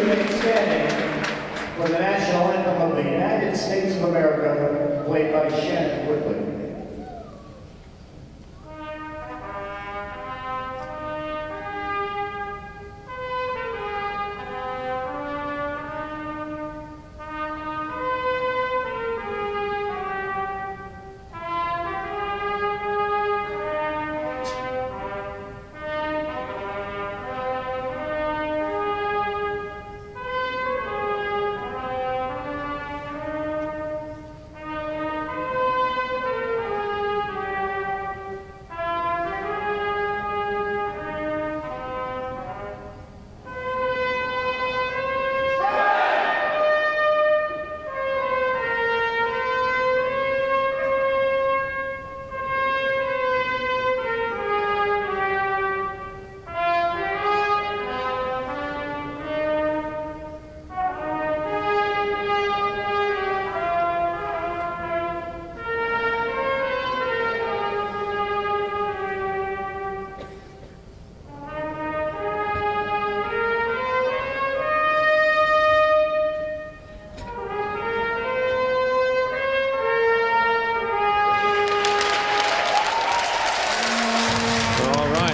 remain standing for the national anthem of the United States of America, played by Shannon Quickly.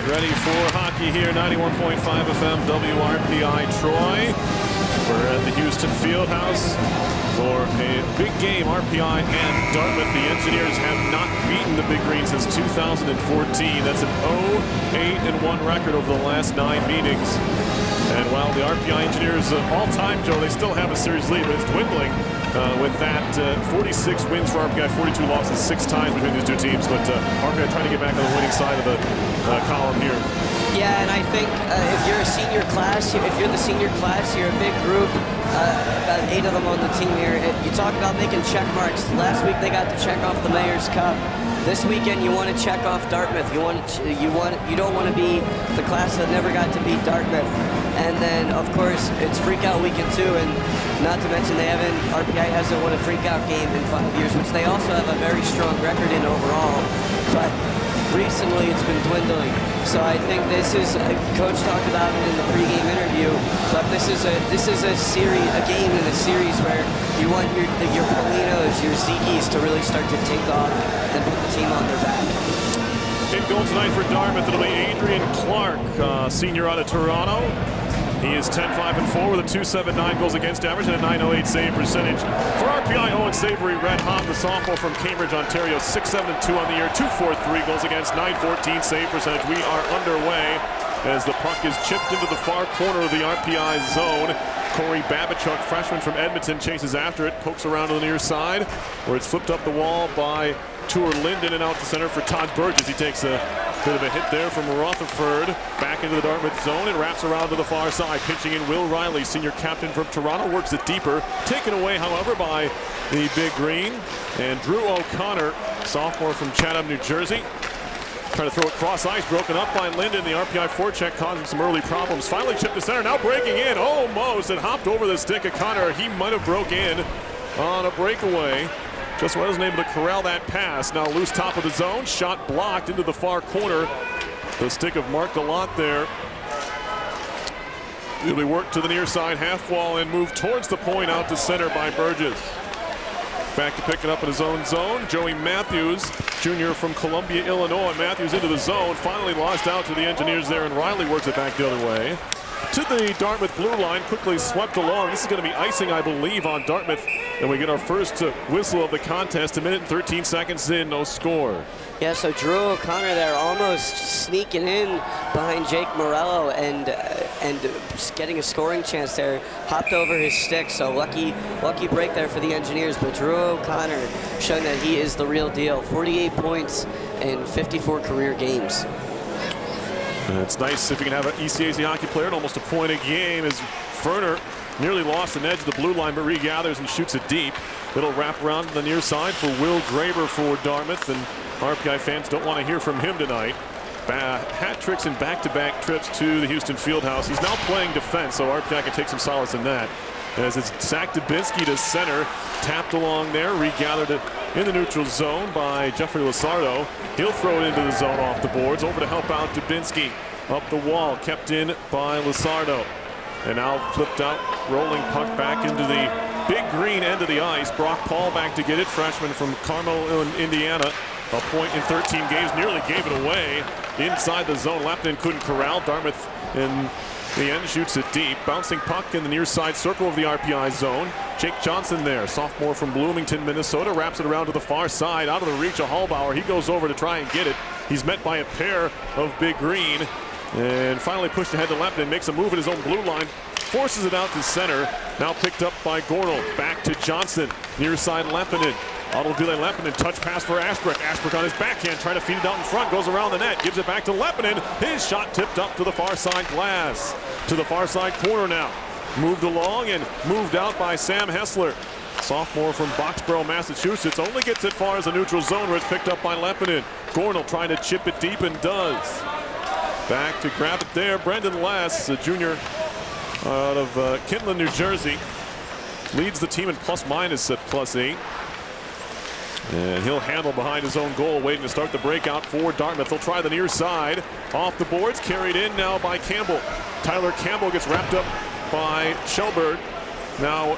Ready for hockey here, 91.5 FM WRPI Troy. We're at the Houston Fieldhouse for a big game. RPI and Dartmouth. The Engineers have not beaten the Big Green since 2014. That's an 0-8-1 record over the last 9 meetings. And while the RPI Engineers all-time, Joe, they still have a series lead, but it's dwindling with that 46 wins for RPI, 42 losses 6 times between these two teams. But RPI trying to get back on the winning side of the column here. Yeah, and I think if you're a senior class, if you're the senior class, you're a big group, about 8 of them on the team here. You talk about making check marks. Last week they got to check off the Mayor's Cup. This weekend you want to check off Dartmouth. You don't want to be the class that never got to beat Dartmouth. And then of course it's freak out weekend too, and not to mention RPI hasn't won a freak out game in 5 years, which they also have a very strong record in overall. But recently it's been dwindling. So I think this is, Coach talked about it in the pregame interview, but this is a game in a series where you want your Polinos, your Zekis to really start to take off and put the team on their back. In goal tonight for Dartmouth, it'll be Adrian Clark, senior out of Toronto. He is 10-5-4 with a .279 goals against average and a .908 save percentage. For RPI, Owen Savory, Red Hot, the sophomore from Cambridge, Ontario, 6-7-2 on the year, .243 goals against, .914 save percentage. We are underway as the puck is chipped into the far corner of the RPI zone. Corey Babichuk, freshman from Edmonton, chases after it, pokes around to the near side, where it's flipped up the wall by Tour Linden and out to center for Todd Burgess. He takes a bit of a hit there from Rutherford. Back into the Dartmouth zone and wraps around to the far side. Pinching in Will Riley, senior captain from Toronto, works it deeper. Taken away, however, by the Big Green. And Drew O'Connor, sophomore from Chatham, New Jersey, trying to throw it cross ice, broken up by Linden. The RPI forecheck causing some early problems. Finally chipped to center, now breaking in. Almost, it hopped over the stick of Connor. He might have broke in on a breakaway. Just wasn't able to corral that pass. Now loose top of the zone, shot blocked into the far corner. The stick of Mark Gallant there. It'll be worked to the near side half wall and moved towards the point out to center by Burgess. Back to pick it up in his own zone. Joey Matthews, junior from Columbia, Illinois. Matthews into the zone, finally lost out to the Engineers there, and Riley works it back the other way. To the Dartmouth blue line, quickly swept along. This is going to be icing, I believe, on Dartmouth. And we get our first whistle of the contest. 1 minute and 13 seconds in, no score. Yeah, so Drew O'Connor there almost sneaking in behind Jake Morello and getting a scoring chance there. Hopped over his stick, so lucky break there for the Engineers. But Drew O'Connor showing that he is the real deal. 48 points in 54 career games. It's nice if you can have an ECAC hockey player at almost a point a game, as Ferner nearly lost an edge of the blue line, but regathers and shoots it deep. It'll wrap around to the near side for Will Graber for Dartmouth, and RPI fans don't want to hear from him tonight. Hat tricks and back-to-back trips to the Houston Fieldhouse. He's now playing defense, so RPI can take some solace in that. As it's Zach Dubinsky to center, tapped along there, regathered it in the neutral zone by Jeffrey Luzardo. He'll throw it into the zone off the boards, over to help out Dubinsky. Up the wall, kept in by Luzardo. And now flipped out, rolling puck back into the big green end of the ice. Brock Paul back to get it, freshman from Carmel, Indiana. A point in 13 games, nearly gave it away inside the zone. Lappinen couldn't corral. Dartmouth in the end shoots it deep. Bouncing puck in the near side circle of the RPI zone. Jake Johnson there, sophomore from Bloomington, Minnesota, wraps it around to the far side, out of the reach of Hallbauer. He goes over to try and get it. He's met by a pair of big green. And finally pushed ahead to Lappinen, makes a move at his own blue line, forces it out to center. Now picked up by Gornall. Back to Johnson, near side Lappinen. Otto-Ville Lappinen, touch pass for Ashbrook. Ashbrook on his backhand, trying to feed it out in front, goes around the net, gives it back to Lappinen. His shot tipped up to the far side glass. To the far side corner now. Moved along and moved out by Sam Hessler. Sophomore from Boxborough, Massachusetts, only gets it far as the neutral zone where it's picked up by Lappinen. Gornall trying to chip it deep and does. Back to grab it there, Brendan Lass, a junior out of Kentland, New Jersey. Leads the team in plus-minus at +8. And he'll handle behind his own goal, waiting to start the breakout for Dartmouth. They'll try the near side. Off the boards, carried in now by Campbell. Tyler Campbell gets wrapped up by Shelberg. Now,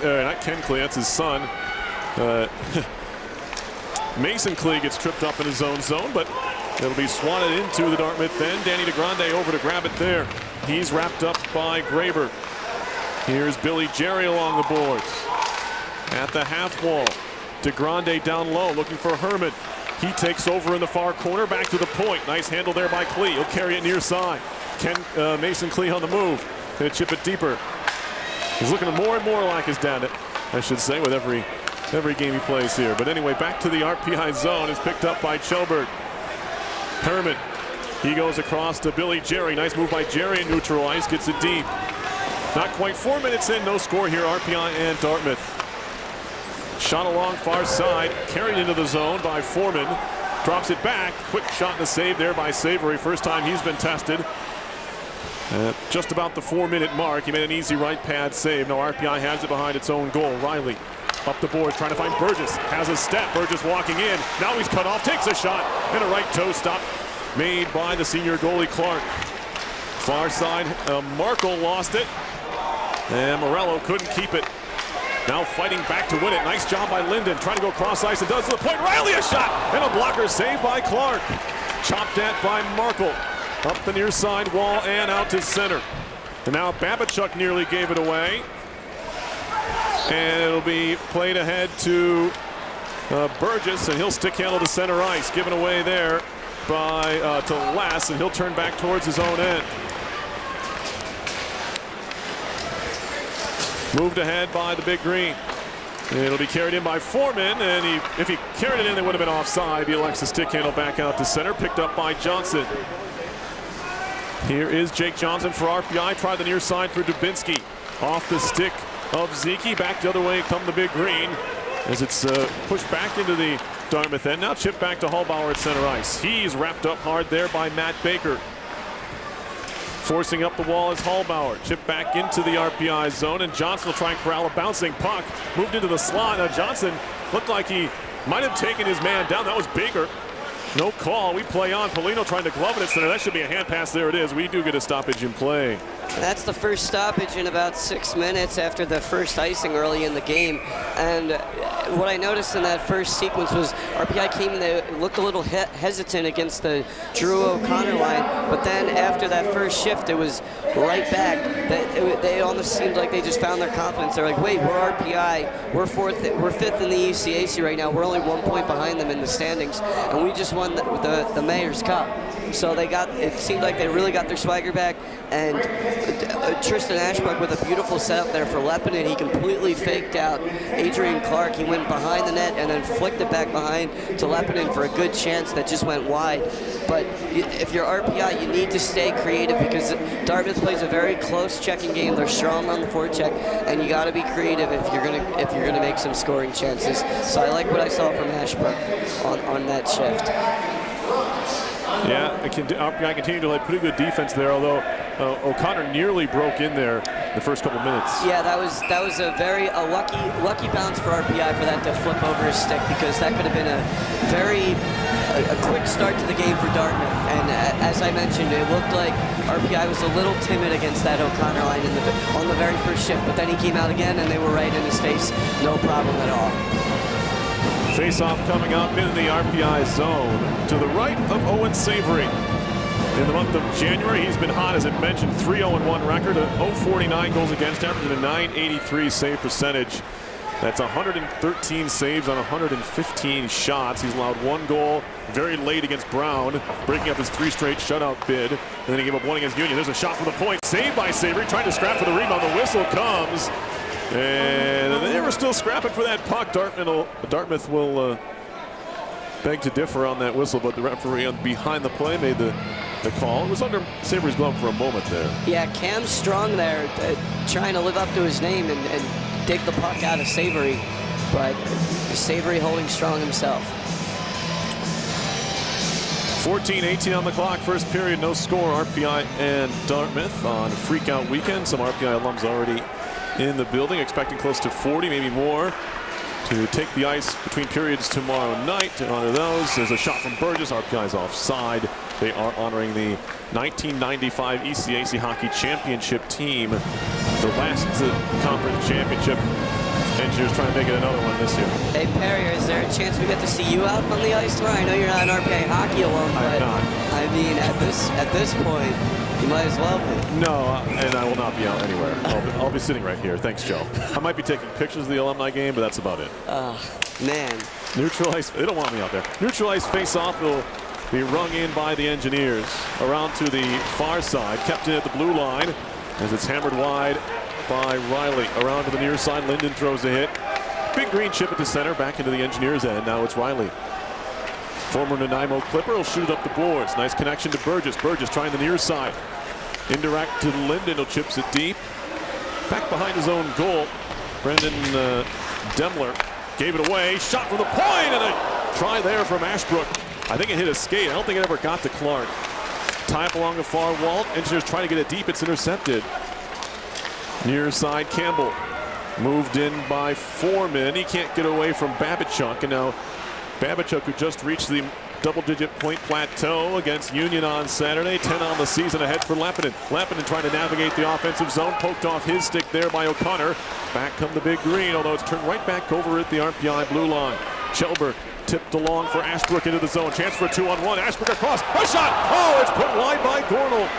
not Ken Klee, that's his son. Mason Klee gets tripped up in his own zone, but it'll be swatted into the Dartmouth end. Danny DeGrande over to grab it there. He's wrapped up by Graber. Here's Billy Jerry along the boards. At the half wall. DeGrande down low, looking for Herman. He takes over in the far corner, back to the point. Nice handle there by Klee. He'll carry it near side. Mason Klee on the move. Gonna chip it deeper. He's looking more and more like his dad, I should say, with every game he plays here. But anyway, back to the RPI zone. Is picked up by Shelberg. Herman. He goes across to Billy Jerry. Nice move by Jerry in neutral ice. Gets it deep. Not quite 4 minutes in. No score here. RPI and Dartmouth. Shot along far side, carried into the zone by Foreman. Drops it back. Quick shot and a save there by Savory. First time he's been tested. Just about the 4-minute mark. He made an easy right pad save. Now RPI has it behind its own goal. Riley up the boards, trying to find Burgess. Has a step. Burgess walking in. Now he's cut off. Takes a shot. And a right toe stop made by the senior goalie Clark. Far side, Markle lost it. And Morello couldn't keep it. Now fighting back to win it. Nice job by Linden. Trying to go cross ice. It does to the point. Riley a shot. And a blocker saved by Clark. Chopped at by Markle. Up the near side wall and out to center. And now Babachuk nearly gave it away. And it'll be played ahead to Burgess. And he'll stick handle to center ice. Given away there by to Lass. And he'll turn back towards his own end. Moved ahead by the big green. It'll be carried in by Foreman, and if he carried it in, they would have been offside. He elects to stick handle back out to center, picked up by Johnson. Here is Jake Johnson for RPI. Try the near side for Dubinsky. Off the stick of Zeke. Back the other way come the big green as it's pushed back into the Dartmouth end. Now chipped back to Hallbauer at center ice. He's wrapped up hard there by Matt Baker. Forcing up the wall is Hallbauer. Chipped back into the RPI zone, and Johnson will try and corral a bouncing puck. Moved into the slot. Now Johnson looked like he might have taken his man down. That was Baker. No call. We play on. Polino trying to glove it at center. That should be a hand pass. There it is. We do get a stoppage in play. That's the first stoppage in about 6 minutes after the first icing early in the game. And what I noticed in that first sequence was RPI came in, they looked a little hesitant against the Drew O'Connor line, but then after that first shift, it was right back. They almost seemed like they just found their confidence. They're like, wait, we're RPI, we're fifth in the ECAC right now. We're only 1 point behind them in the standings, and we just won the Mayor's Cup. So it seemed like they really got their swagger back, and Tristan Ashbrook with a beautiful setup there for Lappinen. He completely faked out Adrian Clark. He went behind the net and then flicked it back behind to Lappinen for a good chance that just went wide. But if you're RPI, you need to stay creative because Dartmouth plays a very close checking game. They're strong on the forecheck, and you got to be creative if you're gonna make some scoring chances. So I like what I saw from Ashbrook on that shift. Yeah, RPI continue to play pretty good defense there, although O'Connor nearly broke in there the first couple minutes. Yeah, that was a very lucky bounce for RPI for that to flip over his stick, because that could have been a quick start to the game for Dartmouth. And as I mentioned, it looked like RPI was a little timid against that O'Connor line on the very first shift, but then he came out again and they were right in his face, no problem at all. Face-off coming up in the RPI zone to the right of Owen Savory. In the month of January, he's been hot, as I mentioned, 3-0-1 record, a 0.49 goals against average, and a 983 save percentage. That's 113 saves on 115 shots. He's allowed 1 goal very late against Brown, breaking up his 3 straight shutout bid. And then he gave up 1 against Union. There's a shot for the point, saved by Savory, trying to scrap for the rebound. The whistle comes, and they were still scrapping for that puck. Dartmouth will beg to differ on that whistle, but the referee behind the play made the call. It was under Savory's glove for a moment there. Yeah, Cam Strong there trying to live up to his name and dig the puck out of Savory, but Savory holding strong himself. 14-18 on the clock, first period, no score. RPI and Dartmouth on a freak-out weekend. Some RPI alums already in the building, expecting close to 40, maybe more, to take the ice between periods tomorrow night. To honor those, there's a shot from Burgess. RPI's offside. They are honoring the 1995 ECAC Hockey Championship team, the last conference championship. Engineers trying to make it another one this year. Hey Perry, is there a chance we get to see you out on the ice tomorrow? I know you're not an RPI hockey alum, but I mean, at this point, you might as well be. No, and I will not be out anywhere. I'll be sitting right here. Thanks, Joe. I might be taking pictures of the alumni game, but that's about it. Man. Neutral ice. They don't want me out there. Neutral ice face-off will be rung in by the Engineers. Around to the far side, kept in at the blue line as it's hammered wide by Riley. Around to the near side, Linden throws a hit. Big green chip at the center, back into the Engineers' end. Now it's Riley. Former Nanaimo Clipper will shoot up the boards. Nice connection to Burgess. Burgess trying the near side. Indirect to Linden, who chips it deep. Back behind his own goal. Brendan Demler gave it away. Shot from the point, and a try there from Ashbrook. I think it hit a skate. I don't think it ever got to Clark. Tie up along the far wall. Engineers trying to get it deep. It's intercepted. Near side, Campbell. Moved in by Foreman. He can't get away from Babichuk. And now Babichuk, who just reached the double-digit point plateau against Union on Saturday. 10 on the season ahead for Leppinen. Leppinen trying to navigate the offensive zone. Poked off his stick there by O'Connor. Back come the big green, although it's turned right back over at the RPI blue line. Chelberg tipped along for Ashbrook into the zone. Chance for a 2-on-1. Ashbrook across. A shot! Oh, it's put wide by Gornell.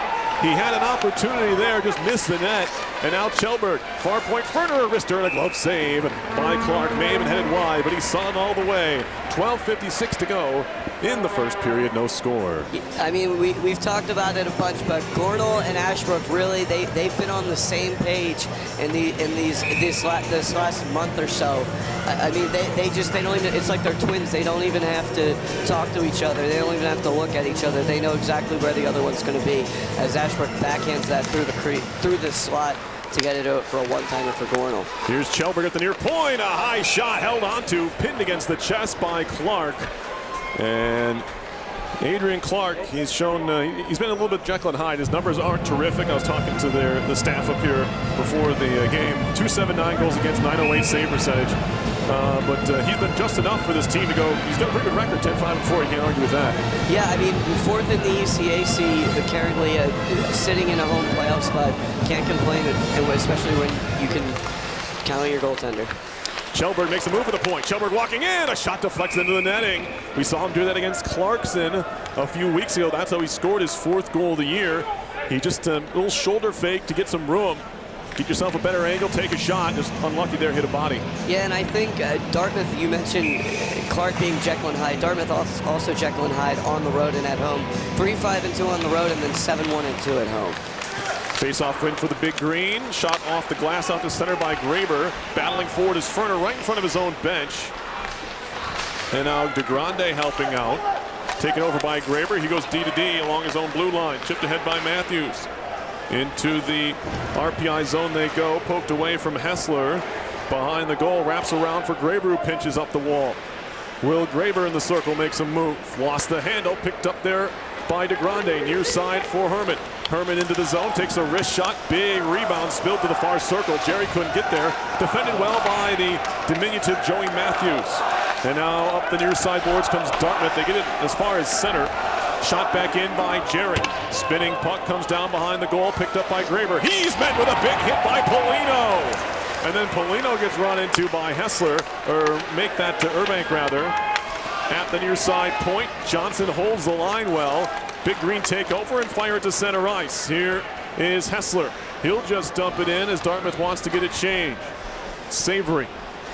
He had an opportunity there, just missed the net. And now Chelberg, far point, Ferner, a wrister, and a glove save by Clark. May have been headed wide, but he saw it all the way. 12:56 to go in the first period, no score. I mean, we've talked about it a bunch, but Gornell and Ashbrook, really, they've been on the same page in this last month or so. I mean, they don't even, it's like they're twins. They don't even have to talk to each other. They don't even have to look at each other. They know exactly where the other one's going to be. As Ashbrook backhands that through the slot to get it out for a one-timer for Gornell. Here's Chelberg at the near point. A high shot held onto, pinned against the chest by Clark. And Adrian Clark, he's shown, he's been a little bit Jekyll and Hyde. His numbers aren't terrific. I was talking to the staff up here before the game. 279 goals against, 908 save percentage. But he's been just enough for this team to go. He's got a pretty good record, 10-5-4. You can't argue with that. Yeah, I mean, fourth in the ECAC, currently sitting in a home playoff spot. Can't complain, especially when you can count on your goaltender. Chelberg makes a move at the point. Chelberg walking in, a shot deflects into the netting. We saw him do that against Clarkson a few weeks ago. That's how he scored his 4th goal of the year. He just a little shoulder fake to get some room. Get yourself a better angle, take a shot. Just unlucky there, hit a body. Yeah, and I think Dartmouth, you mentioned Clark being Jekyll and Hyde. Dartmouth also Jekyll and Hyde on the road and at home. 3-5-2 on the road, and then 7-1-2 at home. Face-off win for the Big Green. Shot off the glass out to center by Graber. Battling forward is Ferner right in front of his own bench. And now DeGrande helping out. Taken over by Graber. He goes D to D along his own blue line. Chipped ahead by Matthews. Into the RPI zone they go. Poked away from Hessler. Behind the goal. Wraps around for Graber, who pinches up the wall. Will Graber in the circle makes a move. Lost the handle. Picked up there by DeGrande. Near side for Herman. Herman into the zone, takes a wrist shot, big rebound, spilled to the far circle. Jerry couldn't get there. Defended well by the diminutive Joey Matthews. And now up the near side boards comes Dartmouth. They get it as far as center. Shot back in by Jerry. Spinning puck comes down behind the goal, picked up by Graber. He's met with a big hit by Polino. And then Polino gets run into by Hessler, or make that to Urbank rather. At the near side point, Johnson holds the line well. Big Green take over and fire it to center ice. Here is Hessler. He'll just dump it in as Dartmouth wants to get it changed. Savory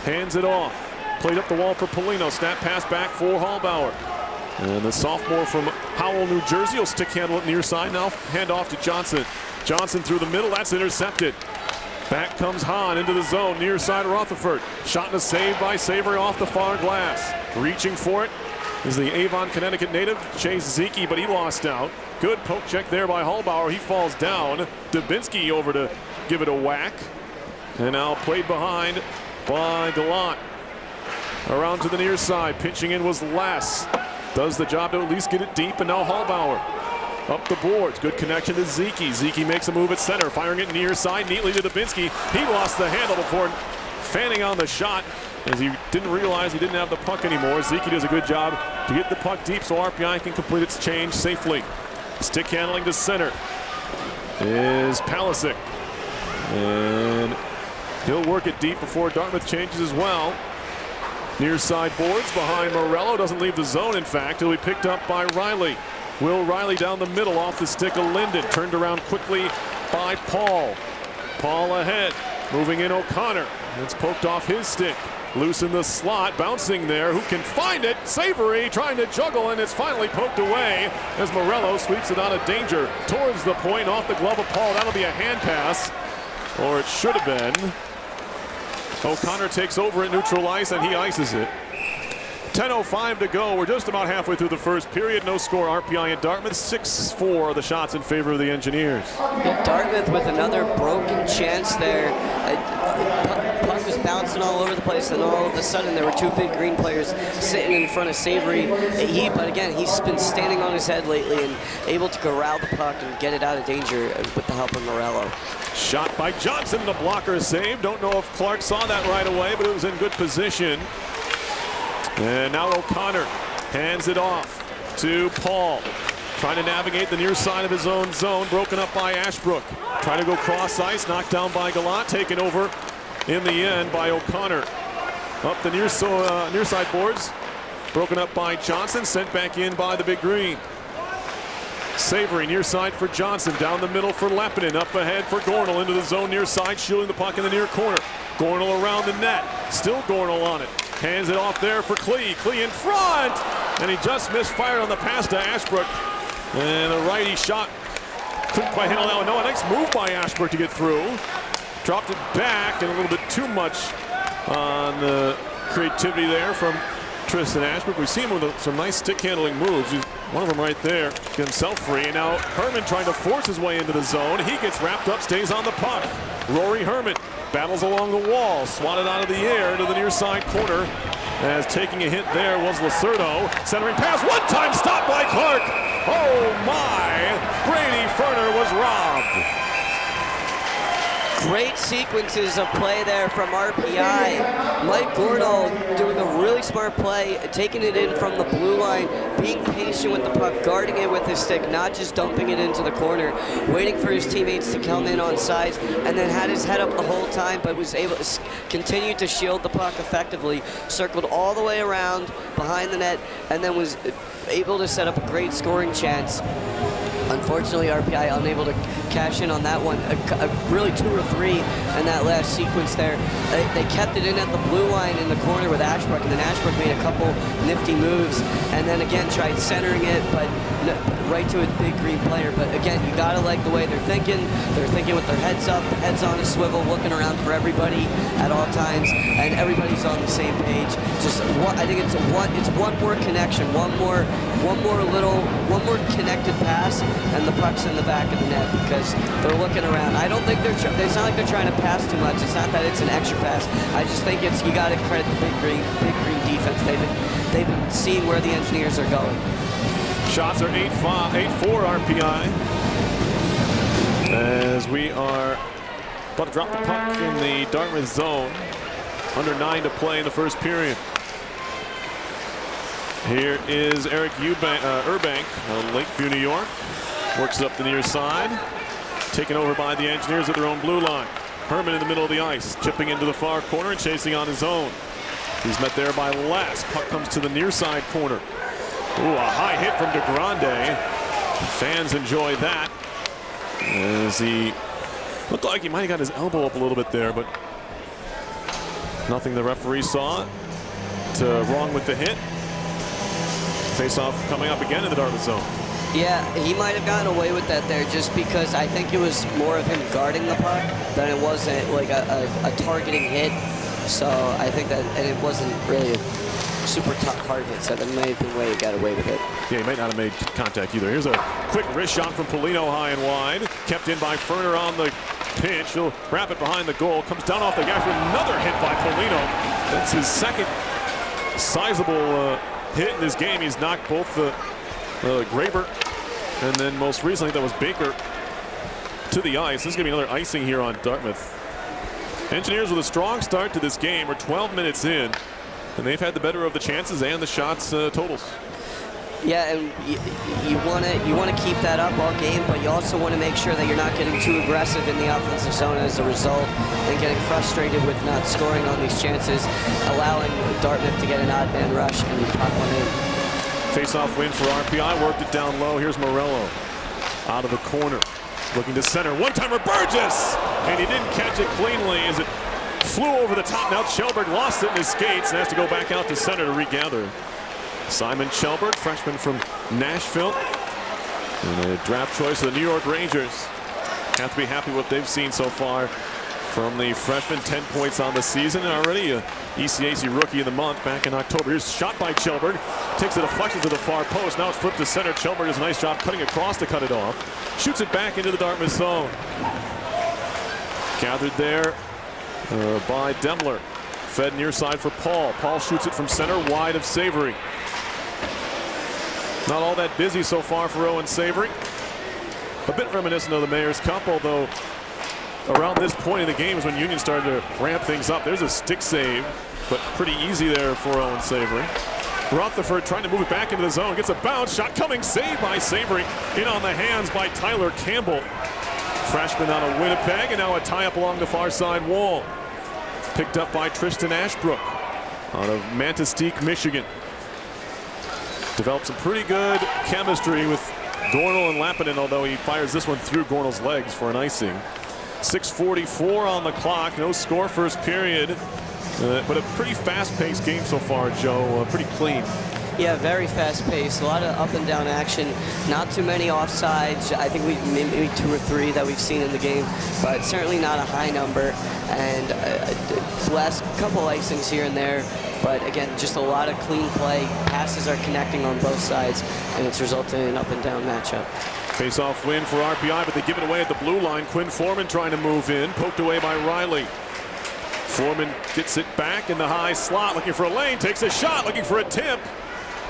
hands it off. Played up the wall for Polino. Snap pass back for Hallbauer. And the sophomore from Howell, New Jersey will stick handle it near side. Now hand off to Johnson. Johnson through the middle. That's intercepted. Back comes Hahn into the zone. Near side Rutherford. Shot and a save by Savory off the far glass. Reaching for it is the Avon, Connecticut native, Chase Zeke, but he lost out. Good poke check there by Hallbauer. He falls down. Dubinsky over to give it a whack. And now played behind by Gallant. Around to the near side. Pitching in was Les. Does the job to at least get it deep, and now Hallbauer. Up the boards. Good connection to Zeke. Zeke makes a move at center, firing it near side neatly to Dubinsky. He lost the handle before fanning on the shot, as he didn't realize he didn't have the puck anymore. Zeke does a good job to get the puck deep so RPI can complete its change safely. Stick handling to center is Palisic. And he'll work it deep before Dartmouth changes as well. Near side boards behind Morello. Doesn't leave the zone, in fact. He'll be picked up by Riley. Will Riley down the middle off the stick of Linden. Turned around quickly by Paul. Paul ahead. Moving in O'Connor. It's poked off his stick. Loose in the slot. Bouncing there. Who can find it? Savory trying to juggle, and it's finally poked away as Morello sweeps it out of danger towards the point off the glove of Paul. That'll be a hand pass, or it should have been. O'Connor takes over at neutral ice, and he ices it. 10:05 to go. We're just about halfway through the first period. No score. RPI and Dartmouth. 6-4 the shots in favor of the Engineers. Yeah, Dartmouth with another broken chance there. Puck was bouncing all over the place, and all of a sudden there were two big Green players sitting in front of Savory. But again, he's been standing on his head lately and able to corral the puck and get it out of danger with the help of Morello. Shot by Johnson. The blocker save. Don't know if Clark saw that right away, but it was in good position. And now O'Connor hands it off to Paul. Trying to navigate the near side of his own zone. Broken up by Ashbrook. Trying to go cross ice. Knocked down by Gallant. Taken over in the end by O'Connor. Up the near side boards. Broken up by Johnson. Sent back in by the Big Green. Savory near side for Johnson. Down the middle for Leppinen. Up ahead for Gornell into the zone near side. Shielding the puck in the near corner. Gornell around the net. Still Gornell on it. Hands it off there for Klee. Klee in front. And he just misfired on the pass to Ashbrook. And the righty shot. Couldn't quite handle that one. No, a nice move by Ashbrook to get through. Dropped it back, and a little bit too much on the creativity there from Tristan Ashbrook. We see him with some nice stick handling moves. One of them right there. Get himself free. And now Herman trying to force his way into the zone. He gets wrapped up, stays on the puck. Rory Herman battles along the wall, swatted out of the air to the near side corner. As taking a hit there was Lacerdo. Centering pass, one-time stop by Clark. Oh my! Brady Ferner was robbed. Great sequences of play there from RPI. Mike Gornell doing a really smart play, taking it in from the blue line, being patient with the puck, guarding it with his stick, not just dumping it into the corner, waiting for his teammates to come in on sides, and then had his head up the whole time, but was able to continue to shield the puck effectively, circled all the way around behind the net, and then was able to set up a great scoring chance. Unfortunately, RPI unable to cash in on that one. Really 2 or 3 in that last sequence there. They kept it in at the blue line in the corner with Ashbrook, and then Ashbrook made a couple nifty moves, and then again tried centering it, but right to a Big Green player. But again, you gotta like the way they're thinking. They're thinking with their heads up, heads on a swivel, looking around for everybody at all times, and everybody's on the same page. I think it's one more connection, one more connected pass, and the puck's in the back of the net because they're looking around. I don't think it's not like they're trying to pass too much. It's not that it's an extra pass. I just think you got to credit the Big Green defense. They've been seeing where the Engineers are going. Shots are 8-4 RPI. As we are about to drop the puck in the Dartmouth zone. Under 9 to play in the first period. Here is Eric Urbank of Lakeview, New York. Works up the near side. Taken over by the Engineers at their own blue line. Herman in the middle of the ice. Chipping into the far corner and chasing on his own. He's met there by Less. Puck comes to the near side corner. Ooh, a high hit from DeGrande. Fans enjoy that. As he looked like he might have got his elbow up a little bit there, but nothing the referee saw. Wrong with the hit. Face-off coming up again in the Dartmouth zone. Yeah, he might have gotten away with that there just because I think it was more of him guarding the puck than it wasn't like a targeting hit. So I think that, and it wasn't really a super tough hard hit, so that may have been why he got away with it. Yeah, he might not have made contact either. Here's a quick wrist shot from Polino high and wide. Kept in by Ferner on the pinch. He'll wrap it behind the goal. Comes down off the gas with another hit by Polino. That's his second sizable hit in this game. He's knocked both Graber and then most recently that was Baker to the ice. This is going to be another icing here on Dartmouth. Engineers with a strong start to this game. We're 12 minutes in, and they've had the better of the chances and the shots totals. Yeah, and you want to keep that up all game, but you also want to make sure that you're not getting too aggressive in the offensive zone as a result, and getting frustrated with not scoring on these chances, allowing Dartmouth to get an odd man rush and pop one in. Face-off win for RPI. Worked it down low. Here's Morello out of the corner, looking to center. One-timer Burgess, and he didn't catch it cleanly as it flew over the top. Now Kjellberg lost it in his skates and has to go back out to center to regather. Simon Kjellberg, freshman from Nashville, and a draft choice of the New York Rangers. Have to be happy with what they've seen so far from the freshman. 10 points on the season, and already a ECAC Rookie of the Month back in October. Here's a shot by Kjellberg. Takes a deflection to the far post. Now it's flipped to center. Kjellberg does a nice job cutting across to cut it off. Shoots it back into the Dartmouth zone. Gathered there by Demler. Fed near side for Paul. Paul shoots it from center, wide of Savory. Not all that busy so far for Owen Savory. A bit reminiscent of the Mayor's Cup, although around this point in the game is when Union started to ramp things up. There's a stick save, but pretty easy there for Owen Savory. Rutherford trying to move it back into the zone. Gets a bounce shot coming, saved by Savory. In on the hands by Tyler Campbell. Freshman out of Winnipeg, and now a tie-up along the far side wall. Picked up by Tristan Ashbrook out of Manistee, Michigan. Developed some pretty good chemistry with Gornall and Lappinen, although he fires this one through Gornall's legs for an icing. 6:44 on the clock. No score first period, but a pretty fast-paced game so far, Joe. Pretty clean. Yeah, very fast-paced. A lot of up and down action. Not too many offsides. I think maybe 2 or 3 that we've seen in the game, but certainly not a high number. And last couple icings here and there. But again, just a lot of clean play. Passes are connecting on both sides, and it's resulting in an up and down matchup. Face-off win for RPI, but they give it away at the blue line. Quinn Foreman trying to move in, poked away by Riley. Foreman gets it back in the high slot, looking for a lane, takes a shot, looking for a tip.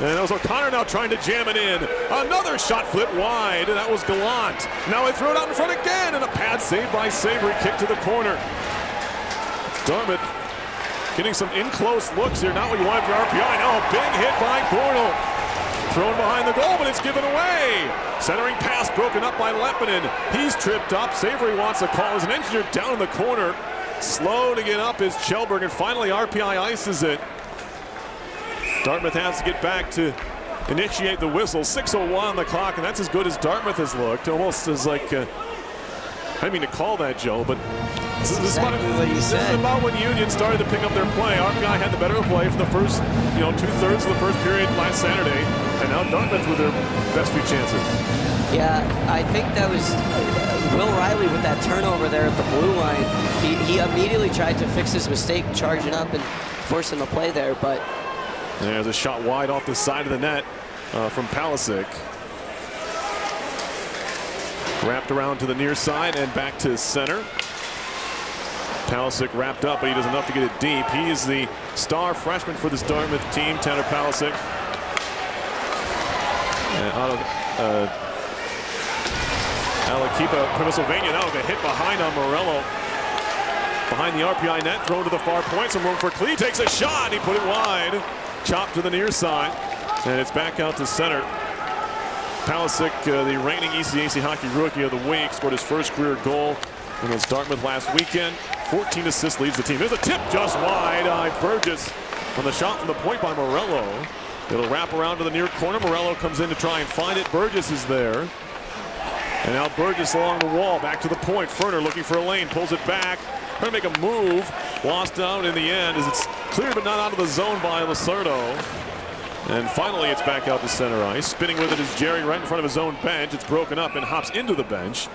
And that was O'Connor now trying to jam it in. Another shot flipped wide, and that was Gallant. Now they throw it out in front again, and a pad save by Savory, kick to the corner. Dartmouth getting some in-close looks here. Not what you wanted for RPI. Now a big hit by Gornall. Thrown behind the goal, but it's given away. Centering pass broken up by Lappinen. He's tripped up. Savory wants a call as an Engineer down in the corner. Slow to get up is Kjellberg, and finally RPI ices it. Dartmouth has to get back to initiate the whistle. 6:01 on the clock, and that's as good as Dartmouth has looked. Almost as like, I didn't mean to call that, Joe, but this is about when Union started to pick up their play. RPI had the better play for the first, 2/3 of the first period last Saturday, and now Dartmouth with their best few chances. Yeah, I think that was Will Riley with that turnover there at the blue line. He immediately tried to fix his mistake, charging up and forcing the play there, but there's a shot wide off the side of the net from Palisic. Wrapped around to the near side and back to center. Palisic wrapped up, but he does enough to get it deep. He is the star freshman for this Dartmouth team, Tanner Palisic. Alaquipa, Pennsylvania. Now with a hit behind on Morello. Behind the RPI net, thrown to the far point. Some room for Klee. Takes a shot. He put it wide. Chopped to the near side. And it's back out to center. Palisic, the reigning ECAC Hockey Rookie of the Week, scored his first career goal against Dartmouth last weekend. 14 assists, leads the team. There's a tip just wide. Burgess on the shot from the point by Morello. It'll wrap around to the near corner. Morello comes in to try and find it. Burgess is there. And now Burgess along the wall, back to the point. Ferner looking for a lane, pulls it back. Trying to make a move. Lost out in the end as it's cleared but not out of the zone by Lacerdo. And finally it's back out to center ice. Spinning with it is Jerry right in front of his own bench. It's broken up and hops into the bench.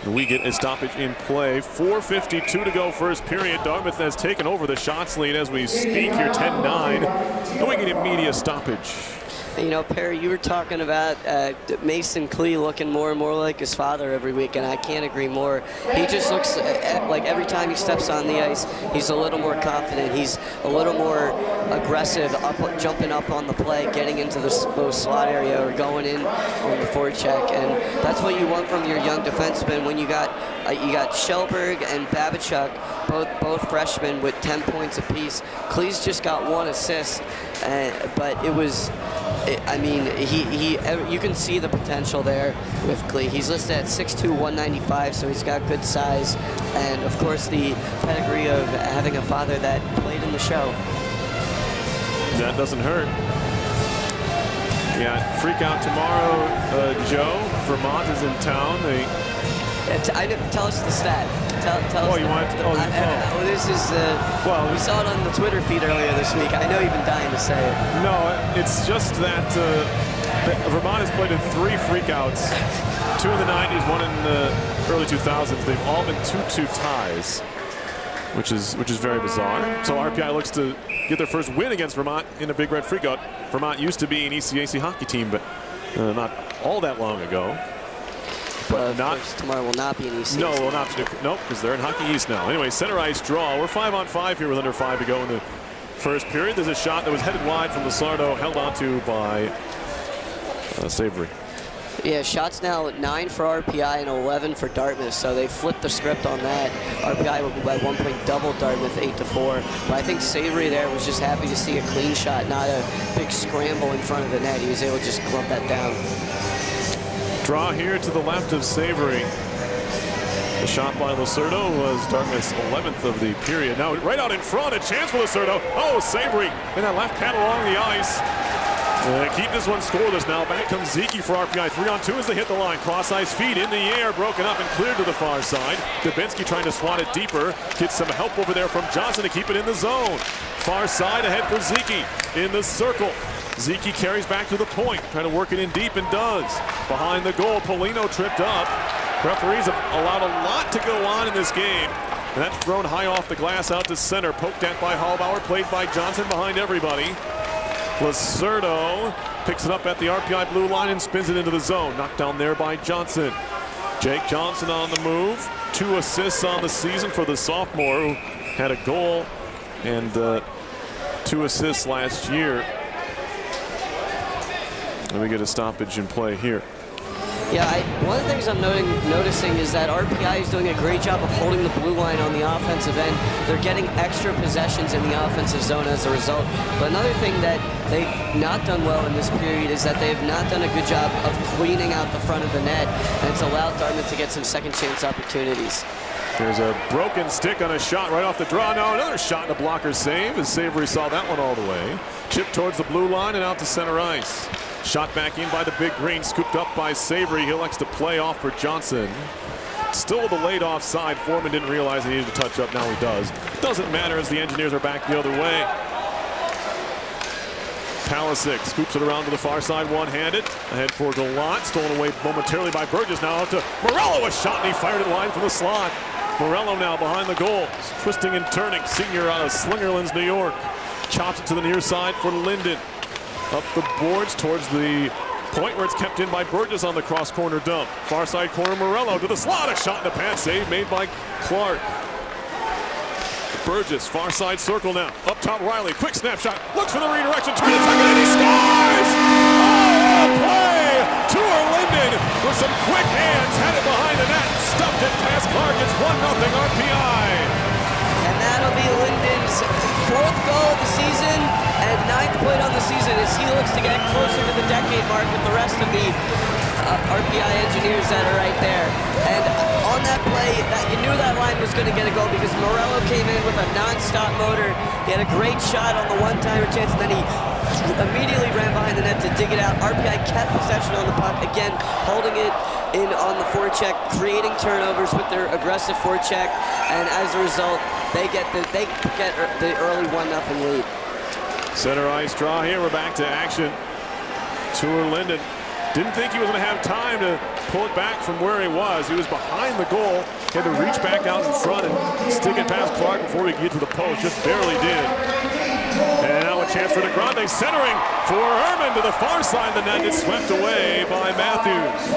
And we get a stoppage in play. 4:52 to go first period. Dartmouth has taken over the shots lead as we speak here, 10-9. And we get immediate stoppage. You know, Perry, you were talking about Mason Klee looking more and more like his father every week, and I can't agree more. He just looks like every time he steps on the ice, he's a little more confident. He's a little more aggressive, jumping up on the play, getting into the slot area or going in on the forecheck, and that's what you want from your young defenseman. When you got Shelberg and Babachuk, both freshmen with 10 points apiece. Klee's just got 1 assist, but it was. I mean, you can see the potential there with Klee. He's listed at 6'2", 195, so he's got good size. And, of course, the pedigree of having a father that played in the show. That doesn't hurt. Yeah, freak out tomorrow, Joe. Vermont is in town. Tell us the stat. Tell us. You want? This is. Well, we saw it on the Twitter feed earlier this week. I know you've been dying to say it. No, it's just that Vermont has played in 3 freakouts. 2 in the 90s, 1 in the early 2000s. They've all been 2-2 ties, which is very bizarre. So RPI looks to get their first win against Vermont in a Big Red freakout. Vermont used to be an ECAC hockey team, but not all that long ago. But tomorrow will not be an ECAC. No, will not. Nope, because they're in Hockey East now. Anyway, center ice draw. We're 5-on-5 here with under 5 to go in the first period. There's a shot that was headed wide from Lacerdo, held onto by Savory. Yeah, shots now 9 for RPI and 11 for Dartmouth, so they flipped the script on that. RPI will by 1 point double Dartmouth 8-4. But I think Savory there was just happy to see a clean shot, not a big scramble in front of the net. He was able to just glove that down. Draw here to the left of Savory. The shot by Lacerdo was Dartmouth's 11th of the period. Now right out in front, a chance for Lacerdo. Oh, Savory in that left pad along the ice. Keep this one scoreless now. Back comes Zeke for RPI. 3-on-2 as they hit the line. Cross ice feed in the air, broken up and cleared to the far side. Dubinsky trying to swat it deeper. Gets some help over there from Johnson to keep it in the zone. Far side ahead for Zeke in the circle. Zeke carries back to the point, trying to work it in deep, and does. Behind the goal, Polino tripped up. Referees have allowed a lot to go on in this game. And that's thrown high off the glass out to center. Poked at by Hallbauer, played by Johnson behind everybody. Lacerdo picks it up at the RPI blue line and spins it into the zone. Knocked down there by Johnson. Jake Johnson on the move. 2 assists on the season for the sophomore, who had a goal and 2 assists last year. And we get a stoppage in play here. Yeah, one of the things I'm noticing is that RPI is doing a great job of holding the blue line on the offensive end. They're getting extra possessions in the offensive zone as a result. But another thing that they've not done well in this period is that they've not done a good job of cleaning out the front of the net, and it's allowed Dartmouth to get some second chance opportunities. There's a broken stick on a shot right off the draw. Now another shot and a blocker save as Savory saw that one all the way. Chip towards the blue line and out to center ice. Shot back in by the big green, scooped up by Savory. He elects to play off for Johnson. Still with the laid offside. Foreman didn't realize he needed to touch up. Now he does. Doesn't matter as the Engineers are back the other way. Palisic scoops it around to the far side one-handed. Ahead for Gallant. Stolen away momentarily by Burgess. Now out to Morello. A shot and he fired it wide from the slot. Morello now behind the goal. Twisting and turning. Senior out of Slingerlands, New York. Chops it to the near side for Linden. Up the boards towards the point where it's kept in by Burgess on the cross corner dump. Far side corner, Morello to the slot. A shot and a pad save made by Clark. Burgess, far side circle now. Up top, Riley. Quick snapshot. Looks for the redirection. Turn it, and he scores! Oh, play! 2 Stuart Linden with some quick hands, had it behind the net, stuffed it past Clark. It's 1-0 RPI. And that'll be Linden's 4th goal of the season and 9th point on the season as he looks to get closer to the decade mark with the rest of the RPI engineers that are right there. And on that play, you knew that line was going to get a goal because Morello came in with a non-stop motor. He had a great shot on the one-timer chance, and then he immediately ran behind the net to dig it out. RPI kept possession on the puck, again, holding it in on the forecheck, creating turnovers with their aggressive forecheck, and as a result, they get the early 1-0 lead. Center ice draw here. We're back to action. Stuart Linden didn't think he was going to have time to pull it back from where he was. He was behind the goal. He had to reach back out in front and stick it past Clark before he could get to the post. Just barely did. And now a chance for DeGrande, centering for Herman to the far side of the net. It's swept away by Matthews.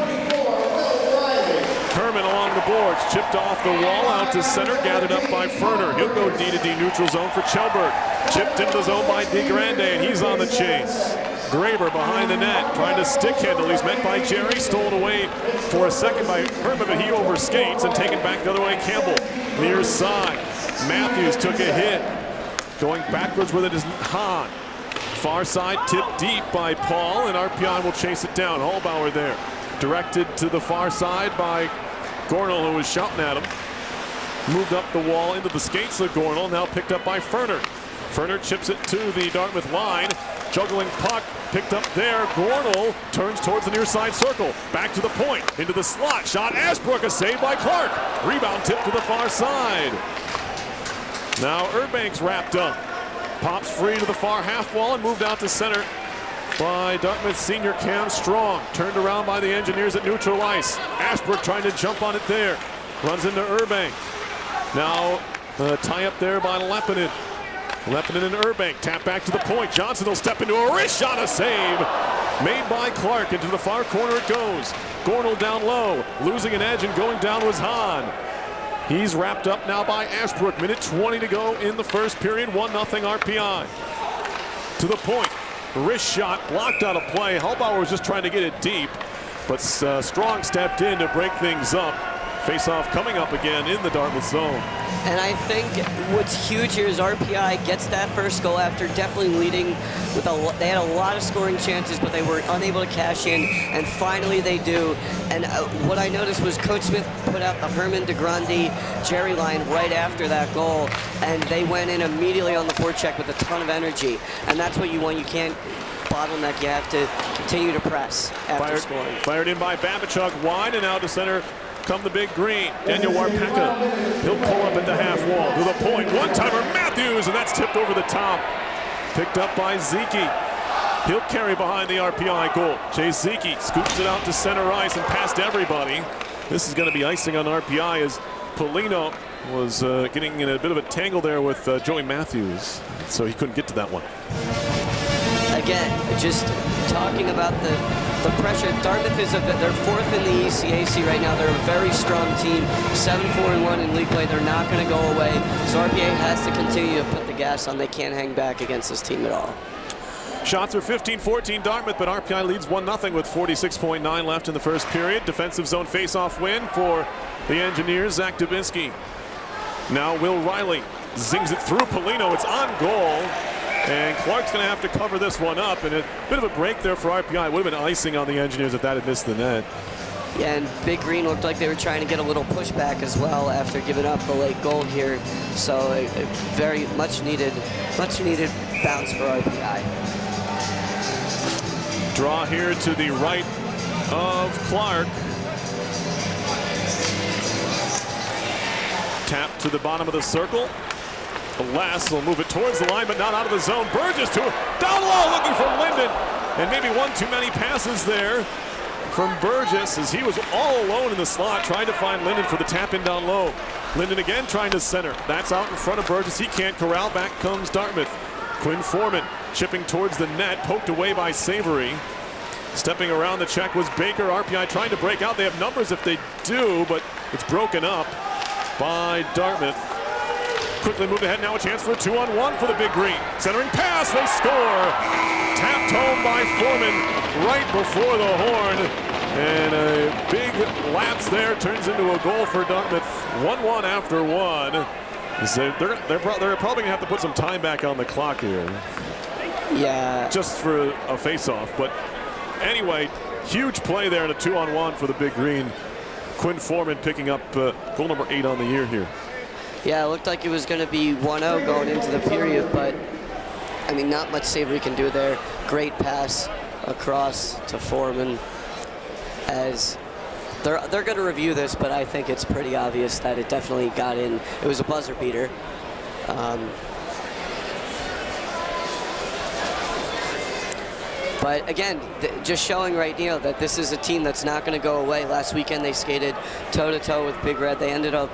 Herman along the boards, chipped off the wall, out to center, gathered up by Ferner. He'll go D-to-D neutral zone for Chelberg. Chipped into the zone by DeGrande, and he's on the chase. Graber behind the net, trying to stick handle. He's met by Jerry, stolen away for a second by Herman, but he overskates and taken back the other way. Campbell, near side. Matthews took a hit. Going backwards with it is Hahn. Far side, tipped deep by Paul, and RPI will chase it down. Hallbauer there. Directed to the far side by Gornall, who was shouting at him. Moved up the wall into the skates of Gornall, now picked up by Ferner. Ferner chips it to the Dartmouth line. Juggling puck, picked up there. Gornall turns towards the near side circle. Back to the point, into the slot. Shot Ashbrook, a save by Clark. Rebound tip to the far side. Now Urbank's wrapped up. Pops free to the far half wall and moved out to center by Dartmouth senior Cam Strong. Turned around by the engineers at neutral ice. Ashbrook trying to jump on it there. Runs into Urbank. Now tie up there by Lepinen. Lepinen and Urbank tap back to the point. Johnson will step into a wrist shot, a save made by Clark. Into the far corner it goes. Gornall down low, losing an edge and going down was Hahn. He's wrapped up now by Ashbrook. Minute 20 to go in the first period. 1-0 RPI. To the point. Wrist shot blocked out of play. Hallbauer was just trying to get it deep, but Strong stepped in to break things up. Face-off coming up again in the Dartmouth zone. And I think what's huge here is RPI gets that first goal after definitely leading with they had a lot of scoring chances, but they were unable to cash in, and finally they do. And what I noticed was Coach Smith put out the Herman DeGrande Jerry line right after that goal, and they went in immediately on the forecheck with a ton of energy. And that's what you want. You can't bottleneck. You have to continue to press after scoring. Fired in by Babachuk, wide and out to center. Come the big green. Daniel Warpeka. He'll pull up at the half wall to the point. One-timer Matthews, and that's tipped over the top. Picked up by Zeke. He'll carry behind the RPI goal. Chase Zeke scoops it out to center ice and past everybody. This is going to be icing on RPI as Polino was getting in a bit of a tangle there with Joey Matthews, so he couldn't get to that one. Again, just talking about the pressure. Dartmouth is they're 4th in the ECAC right now. They're a very strong team, 7-4-1 in league play. They're not going to go away. So RPA has to continue to put the gas on. They can't hang back against this team at all. Shots are 15-14 Dartmouth, but RPI leads 1-0 with 46.9 left in the first period. Defensive zone face-off win for the Engineers. Zach Dubinsky. Now Will Riley zings it through Polino. It's on goal. And Clark's going to have to cover this one up, and a bit of a break there for RPI. It would have been icing on the Engineers if that had missed the net. Yeah, and Big Green looked like they were trying to get a little pushback as well after giving up the late goal here. So a very much needed bounce for RPI. Draw here to the right of Clark. Tap to the bottom of the circle. Lass will move it towards the line, but not out of the zone. Burgess to down low, looking for Linden. And maybe one too many passes there from Burgess as he was all alone in the slot, trying to find Linden for the tap in down low. Linden again trying to center. That's out in front of Burgess. He can't corral. Back comes Dartmouth. Quinn Foreman chipping towards the net, poked away by Savory. Stepping around the check was Baker. RPI trying to break out. They have numbers if they do, but it's broken up by Dartmouth. Quickly moved ahead, now a chance for a 2-on-1 for the Big Green. Centering pass, they score. Tapped home by Foreman right before the horn. And a big lapse there turns into a goal for Dartmouth. 1-1 after one. So they're probably going to have to put some time back on the clock here. Yeah. Just for a face-off. But anyway, huge play there in a 2-on-1 for the Big Green. Quinn Foreman picking up goal number 8 on the year here. Yeah, it looked like it was going to be 1-0 going into the period, but I mean, not much Savory can do there. Great pass across to Foreman. As they're going to review this, but I think it's pretty obvious that it definitely got in. It was a buzzer beater. But again, just showing right now that this is a team that's not going to go away. Last weekend they skated toe-to-toe with Big Red. They ended up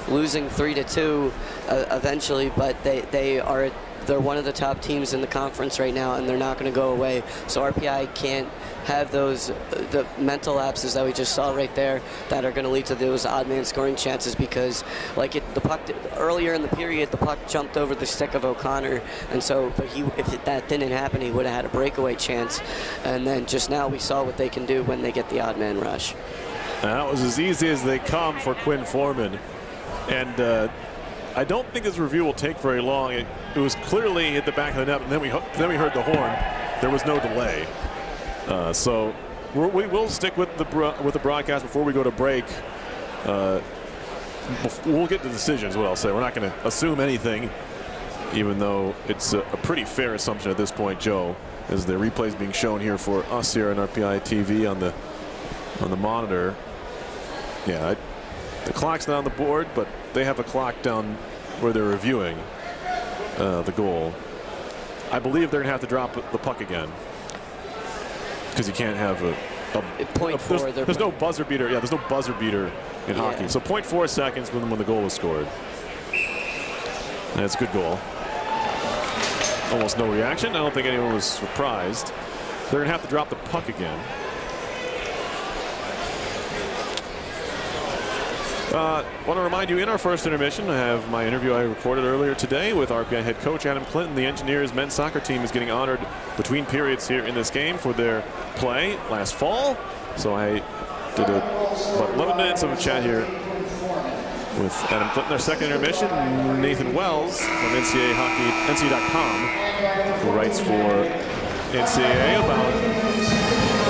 losing 3-2 eventually, but they're one of the top teams in the conference right now, and they're not going to go away. So RPI can't have the mental lapses that we just saw right there that are going to lead to those odd man scoring chances, because the puck earlier in the period, the puck jumped over the stick of O'Connor, and so if that didn't happen, he would have had a breakaway chance. And then just now we saw what they can do when they get the odd man rush. That was as easy as they come for Quinn Foreman. And I don't think this review will take very long. It was clearly hit the back of the net, and then we heard the horn. There was no delay. So we will stick with the broadcast before we go to break. We'll get the decisions, what I'll say. We're not going to assume anything, even though it's a pretty fair assumption at this point, Joe, as the replay is being shown here for us here on RPI TV on the monitor. Yeah, the clock's not on the board, but they have a clock down where they're reviewing the goal. I believe they're going to have to drop the puck again, because you can't have there's no buzzer beater. Yeah, there's no buzzer beater in hockey. So 0.4 seconds when the goal was scored. That's a good goal. Almost no reaction. I don't think anyone was surprised. They're going to have to drop the puck again. Want to remind you, in our first intermission, I have my interview I recorded earlier today with RPI head coach Adam Clinton. The Engineers men's soccer team is getting honored between periods here in this game for their play last fall. So I did about 11 minutes of a chat here with Adam Clinton. Our second intermission, Nathan Wells from NCAA.com, who writes for NCAA about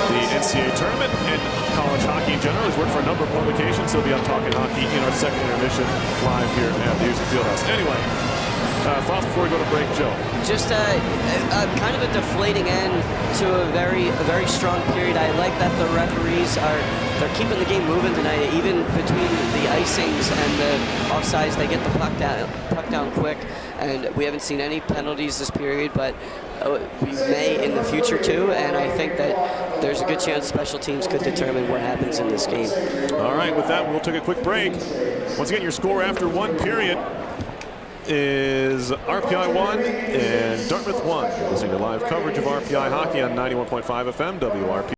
the NCAA tournament and college hockey in general. He's worked for a number of publications. He'll be on Talking Hockey in our second intermission live here at the Houston Fieldhouse. Anyway, thoughts before we go to break, Joe? Just kind of a deflating end to a very strong period. I like that the referees they're keeping the game moving tonight. Even between the icings and the offsides, they get the puck down quick. And we haven't seen any penalties this period, but we may in the future too. And I think that there's a good chance special teams could determine what happens in this game. All right, with that, we'll take a quick break. Once again, your score after one period is RPI 1 and Dartmouth 1. You're listening to live coverage of RPI hockey on 91.5 FM WRP.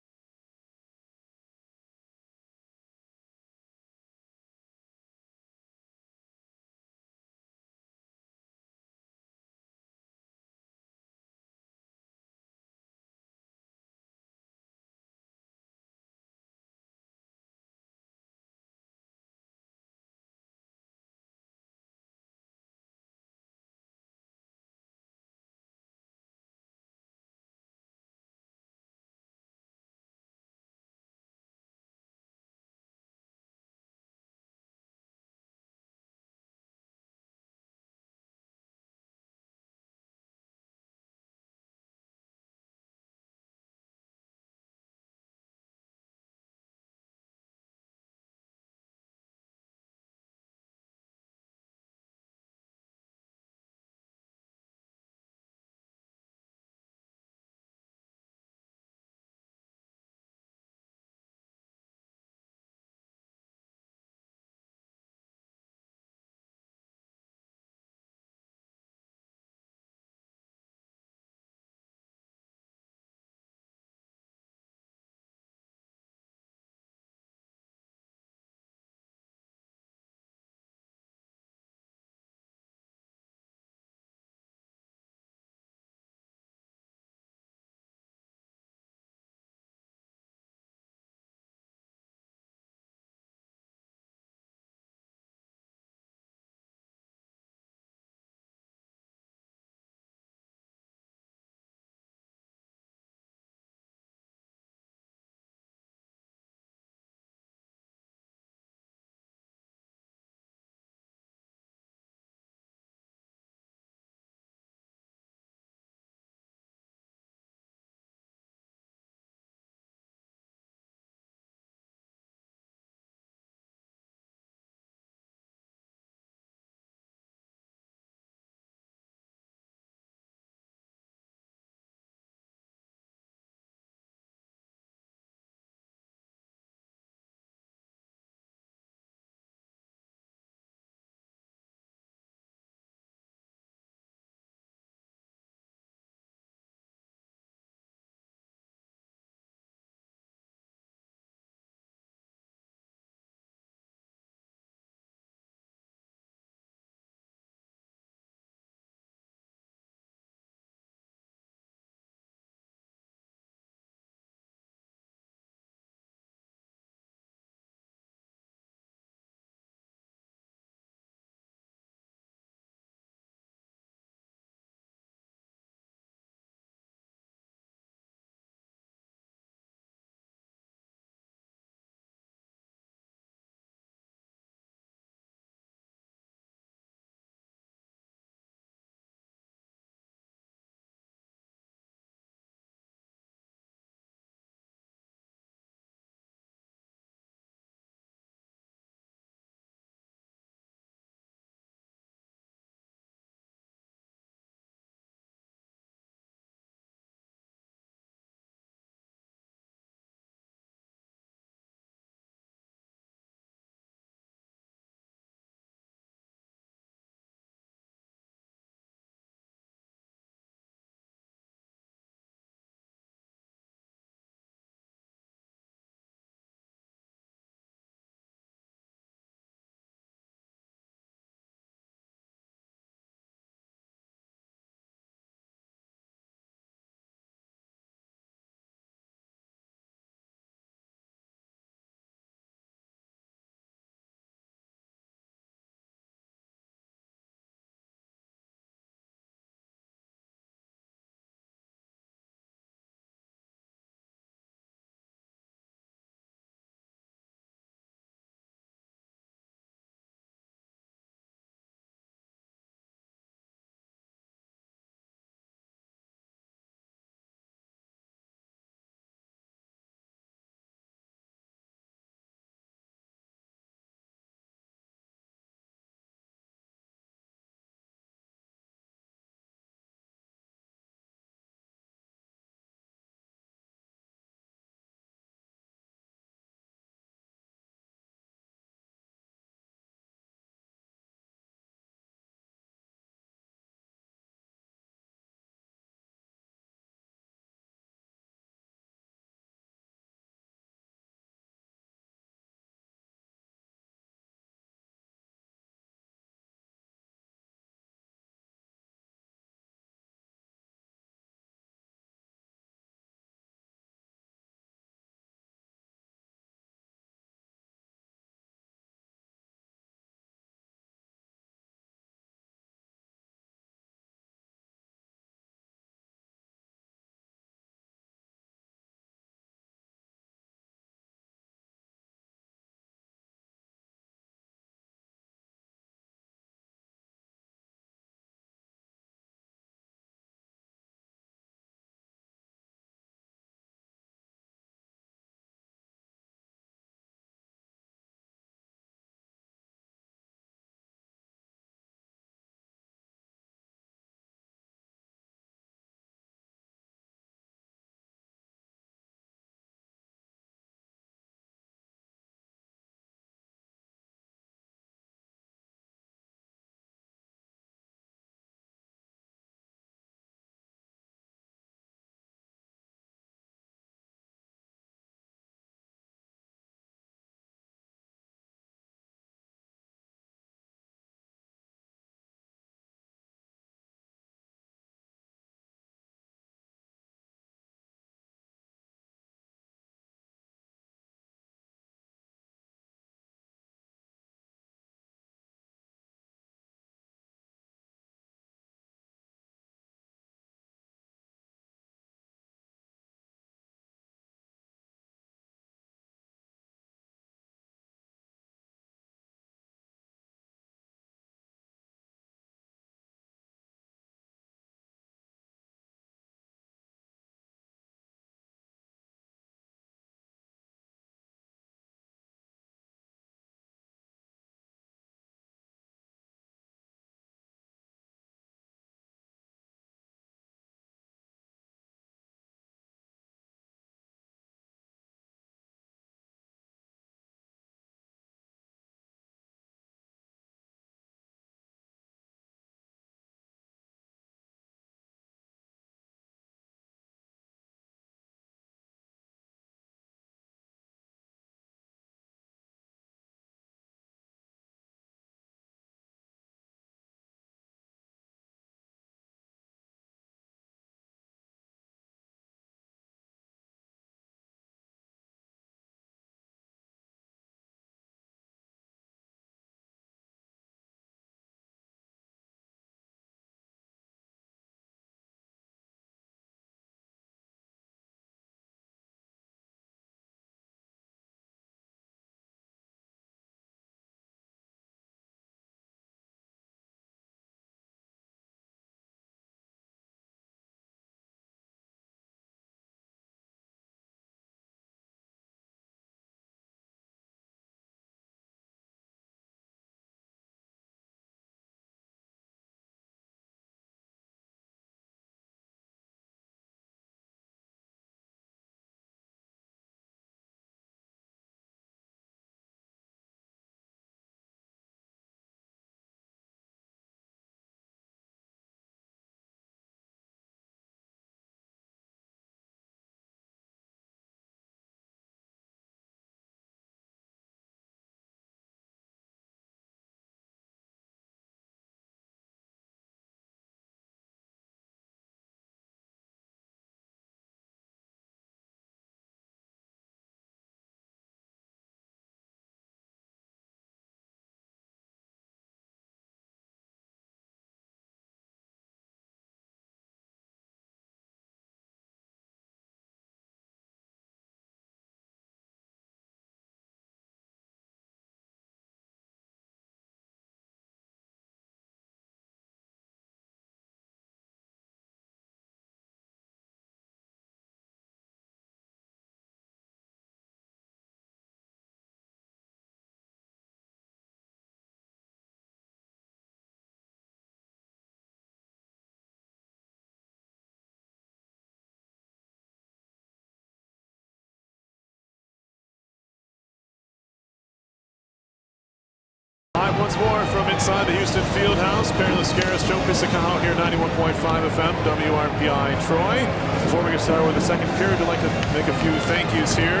Live once more from inside the Houston Fieldhouse. Perry Lascaris, Joe Pisacao here, 91.5 FM, WRPI Troy. Before we get started with the second period, I'd like to make a few thank yous here.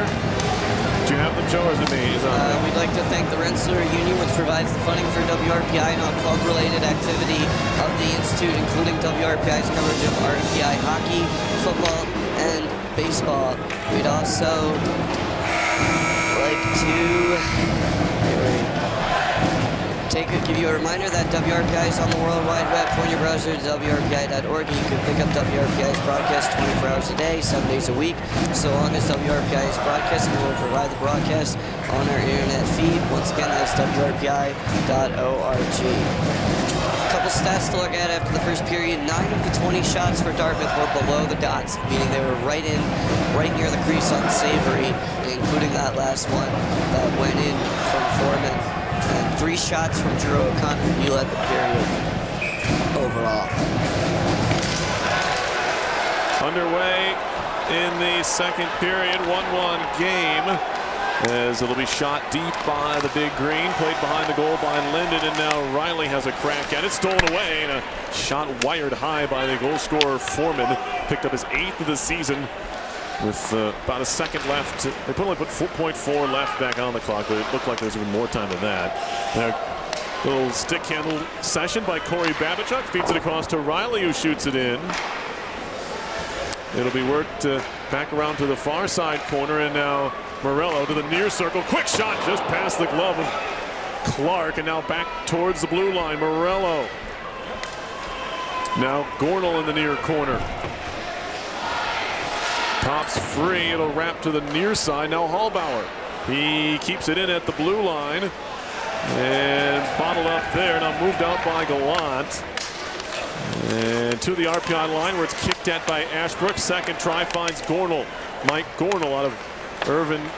Do you have them, Joe, or is it me? We'd like to thank the Rensselaer Union, which provides the funding for WRPI and all club-related activity of the Institute, including WRPI's coverage of RPI hockey, football, and baseball. We'd also like to give you a reminder that WRPI is on the World Wide Web. Point your browser to WRPI.org. You can pick up WRPI's broadcast 24 hours a day, 7 days a week. So long as WRPI is broadcasting, we will provide the broadcast on our internet feed. Once again, that's WRPI.org. A couple stats to look at after the first period. 9 of the 20 shots for Dartmouth were below the dots, meaning they were right near the crease on Savory, including that last one that went in from Foreman. And 3 shots from Drew O'Connor. He led the period overall. Underway in the second period, 1-1 game. As it'll be shot deep by the big green, played behind the goal by Linden, and now Riley has a crack at it, stolen away, and a shot wired high by the goal scorer Foreman. Picked up his 8th of the season with about a second left. They only put 4.4 left back on the clock, but it looked like there's even more time than that. Now, little stick handle session by Corey Babichuk, feeds it across to Riley, who shoots it in. It'll be worked back around to the far side corner, and now Morello to the near circle. Quick shot just past the glove of Clark, and now back towards the blue line. Morello. Now Gornell in the near corner. Pops free. It'll wrap to the near side. Now Hallbauer. He keeps it in at the blue line. And bottled up there. Now moved out by Gallant. And to the RPI line where it's kicked at by Ashbrook. Second try finds Gornell. Mike Gornell out of Irving,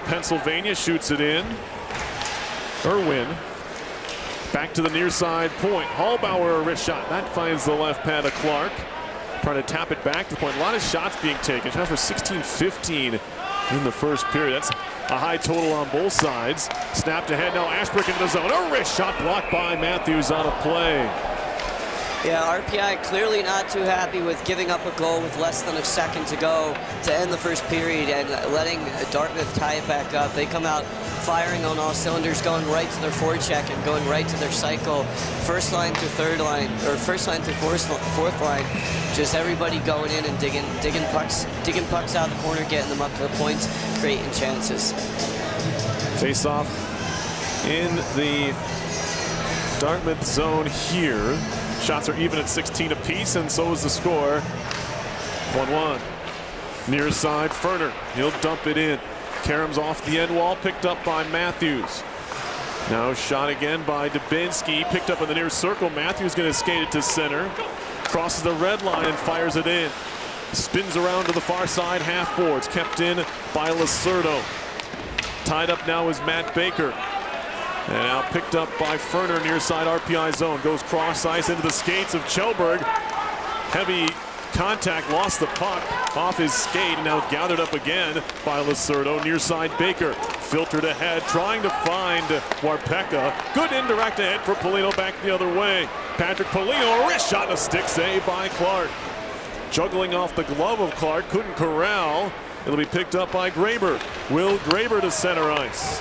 Pennsylvania, shoots it in. Irwin back to the near side point. Hallbauer, a wrist shot. That finds the left pad of Clark. Trying to tap it back to the point. A lot of shots being taken. Shots for 16-15 in the first period. That's a high total on both sides. Snapped ahead now. Ashbrook into the zone. A wrist shot blocked by Matthews out of play. Yeah, RPI clearly not too happy with giving up a goal with less than a second to go to end the first period and letting Dartmouth tie it back up. They come out firing on all cylinders, going right to their forecheck and going right to their cycle. First line to third line, or first line to fourth line. Just everybody going in and digging pucks out of the corner, getting them up to the points, creating chances. Face off in the Dartmouth zone here. Shots are even at 16 apiece, and so is the score. 1-1. Near side, Ferner. He'll dump it in. Karam's off the end wall, picked up by Matthews. Now shot again by Dubinsky, picked up in the near circle. Matthews going to skate it to center. Crosses the red line and fires it in. Spins around to the far side, half boards. Kept in by Lacerdo. Tied up now is Matt Baker. And now picked up by Ferner near side RPI zone. Goes cross ice into the skates of Kjellberg. Heavy contact, lost the puck off his skate, and now gathered up again by Lacerdo. Near side Baker. Filtered ahead, trying to find Warpeka. Good indirect ahead for Polino, back the other way. Patrick Polino, a wrist shot and a stick save by Clark. Juggling off the glove of Clark, couldn't corral. It'll be picked up by Graber. Will Graber to center ice.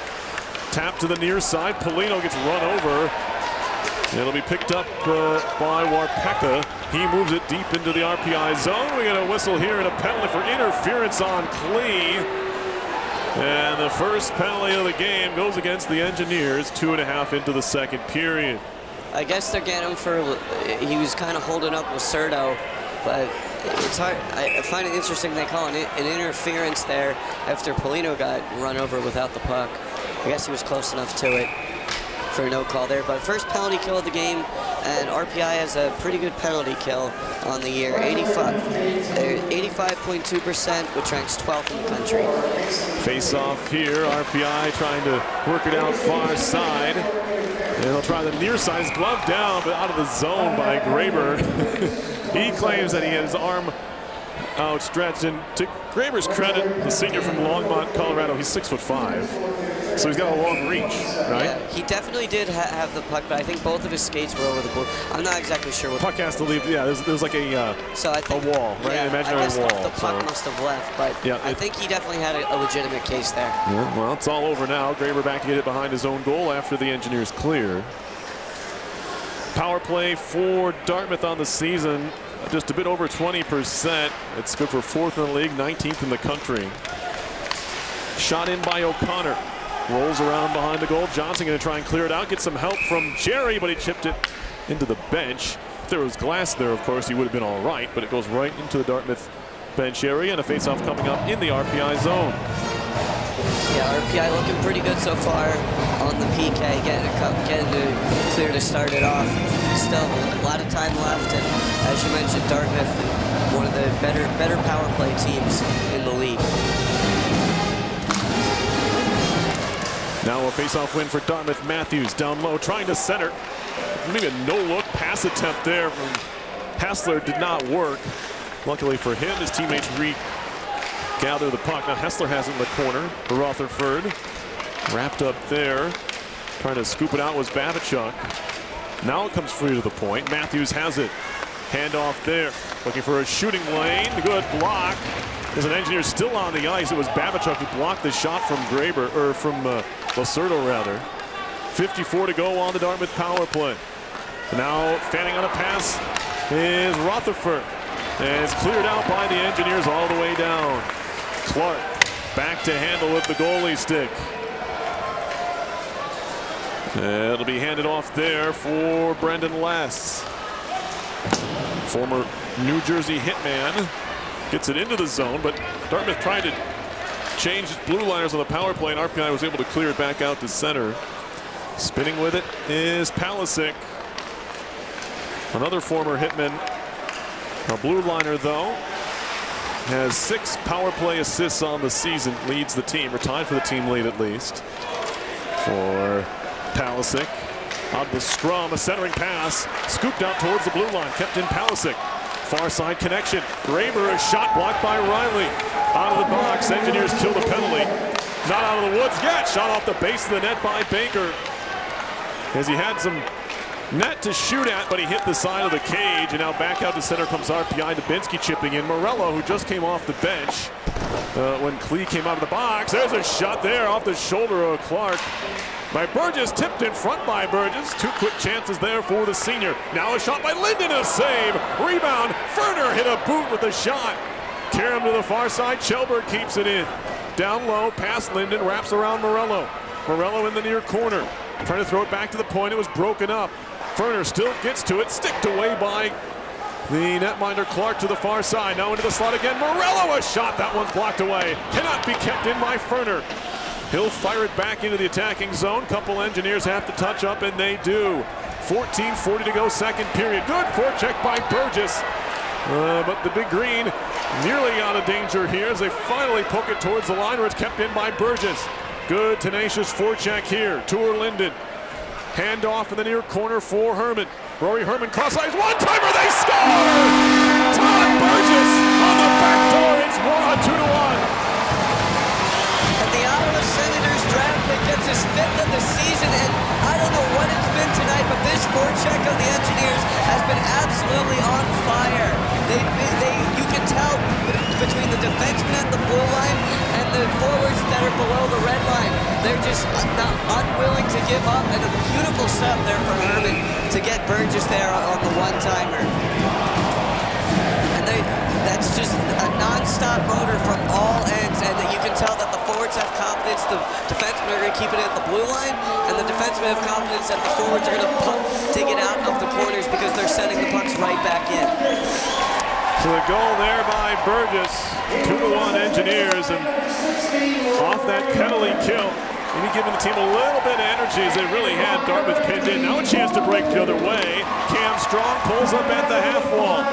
Tap to the near side. Polino gets run over. It'll be picked up by Warpeka. He moves it deep into the RPI zone. We get a whistle here and a penalty for interference on Klee. And the first penalty of the game goes against the Engineers. 2.5 into the second period. I guess they're getting him for, he was kind of holding up Lacerdo, but it's hard. I find it interesting they call an interference there after Polino got run over without the puck. I guess he was close enough to it for no call there. But first penalty kill of the game, and RPI has a pretty good penalty kill on the year. 85.2%, which ranks 12th in the country. Face off here. RPI trying to work it out far side. And they'll try the near side. His glove down, but out of the zone by Graber. He claims that he had his arm outstretched. And to Graber's credit, the senior from Longmont, Colorado, he's 6'5", so he's got a long reach, right? Yeah, he definitely did have the puck, but I think both of his skates were over the board. I'm not exactly sure what. Puck has to leave. Yeah, there's like a wall, right? Yeah, An imaginary I guess wall. the puck must have left, but yeah, I think he definitely had a legitimate case there. Yeah, well, it's all over now. Graber back to get it behind his own goal after the Engineers clear. Power play for Dartmouth on the season, just a bit over 20%. It's good for 4th in the league, 19th in the country. Shot in by O'Connor. Rolls around behind the goal. Johnson going to try and clear it out. Get some help from Jerry, but he chipped it into the bench. If there was glass there, of course, he would have been all right, but it goes right into the Dartmouth bench area, and a face-off coming up in the RPI zone. Yeah, RPI looking pretty good so far on the PK, getting to clear to start it off. Still a lot of time left, and as you mentioned, Dartmouth, one of the better power play teams in the league. Now a face-off win for Dartmouth. Matthews down low, trying to center. Maybe a no-look pass attempt there from Hessler did not work. Luckily for him, his teammates regather the puck. Now Hessler has it in the corner for Rutherford. Wrapped up there. Trying to scoop it out was Babachuk. Now it comes free to the point. Matthews has it. Handoff there. Looking for a shooting lane. Good block. There's an Engineer still on the ice. It was Babachuk who blocked the shot from Graber, or from Lacerdo rather. 54 to go on the Dartmouth power play. Now fanning on a pass is Rutherford. And it's cleared out by the Engineers all the way down. Clark back to handle with the goalie stick. It'll be handed off there for Brendan Less. Former New Jersey hitman. Gets it into the zone, but Dartmouth tried to change its blue liners on the power play, and RPI was able to clear it back out to center. Spinning with it is Palisic. Another former hitman. A blue liner, though, has 6 power play assists on the season, leads the team, or tied for the team lead at least. For Palisic. On the scrum, a centering pass, scooped out towards the blue line, kept in Palisic. Far side connection. Graber, a shot blocked by Riley. Out of the box, Engineers kill the penalty. Not out of the woods yet. Shot off the base of the net by Baker. As he had some net to shoot at, but he hit the side of the cage. And now back out to center comes RPI. Dubinsky chipping in. Morello, who just came off the bench when Klee came out of the box. There's a shot there off the shoulder of Clark. By Burgess, tipped in front by Burgess. 2 quick chances there for the senior. Now a shot by Linden, a save. Rebound, Ferner hit a boot with a shot. Karam to the far side, Chelberg keeps it in. Down low, past Linden, wraps around Morello. Morello in the near corner. Trying to throw it back to the point, it was broken up. Ferner still gets to it, sticked away by the netminder Clark to the far side. Now into the slot again, Morello, a shot, that one's blocked away. Cannot be kept in by Ferner. He'll fire it back into the attacking zone. Couple Engineers have to touch up, and they do. 14:40 to go, second period. Good forecheck by Burgess. But the Big Green nearly out of danger here as they finally poke it towards the line where it's kept in by Burgess. Good, tenacious forecheck here. Tour Linden. Hand off in the near corner for Herman. Rory Herman cross ice. One-timer, they score! Todd Burgess on the back door. It's 2-1. The Ottawa Senators draft pick gets his 5th of the season, and I don't know what it's been tonight, but this forecheck of the Engineers has been absolutely on fire. You can tell between the defensemen at the blue line and the forwards that are below the red line, they're just not unwilling to give up, and a beautiful step there for Herman to get Burgess there on the one-timer. And that's just a non-stop motor from all ends, and you can tell that the forwards have confidence, the defensemen are going to keep it at the blue line, and the defensemen have confidence that the forwards are going to dig it out of the corners because they're sending the pucks right back in. So the goal there by Burgess, 2-1 Engineers, and off that penalty kill, maybe giving the team a little bit of energy as they really had Dartmouth pinned in. Now a chance to break the other way. Cam Strong pulls up at the half wall.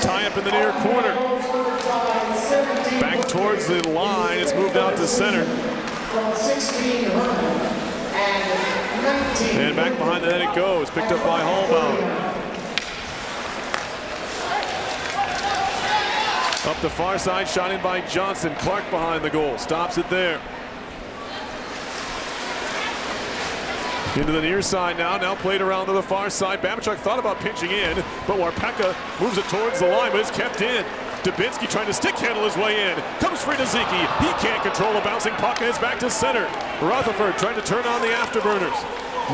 Tie up in the near corner. Back towards the line, it's moved out to center. And back behind the net it goes, picked up by Hallbaum. Up the far side, shot in by Johnson. Clark behind the goal, stops it there. Into the near side now played around to the far side. Babachuk thought about pinching in, but Warpeka moves it towards the line, but it's kept in. Dubinsky trying to stick handle his way in. Comes free to Ziki. He can't control a bouncing puck and it's back to center. Rutherford trying to turn on the afterburners.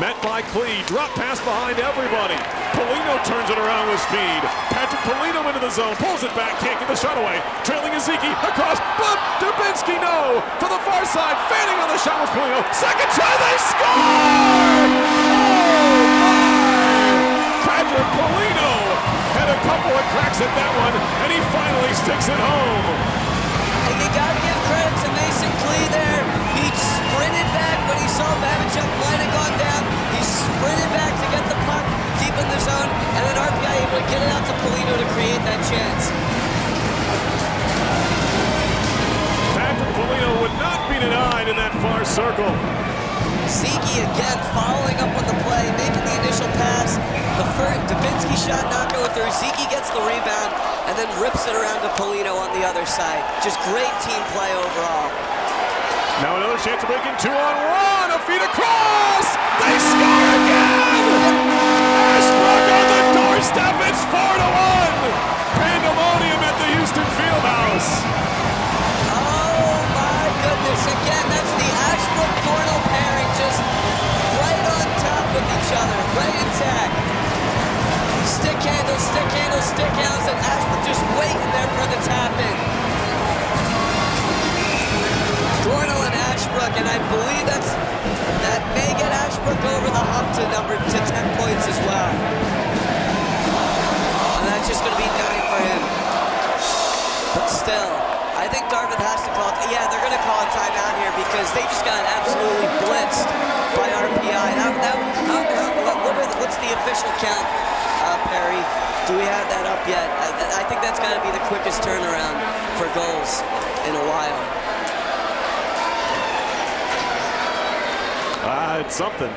Met by Klee. Drop pass behind everybody. Polino turns it around with speed. Patrick Polino into the zone. Pulls it back. Can't get the shot away. Trailing is Ziki. Across. But Dubinsky, no. To the far side. Fanning on the shot was Polino. Second try. They score! Oh, my! Patrick Polino had a couple of cracks at that one, and he finally sticks it home. And you gotta give credit to Mason Klee there. He sprinted back when he saw Babachuk might have gone down. He sprinted back to get the puck deep in the zone, and then RPI able to get it out to Polino to create that chance. Patrick Polino would not be denied in that far circle. Ziki again following up on the play, making the initial pass. The first Dubinsky shot not going through. Ziki gets the rebound and then rips it around to Polino on the other side. Just great team play overall. Now another chance to break in 2-on-1. A feed across. They score again. Ashbrook on the doorstep. It's 4-1. Pandemonium at the Houston Fieldhouse. Oh my goodness! Again, that's the Ashbrook-Gornell pairing, just right on top with each other, right intact. Stick handles, and Ashbrook just waiting there for the tap in. Gornell and Ashbrook, and I believe that may get Ashbrook over the hump to 10 points as well. And that's just going to be 9 for him. But still, I think Dartmouth has to call it. Yeah, they're going to call a timeout here because they just got absolutely blitzed by RPI. What's the official count, Perry? Do we have that up yet? I think that's got to be the quickest turnaround for goals in a while. It's something.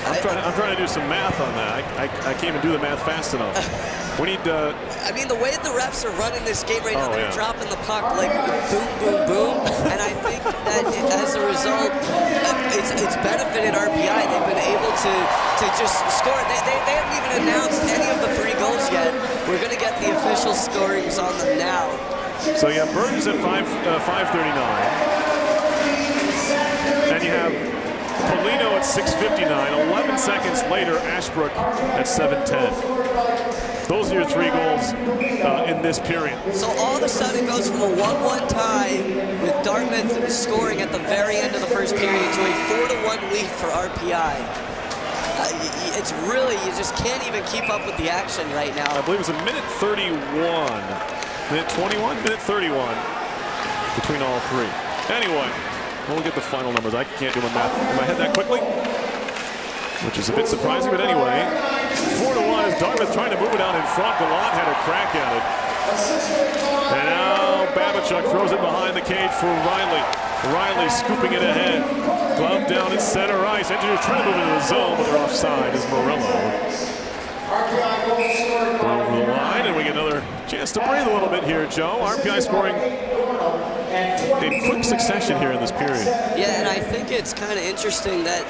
I'm trying to do some math on that. I can't even do the math fast enough. We need. I mean, the way the refs are running this game right now, they're dropping the puck like boom, boom, boom, and I think that as a result, it's benefited RPI. They've been able to just score. They haven't even announced any of the 3 goals yet. We're going to get the official scorings on them now. So you have Burgess at 5:39, and you have Polino at 6:59. 11 seconds later, Ashbrook at 7:10. Those are your 3 goals in this period. So all of a sudden it goes from a 1-1 tie with Dartmouth scoring at the very end of the first period to a 4-1 lead for RPI. It's really, you just can't even keep up with the action right now. I believe it was a minute 31, minute 21, minute 31 between all 3. Anyway, we'll get the final numbers. I can't do my math in my head that quickly, which is a bit surprising, but anyway, 4-1 as Dartmouth trying to move it out in front. Gallant had a crack at it. And now Babachuk throws it behind the cage for Riley. Riley scooping it ahead. Glove down at center ice. Engineers trying to move into the zone, but they're offside as Morello. Over the line, and we get another chance to breathe a little bit here, Joe. RPI scoring in quick succession here in this period. Yeah, and I think it's kind of interesting that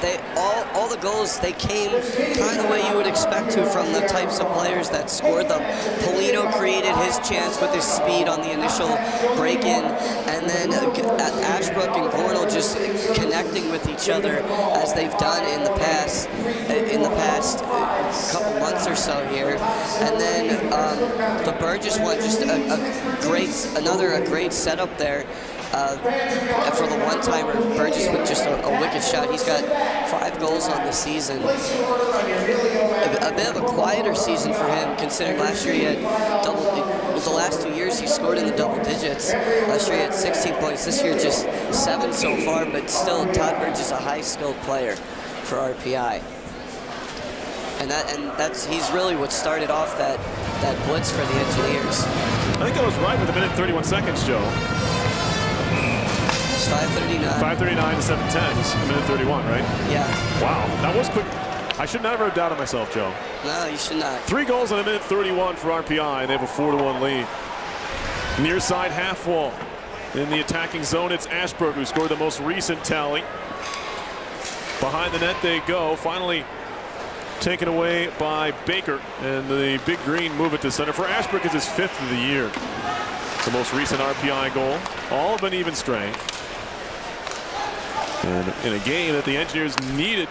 all the goals, they came kind of the way you would expect to from the types of players that scored them. Polino created his chance with his speed on the initial break-in, and then Ashbrook and Gornell just connecting with each other as they've done in the past couple months or so here. And then the Burgess one, just another great setup there. For the one-timer, Burgess with just a wicked shot. He's got 5 goals on the season. A bit of a quieter season for him, considering last year he had the last 2 years he scored in the double digits. Last year he had 16 points. This year just 7 so far, but still Todd Burgess is a high-skilled player for RPI. And he's really what started off that blitz for the Engineers. I think I was right with a minute 31 seconds, Joe. 5:39. 5:39 to 7:10 is a minute 31, right? Yeah. Wow, that was quick. I should never have doubted myself, Joe. No, you should not. 3 goals in a minute 31 for RPI, and they have a 4-1 lead. Near side half wall. In the attacking zone, it's Ashbrook who scored the most recent tally. Behind the net they go. Finally taken away by Baker. And the big green move it to center. For Ashbrook, it's his 5th of the year. The most recent RPI goal. All of an even strength. And in a game that the Engineers needed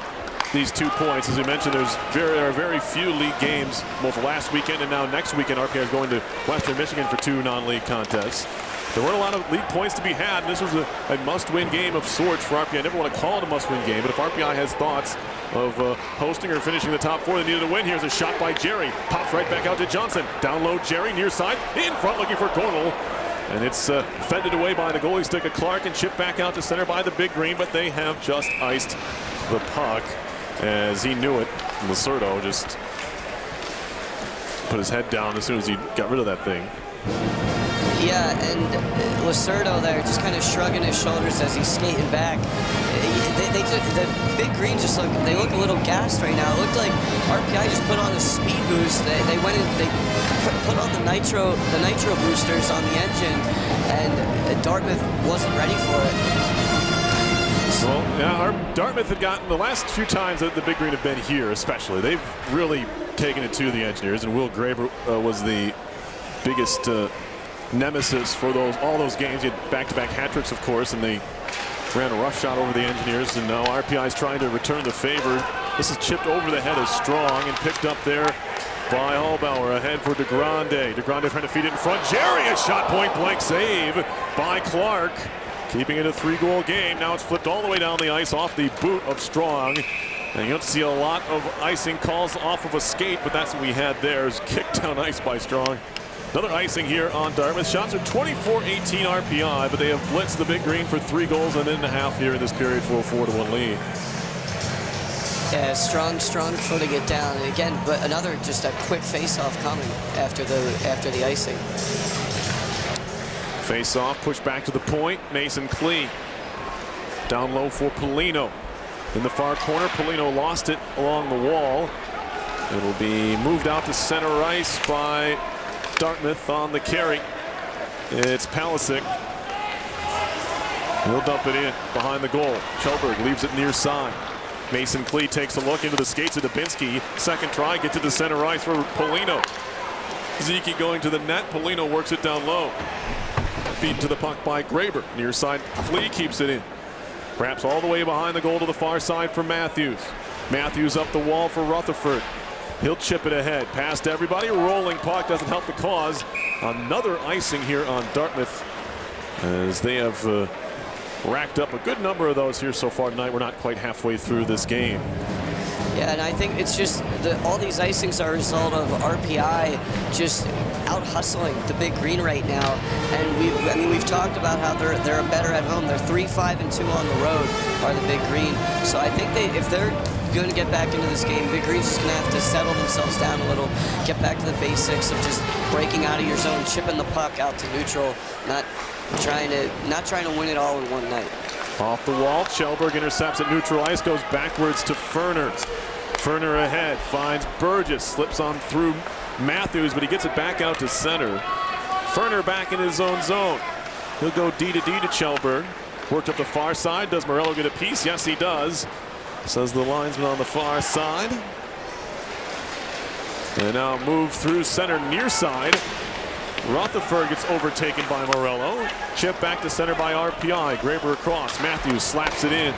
these 2 points. As we mentioned, there are very few league games, both last weekend and now next weekend. RPI is going to Western Michigan for 2 non-league contests. There weren't a lot of league points to be had, and this was a must-win game of sorts for RPI. I never want to call it a must-win game, but if RPI has thoughts of hosting or finishing the top 4, they needed a win. Here's a shot by Jerry. Pops right back out to Johnson. Down low, Jerry, near side, in front looking for Gornell. And it's fended away by the goalie stick of Clark and chipped back out to center by the big green, but they have just iced the puck as he knew it. Lacerdo just put his head down as soon as he got rid of that thing. Yeah, and Lacerdo there just kind of shrugging his shoulders as he's skating back. The big green just look a little gassed right now. It looked like RPI just put on a speed boost. They went in, they put on the nitro boosters on the engine, and Dartmouth wasn't ready for it. Well, yeah, Dartmouth had gotten the last few times that the big green have been here, especially. They've really taken it to the Engineers, and Will Graber was the biggest nemesis for all those games. He had back-to-back hat tricks, of course, and they ran a rough shot over the Engineers, and now RPI is trying to return the favor. This is chipped over the head of Strong and picked up there by Hallbauer. Ahead for DeGrande. DeGrande trying to feed it in front. Jerry, a shot point blank save by Clark, keeping it a 3-goal game. Now it's flipped all the way down the ice off the boot of Strong. And you don't see a lot of icing calls off of a skate, but that's what we had there, is kicked down ice by Strong. Another icing here on Dartmouth. Shots are 24-18 RPI, but they have blitzed the big green for 3 goals and a half here in this period for a 4-1 lead. Yeah, strong footing it down. And again, but another just a quick face-off coming after the icing. Face-off, push back to the point. Mason Klee down low for Polino. In the far corner, Polino lost it along the wall. It'll be moved out to center ice by Dartmouth on the carry. It's Palisic. He'll dump it in behind the goal. Kjellberg leaves it near side. Mason Klee takes a look into the skates of Dubinsky. Second try, gets it to center ice for Polino. Zeke going to the net. Polino works it down low. Feed to the puck by Graber. Near side, Klee keeps it in. Perhaps all the way behind the goal to the far side for Matthews. Matthews up the wall for Rutherford. He'll chip it ahead. Past everybody. Rolling puck doesn't help the cause. Another icing here on Dartmouth, as they have racked up a good number of those here so far tonight. We're not quite halfway through this game. Yeah, and I think it's just all these icings are a result of RPI just out hustling the big green right now. And we've talked about how they're better at home. They're 3-5-2 on the road are the big green. So I think if they're going to get back into this game, Big Green's just going to have to settle themselves down a little, get back to the basics of just breaking out of your zone, chipping the puck out to neutral, not trying to win it all in one night. Off the wall, Kjellberg intercepts at neutral ice, goes backwards to Ferner. Ferner ahead, finds Burgess, slips on through Matthews, but he gets it back out to center. Ferner back in his own zone. He'll go D to Kjellberg. Worked up the far side. Does Morello get a piece? Yes, he does. Says the linesman on the far side. And now move through center near side. Rutherford gets overtaken by Morello. Chip back to center by RPI. Graber across. Matthews slaps it in.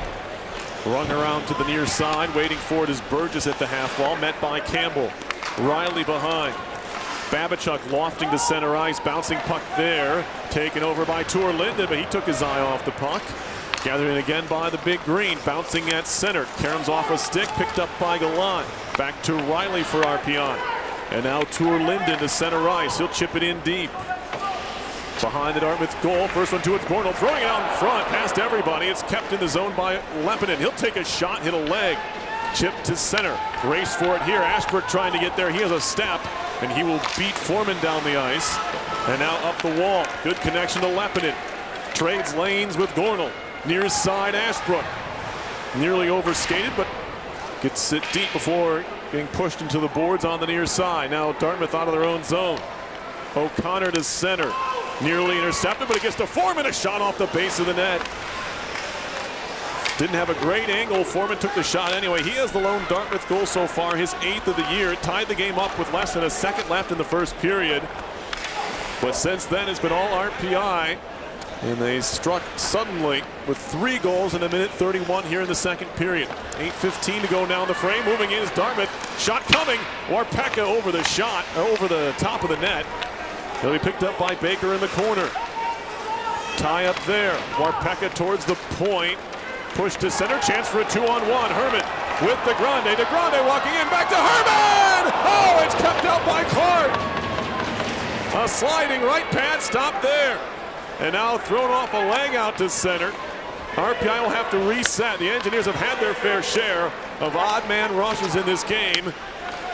Run around to the near side. Waiting for it is Burgess at the half wall. Met by Campbell. Riley behind. Babachuk lofting to center ice. Bouncing puck there. Taken over by Tour Linden, but he took his eye off the puck. Gathering again by the big green. Bouncing at center. Karam's off a stick. Picked up by Gallant. Back to Riley for RPI. And now Tour Linden to center ice. He'll chip it in deep. Behind the Dartmouth goal. First one to it. Gornell throwing it out in front. Past everybody. It's kept in the zone by Lepinen. He'll take a shot. Hit a leg. Chip to center. Race for it here. Ashbrook trying to get there. He has a step. And he will beat Foreman down the ice. And now up the wall. Good connection to Lepinen. Trades lanes with Gornell. Near side Ashbrook. Nearly overskated, but gets it deep before getting pushed into the boards on the near side. Now Dartmouth out of their own zone. O'Connor to center. Nearly intercepted, but it gets to Foreman, a shot off the base of the net. Didn't have a great angle. Foreman took the shot anyway. He has the lone Dartmouth goal so far, his 8th of the year. Tied the game up with less than a second left in the first period. But since then, it's been all RPI. And they struck suddenly with 3 goals in a minute 31 here in the second period. 8:15 to go now in the frame. Moving in is Dartmouth. Shot coming. Warpeka over the shot, over the top of the net. He'll be picked up by Baker in the corner. Tie up there. Warpeka towards the point. Push to center. Chance for a 2-on-1. Herman with DeGrande. DeGrande walking in. Back to Herman! Oh, it's kept out by Clark. A sliding right pad stop there. And now thrown off a leg out to center. RPI will have to reset. The Engineers have had their fair share of odd man rushes in this game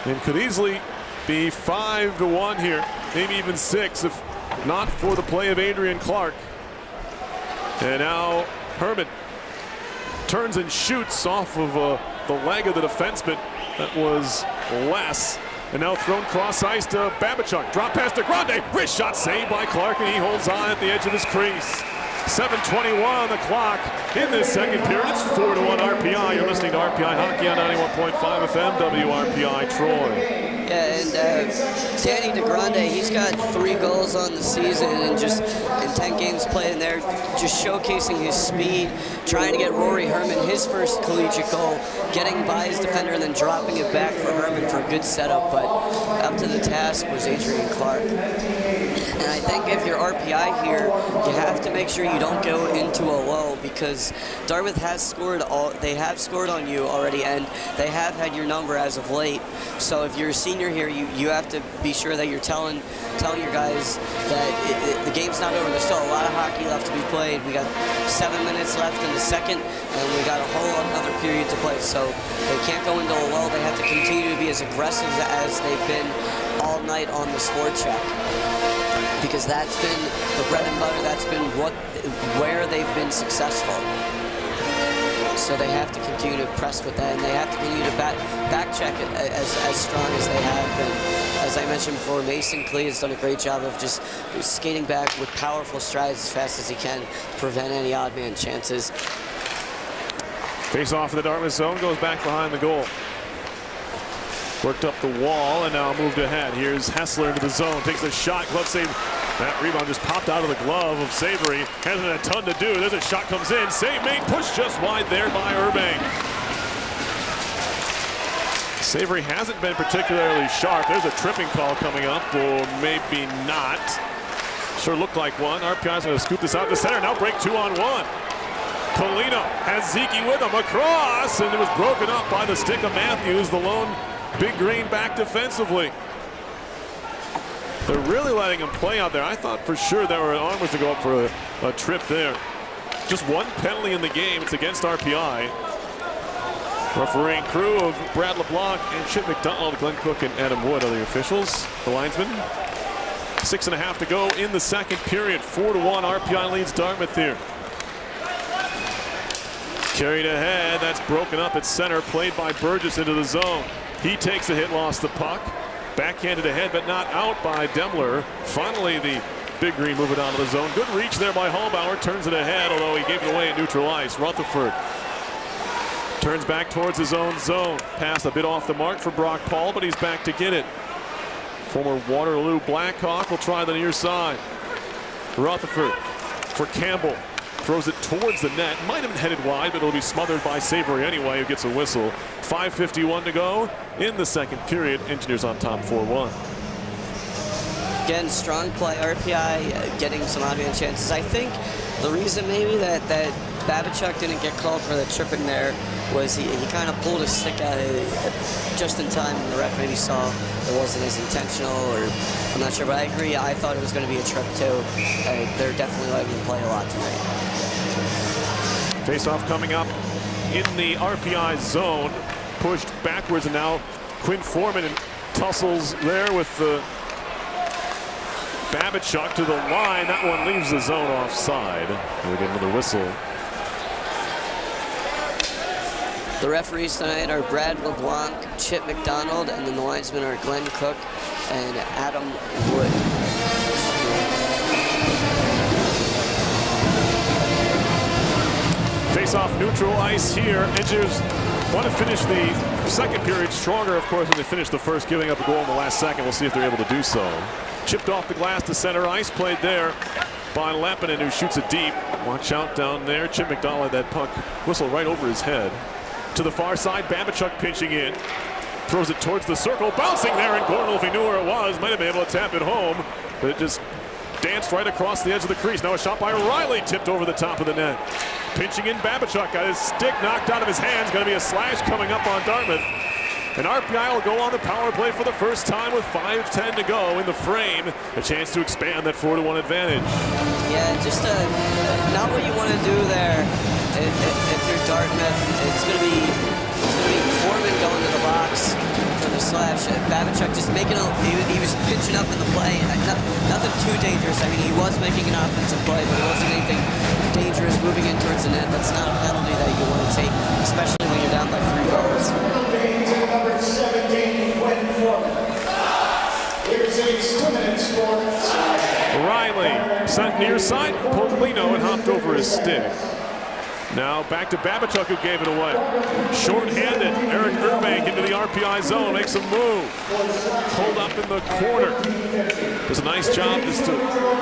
and could easily be 5-1 here, maybe even 6 if not for the play of Adrian Clark. And now Herman turns and shoots off of the leg of the defenseman. That was less. And now thrown cross ice to Babachuk. Drop pass to Grande. Wrist shot saved by Clark, and he holds on at the edge of his crease. 7:21 on the clock in this second period. It's 4-1 RPI. You're listening to RPI Hockey on 91.5 FM, WRPI Troy. Yeah, and Danny DeGrande, he's got 3 goals on the season and just in 10 games played in there, just showcasing his speed, trying to get Rory Herman his first collegiate goal, getting by his defender and then dropping it back for Herman for a good setup, but up to the task was Adrian Clark. And I think if you're RPI here, you have to make sure you don't go into a lull because Dartmouth has scored they have scored on you already and they have had your number as of late. So if you're a senior here, you have to be sure that you're telling your guys that the game's not over. There's still a lot of hockey left to be played. We got 7 minutes left in the second and we got a whole another period to play. So they can't go into a lull. They have to continue to be as aggressive as they've been all night on this forecheck. Because that's been the bread and butter, that's been where they've been successful. So they have to continue to press with that, and they have to continue to back check it as strong as they have been. As I mentioned before, Mason Klee has done a great job of just skating back with powerful strides as fast as he can to prevent any odd man chances. Face off in the Dartmouth zone, goes back behind the goal. Worked up the wall and now moved ahead. Here's Hessler into the zone, takes a shot, glove save. That rebound just popped out of the glove of Savory. Hasn't a ton to do. There's a shot comes in. Save made, pushed just wide there by Urbank. Savory hasn't been particularly sharp. There's a tripping call coming up, or maybe not. Sure looked like one. RPI's going to scoop this out to center. Now break 2-on-1. Polino has Zeke with him across, and it was broken up by the stick of Matthews, the lone Big Green back defensively. They're really letting him play out there. I thought for sure there were arm was to go up for a trip there. Just one penalty in the game. It's against RPI. Refereeing crew of Brad LeBlanc and Chip McDonald, Glenn Cook and Adam Wood are the officials, the linesmen. 6.5 to go in the second period. 4-1 RPI leads Dartmouth here. Carried ahead, that's broken up at center, played by Burgess into the zone. He takes the hit, lost the puck. Backhanded ahead, but not out by Demler. Finally, the Big Green move it out of the zone. Good reach there by Hallbauer, turns it ahead, although he gave it away at neutral ice. Rutherford turns back towards his own zone. Pass a bit off the mark for Brock Paul, but he's back to get it. Former Waterloo Blackhawk will try the near side. Rutherford for Campbell. Throws it towards the net. Might have been headed wide, but it'll be smothered by Savory anyway, who gets a whistle. 5:51 to go in the second period. Engineers on top 4-1. Again, strong play. RPI getting some odd man chances. I think the reason maybe that Babachuk didn't get called for the tripping there was he kind of pulled his stick out just in time, and the ref maybe saw it wasn't as intentional, or I'm not sure, but I agree. I thought it was going to be a trip too. They're definitely letting him play a lot tonight. Face-off coming up in the RPI zone. Pushed backwards, and now Quinn Foreman and tussles there with the Babachuk to the line. That one leaves the zone offside. We get another whistle. The referees tonight are Brad LeBlanc, Chip McDonald, and then the linesmen are Glenn Cook and Adam Wood. face-off neutral ice here. Engineers want to finish the second period stronger, of course, when they finished the first, giving up a goal in the last second. We'll see if they're able to do so. Chipped off the glass to center ice, played there by Lappinen, who shoots it deep. Watch out down there. Chip McDonald had that puck whistle right over his head. To the far side, Babachuk pinching in. Throws it towards the circle, bouncing there, and Gordon, if he knew where it was, might have been able to tap it home, but it just danced right across the edge of the crease. Now a shot by Riley, tipped over the top of the net. Pinching in Babachuk, got his stick knocked out of his hands. Going to be a slash coming up on Dartmouth. And RPI will go on the power play for the first time with 5:10 to go in the frame. A chance to expand that 4-1 advantage. Yeah, just not what you want to do there. If you're Dartmouth, it's going to be Foreman going to the box for the slash. Babachuk just making he was pitching up in the play. Nothing too dangerous. I mean, he was making an offensive play, but it wasn't anything dangerous moving in towards the net. That's not a penalty that you want to take, especially when you're down by 3 goals. Number 17, Quentin Foreman. Here's a 2-minute score. Riley sent near side, Polino, and hopped over his stick. Now back to Babachuk, who gave it away. Short-handed, Eric Urbank into the RPI zone, makes a move. Pulled up in the corner. Does a nice job just to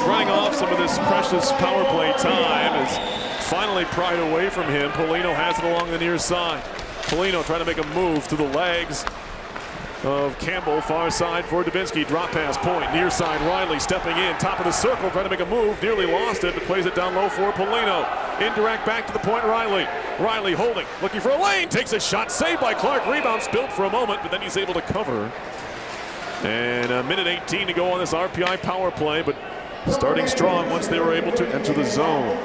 drying off some of this precious power play time. Is finally pried away from him. Polino has it along the near side. Polino trying to make a move to the legs of Campbell, far side for Dubinsky. Drop pass, point, near side, Riley stepping in, top of the circle, trying to make a move, nearly lost it, but plays it down low for Polino. Indirect back to the point, Riley. Riley holding, looking for a lane, takes a shot, saved by Clark, rebound spilled for a moment, but then he's able to cover. And a minute 18 to go on this RPI power play, but starting strong once they were able to enter the zone.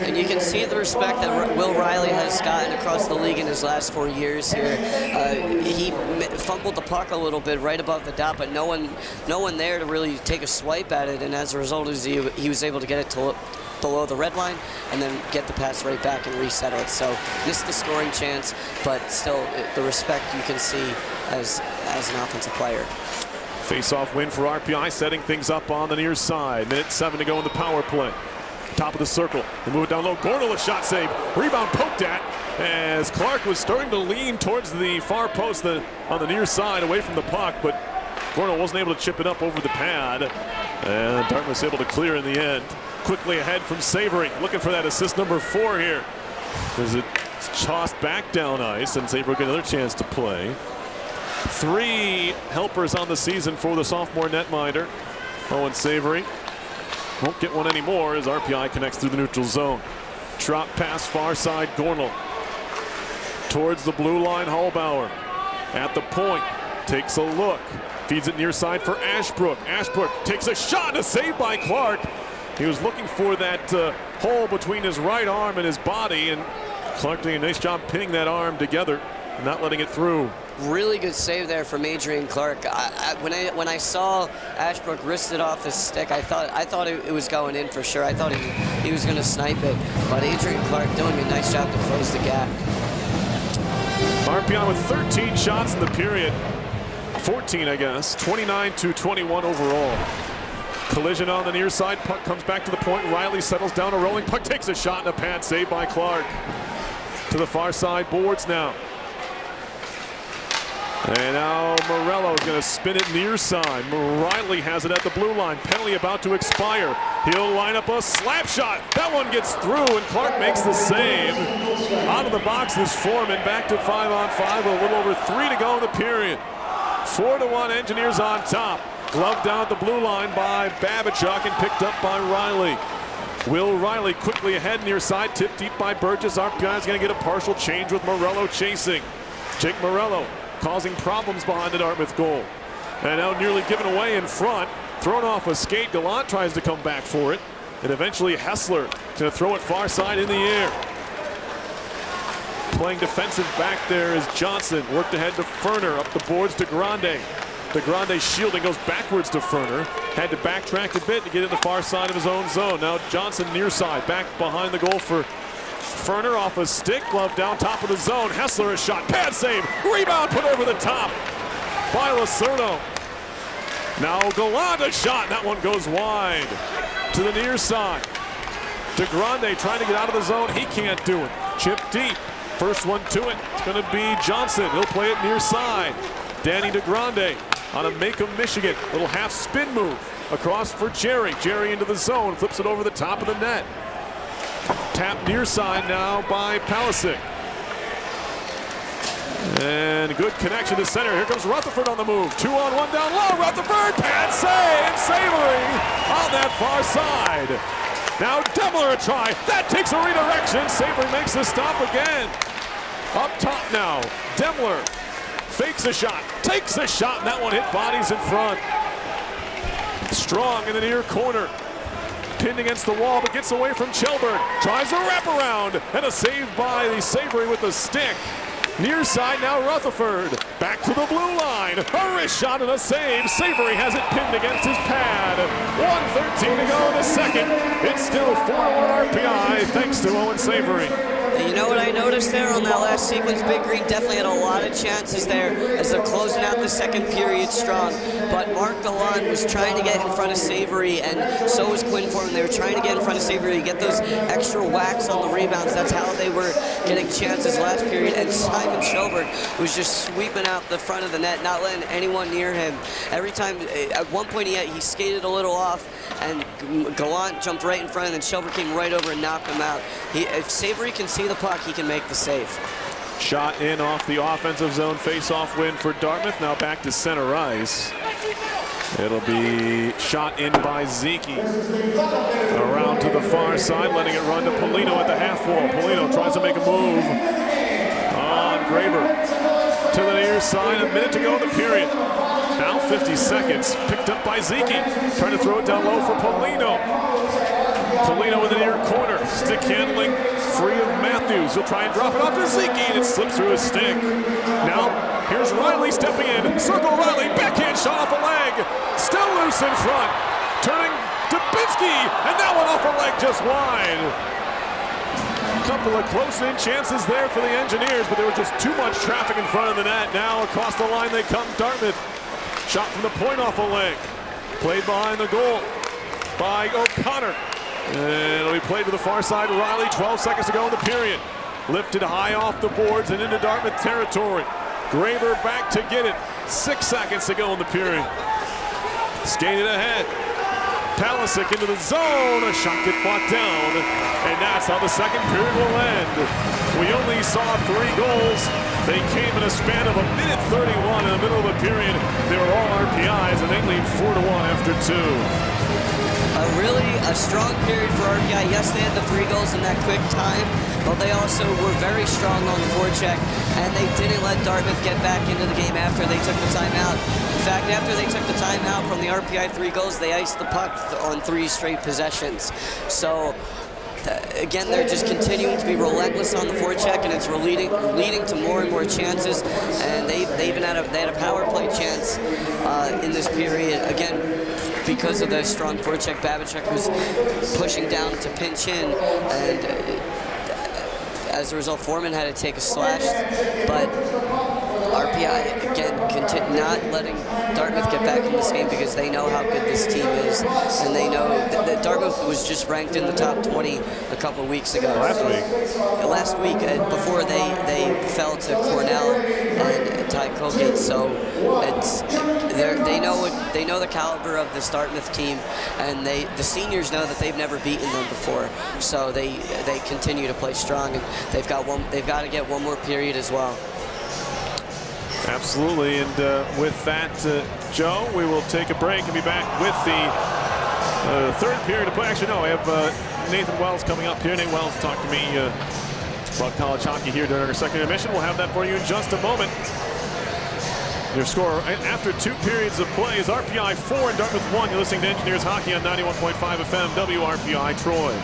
And you can see the respect that Will Riley has gotten across the league in his last 4 years here. He fumbled the puck a little bit right above the dot, but no one there to really take a swipe at it, and as a result, he was able to get it to below the red line and then get the pass right back and reset it. So missed the scoring chance, but still the respect you can see as an offensive player. Face-off win for RPI, setting things up on the near side. Minute 7 to go in the power play. Top of the circle. They move it down low. Gordon, a shot save. Rebound poked at as Clark was starting to lean towards the far post on the near side away from the puck, but Gordon wasn't able to chip it up over the pad. And Dartmouth was able to clear in the end. Quickly ahead from Savory, looking for that assist number 4 here. As it's tossed back down ice, and Savory get another chance to play. 3 helpers on the season for the sophomore netminder. Owen Savory won't get one anymore as RPI connects through the neutral zone. Drop pass far side, Gornell. Towards the blue line, Hallbauer. At the point, takes a look. Feeds it near side for Ashbrook. Ashbrook takes a shot, a save by Clark. He was looking for that hole between his right arm and his body, and Clark doing a nice job pinning that arm together and not letting it through. Really good save there from Adrian Clark. When I saw Ashbrook wrist it off his stick, I thought it was going in for sure. I thought he was going to snipe it, but Adrian Clark doing a nice job to close the gap. RPI with 13 shots in the period, 14 I guess, 29-21 overall. Collision on the near side, puck comes back to the point. Riley settles down a rolling puck, takes a shot and a pad save by Clark. To the far side boards now. And now Morello is going to spin it near side. Riley has it at the blue line. Penalty about to expire. He'll line up a slap shot. That one gets through, and Clark makes the save. Out of the box is Foreman. Back to 5-on-5 with a little over 3 to go in the period. 4-1 Engineers on top. Gloved down at the blue line by Babachuk and picked up by Riley. Will Riley quickly ahead near side, tipped deep by Burgess. RPI is going to get a partial change with Morello chasing. Jake Morello causing problems behind the Dartmouth goal. And now nearly given away in front. Thrown off a skate. Gallant tries to come back for it. And eventually Hessler going to throw it far side in the air. Playing defensive back there is Johnson. Worked ahead to Ferner. Up the boards to Grande. DeGrande shielding goes backwards to Ferner. Had to backtrack a bit to get in the far side of his own zone. Now Johnson near side. Back behind the goal for Ferner off a stick. Glove down top of the zone. Hessler a shot. Pad save. Rebound put over the top by Lacerno. Now Gallant a shot. That one goes wide to the near side. DeGrande trying to get out of the zone. He can't do it. Chip deep. First one to it. It's going to be Johnson. He'll play it near side. Danny DeGrande out of Macomb, Michigan. Little half spin move across for Jerry. Jerry into the zone. Flips it over the top of the net. Tap near side now by Palisic. And good connection to center. Here comes Rutherford on the move. 2-on-1 down low. Rutherford, pad save. Savory on that far side. Now Demler a try. That takes a redirection. Savory makes the stop again. Up top now. Demler fakes a shot. Takes a shot. And that one hit bodies in front. Strong in the near corner. Pinned against the wall, but gets away from Chelburn. Tries a wraparound. And a save by the Savory with the stick. Near side now Rutherford. Back to the blue line. A wrist shot and a save. Savory has it pinned against his pad. 1:13 to go in the second. It's still 4-1 RPI thanks to Owen Savory. You know what I noticed there on that last sequence? Big Green definitely had a lot of chances there as they're closing out the second period strong. But Mark Gallant was trying to get in front of Savory, and so was Quinn Foreman. They were trying to get in front of Savory to get those extra whacks on the rebounds. That's how they were getting chances last period. And Simon Shelburne was just sweeping out the front of the net, not letting anyone near him. Every time, at one point he skated a little off, and Gallant jumped right in front, and then Shelburne came right over and knocked him out. If Savory can see the puck, he can make the save. Shot in off the offensive zone, face-off win for Dartmouth. Now back to center ice. It'll be shot in by Zeke. Around to the far side, letting it run to Polino at the half wall. Polino tries to make a move on Graber. To the near side, a minute to go in the period. Now 50 seconds, picked up by Zeke. Trying to throw it down low for Polino. Polino in the near corner, stick handling free of Matthews. He'll try and drop it off to Zeke, and it slips through his stick. Now, here's Riley stepping in. Circle Riley, backhand shot off a leg. Still loose in front. Turning to Binsky, and that one off a leg just wide. A couple of close-in chances there for the Engineers, but there was just too much traffic in front of the net. Now across the line they come, Dartmouth. Shot from the point off a leg. Played behind the goal by O'Connor. And it'll be played to the far side. Riley, 12 seconds to go in the period. Lifted high off the boards and into Dartmouth territory. Graber back to get it. 6 seconds to go in the period. Skated ahead. Palisic into the zone. A shot gets blocked down. And that's how the second period will end. We only saw 3 goals. They came in a span of 1:31 in the middle of the period. They were all RPIs, and they lead 4-1 after 2. Really a strong period for RPI. Yes, they had the 3 goals in that quick time, but they also were very strong on the forecheck, and they didn't let Dartmouth get back into the game after they took the timeout. In fact, after they took the timeout from the RPI 3 goals, they iced the puck on 3 straight possessions. So again, they're just continuing to be relentless on the forecheck, and it's leading to more and more chances. And they even had a power play chance in this period. Again, because of the strong forecheck, Babachek was pushing down to pinch in, and as a result, Foreman had to take a slash. But RPI, again, not letting Dartmouth get back in this game because they know how good this team is, and they know that Dartmouth was just ranked in the top 20 a couple of weeks ago. Last week, before they fell to Cornell and Ty Colgate. So they know the caliber of this Dartmouth team, and the seniors know that they've never beaten them before. So they continue to play strong, and they've got to get one more period as well. Absolutely, and with that, Joe, we will take a break and be back with the third period of play. Actually, no, I have Nathan Wells coming up here. Nathan Wells talked to me about college hockey here during our second intermission. We'll have that for you in just a moment. Your score after 2 periods of play is RPI 4 and Dartmouth 1. You're listening to Engineers Hockey on 91.5 FM, WRPI Troy.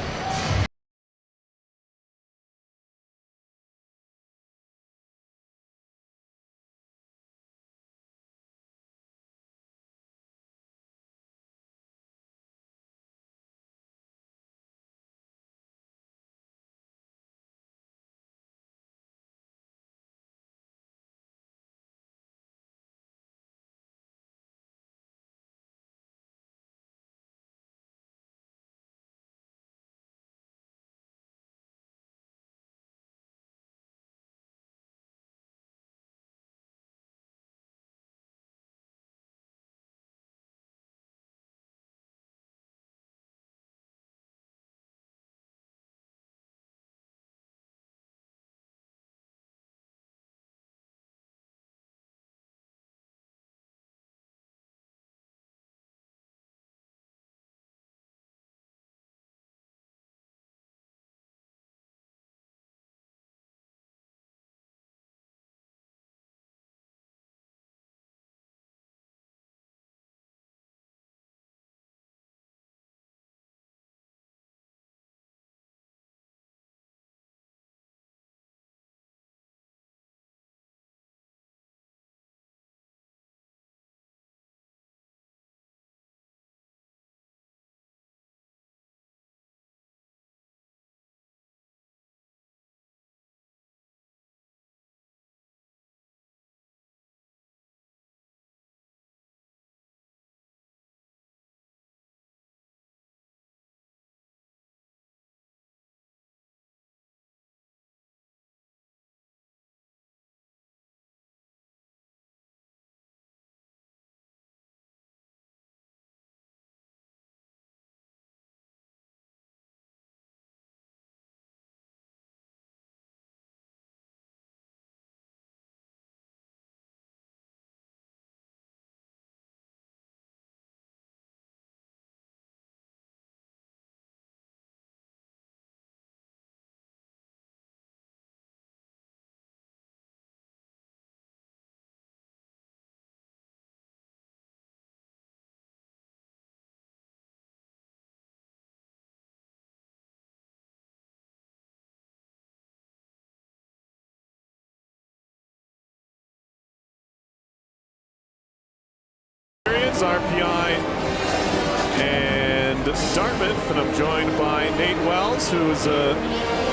Dartmouth, and I'm joined by Nate Wells, who is a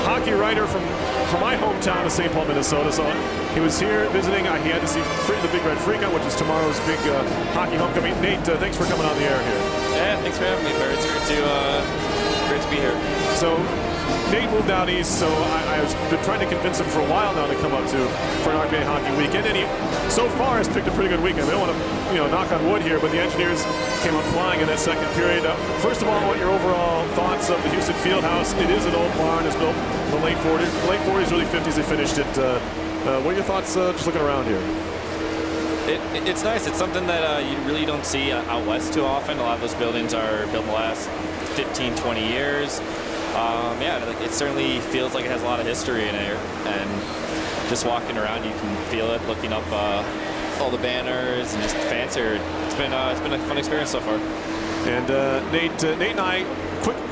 hockey writer from my hometown of St. Paul, Minnesota. So he was here visiting. He had to see the Big Red Freakout, which is tomorrow's big hockey homecoming. Nate, thanks for coming on the air here. Yeah, thanks for having me, Barry. It's great to be here. So Nate moved out east, so I was been trying to convince him for a while now to come up for an RPI hockey weekend, and he so far has picked a pretty good weekend. I don't want to knock on wood here, but the Engineers came up flying in that second period. First of all, what your overall thoughts of the Houston Fieldhouse? It is an old barn. It's built in the late 40s, early 50s. They finished it. What are your thoughts just looking around here? It's nice. It's something that you really don't see out west too often. A lot of those buildings are built in the last 15, 20 years. It certainly feels like it has a lot of history in it, and just walking around, you can feel it. Looking up all the banners and just fancier. It's been a fun experience so far. And Nate and I,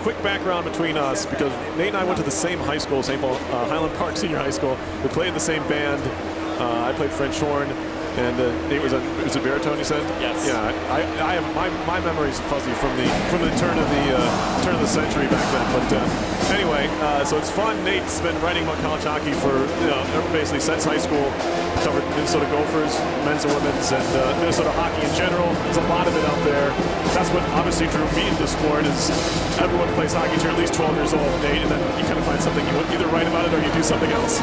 quick background between us, because Nate and I went to the same high school, St. Paul Highland Park Senior High School. We played in the same band. I played French horn. And Nate was a baritone, you said? Yes. Yeah, I have my memory's fuzzy from the turn of the century back then. But anyway, so it's fun. Nate's been writing about college hockey for basically since high school. Covered Minnesota Gophers, men's and women's, and Minnesota hockey in general. There's a lot of it out there. That's what obviously drew me into sport. Is everyone plays hockey until you're at least 12 years old, Nate, and then you kind of find something you either write about it or you do something else.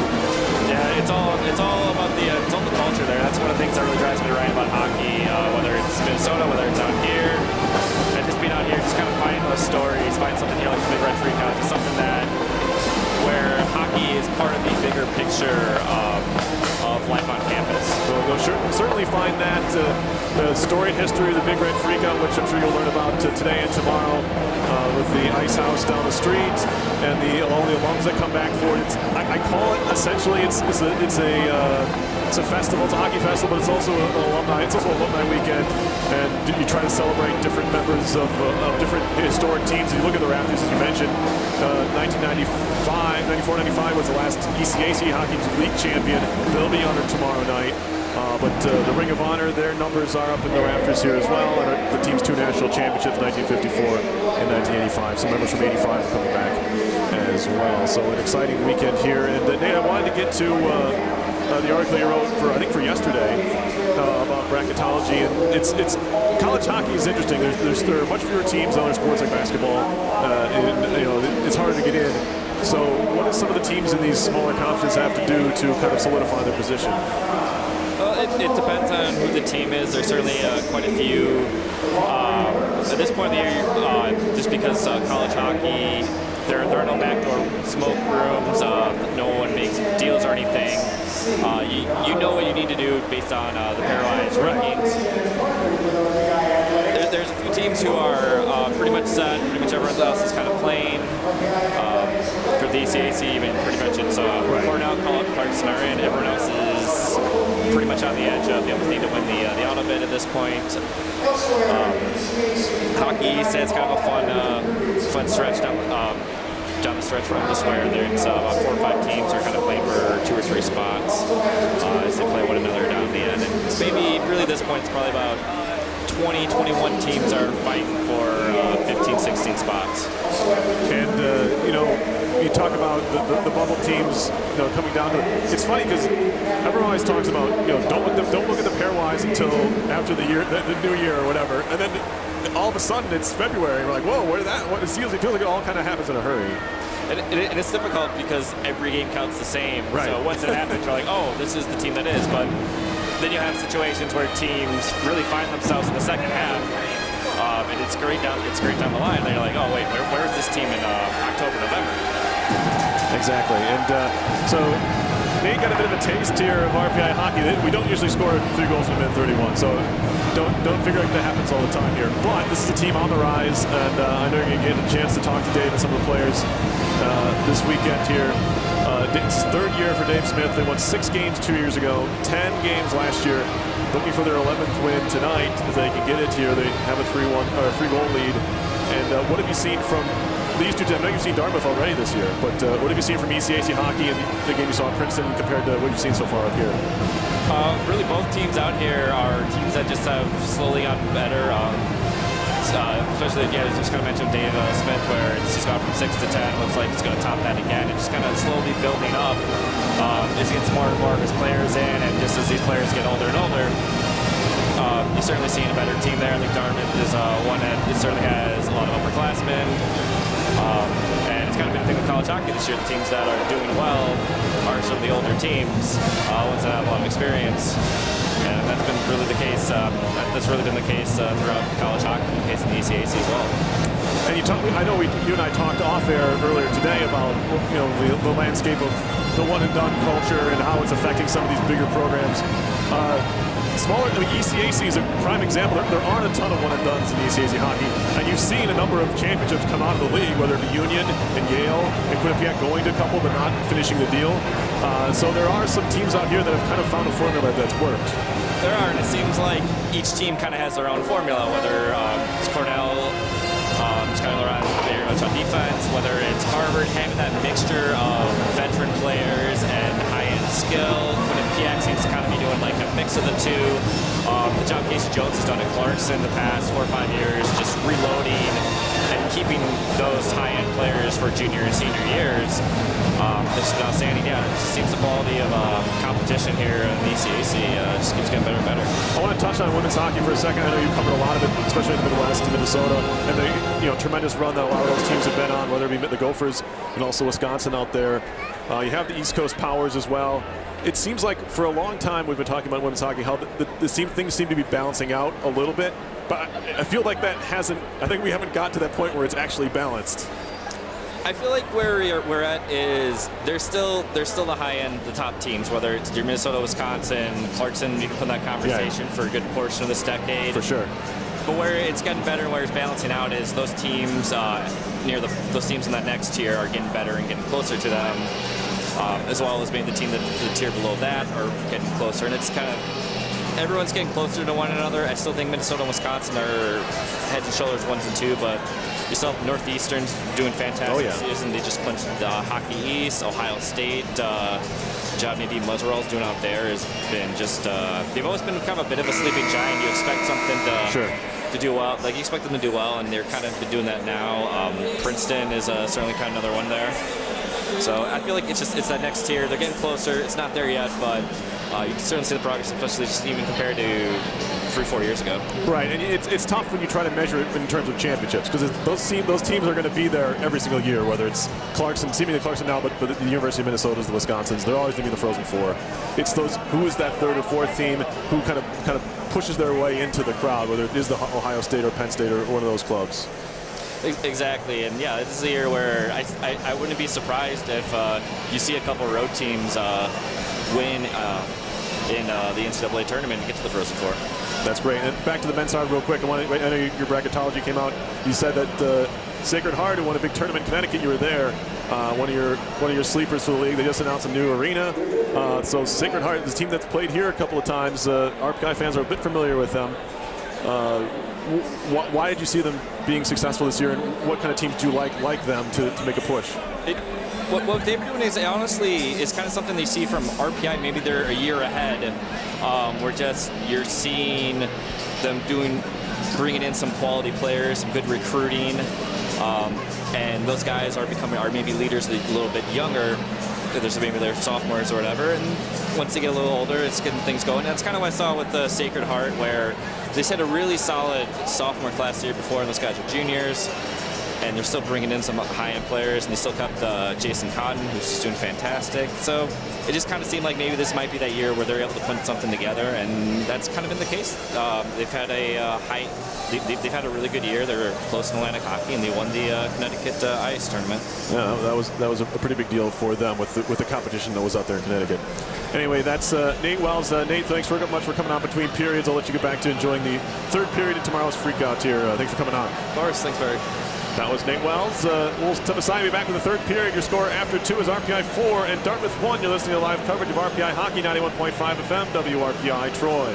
Yeah, it's all about the culture there. That's one of the things that really drives me to write about hockey, whether it's Minnesota, whether it's out here, and just being out here, just kind of finding those stories, find something here like the Big Red Freakout, just something that where hockey is part of the bigger picture of life on campus. So we'll certainly find that the storied history of the Big Red Freakout, which I'm sure you'll learn about today and tomorrow with the ice house down the street and all the alums that come back for it. I call it essentially it's a festival. It's a hockey festival, but it's also an alumni. It's also an alumni weekend, and you try to celebrate different members of different historic teams. You look at the Raptors, as you mentioned. 1994-95 was the last ECAC Hockey League champion. They'll be honored tomorrow night. But the Ring of Honor, their numbers are up in the Raptors here as well. And the team's 2 national championships, 1954 and 1985. Some members from 85 are coming back as well. So an exciting weekend here. And Nate, I wanted to get to the article you wrote for yesterday about bracketology, and it's college hockey is interesting. There are much fewer teams than other sports like basketball, and it's harder to get in. So, what do some of the teams in these smaller conferences have to do to kind of solidify their position? Well, it depends on who the team is. There's certainly quite a few at this point of the year, just because college hockey. There are no backdoor smoke rooms. No one makes deals or anything. You know what you need to do based on the pairwise rankings. There's a few teams who are pretty much set. Pretty much everyone else is kind of playing. For the ECAC, even pretty much it's Cornell, Clarkson are in. Everyone else is pretty much on the edge of the need to win the auto bid at this point. Hockey East has kind of a fun stretch down the stretch from this where there's about 4 or 5 teams are kind of playing for 2 or 3 spots as they play one another down the end. And it's maybe really at this point it's probably about 20, 21 teams are fighting for 15, 16 spots. And you talk about the bubble teams, coming down to. It's funny because everyone always talks about don't look at the pairwise until after the new year or whatever, and then all of a sudden it's February. And we're like, whoa, where did that? It feels like it all kind of happens in a hurry. And it's difficult because every game counts the same. Right. So once it happens, you're like, oh, this is the team that is. But then you have situations where teams really find themselves in the second half, and it's great down the line. And you're like, oh wait, where is this team in October, November? Exactly. And so Nate got a bit of a taste here of RPI hockey. We don't usually score 3 goals in a minute 31, so don't figure like that happens all the time here. But this is a team on the rise, and I know you're going to get a chance to talk to Dave and some of the players this weekend here. It's 3rd year for Dave Smith. They won 6 games 2 years ago, 10 games last year. Looking for their 11th win tonight. If they can get it here, they have a 3-goal lead. And what have you seen from these 2 teams? I know you've seen Dartmouth already this year, but what have you seen from ECAC hockey and the game you saw in Princeton compared to what you've seen so far up here? Really, both teams out here are teams that just have slowly gotten better. especially, yeah, just kind of mentioned Dave Smith, where he's gone from 6 to 10. Looks like he's going to top that again. And just kind of slowly building up. As he gets more and more of his players in, and just as these players get older and older, you're certainly seeing a better team there. I think Dartmouth is one that it certainly has a lot of upperclassmen. And it's kind of been a thing with college hockey this year. The teams that are doing well are some of the older teams, ones that have a lot of experience. And that's been really the case. That's really been the case throughout college hockey, the case in the ECAC as well. And I know you and I talked off air earlier today about the landscape of the one and done culture and how it's affecting some of these bigger programs. Smaller, ECAC is a prime example. There aren't a ton of one and dones in ECAC hockey, and you've seen a number of championships come out of the league, whether it be Union and Yale and Quinnipiac going to a couple but not finishing the deal. So there are some teams out here that have kind of found a formula that's worked. There are, and it seems like each team kind of has their own formula, whether it's Cornell, just kind of around very much on defense, whether it's Harvard having that mixture of veteran players and high-end skill. Quinnipiac seems to kind of be doing like a mix of the two. The job Casey Jones has done at Clarkson the past 4 or 5 years, just reloading and keeping those high-end players for junior and senior years. It's been outstanding. Yeah, it just seems the quality of competition here in the ECAC just keeps getting better and better. I want to touch on women's hockey for a second. I know you covered a lot of it, especially in the Midwest and Minnesota, and the tremendous run that a lot of those teams have been on, whether it be the Gophers and also Wisconsin out there. You have the East Coast powers as well. It seems like for a long time we've been talking about women's hockey, how things seem to be balancing out a little bit, but I feel like that hasn't. I think we haven't got to that point where it's actually balanced. I feel like where we're at is there's still the high end, the top teams, whether it's your Minnesota, Wisconsin, Clarkson. You can put in that conversation for a good portion of this decade. For sure. But where it's getting better and where it's balancing out is those teams those teams in that next tier are getting better and getting closer to them, as well as maybe the tier below that are getting closer. And it's kind of everyone's getting closer to one another. I still think Minnesota and Wisconsin are head and shoulders 1s and 2, but you still have Northeastern's doing fantastic this season. They just clinched the Hockey East. Ohio State, job Nadine Muzzerall's doing out there has been just, they've always been kind of a bit of a sleeping giant. You expect something to do well. Like, you expect them to do well, and they're kind of been doing that now. Princeton is certainly kind of another one there. So I feel like it's that next tier. They're getting closer. It's not there yet, but you can certainly see the progress, especially just even compared to 3-4 years ago. Right, and it's tough when you try to measure it in terms of championships, because those teams are going to be there every single year, whether it's Clarkson, seemingly Clarkson now, but the University of Minnesota's, the Wisconsins, they're always going to be the Frozen Four. It's those who is that third or fourth team who kind of pushes their way into the crowd, whether it is the Ohio State or Penn State or one of those clubs. Exactly, and yeah, this is a year where I wouldn't be surprised if you see a couple road teams win in the NCAA tournament and get to the Frozen Four. That's great. And back to the men's side real quick. I know your bracketology came out. You said that Sacred Heart, who won a big tournament in Connecticut, you were there. One of your sleepers for the league. They just announced a new arena. So Sacred Heart is a team that's played here a couple of times. RPI fans are a bit familiar with them. Why did you see them being successful this year, and what kind of teams do you like them to make a push? What they've been doing is honestly is kind of something they see from RPI. Maybe they're a year ahead. You're seeing them bringing in some quality players, some good recruiting, and those guys are maybe leaders a little bit younger. There's maybe they're sophomores or whatever, and once they get a little older, it's getting things going. And that's kind of what I saw with the Sacred Heart, where they had a really solid sophomore class the year before, and those guys are juniors, and they're still bringing in some high-end players, and they still kept Jason Cotton, who's just doing fantastic. So it just kind of seemed like maybe this might be that year where they're able to put something together, and that's kind of been the case. They've had they've had a really good year. They were close in Atlantic hockey, and they won the Connecticut Ice tournament. Yeah, that was a pretty big deal for them with the competition that was out there in Connecticut. Anyway, that's Nate Wells. Nate, thanks very much for coming on between periods. I'll let you get back to enjoying the third period of tomorrow's freakout here. Thanks for coming on. Of course, thanks, Barry. That was Nate Wells. We'll step aside and be back with the third period. Your score after 2 is RPI 4 and Dartmouth 1. You're listening to live coverage of RPI Hockey, 91.5 FM, WRPI Troy.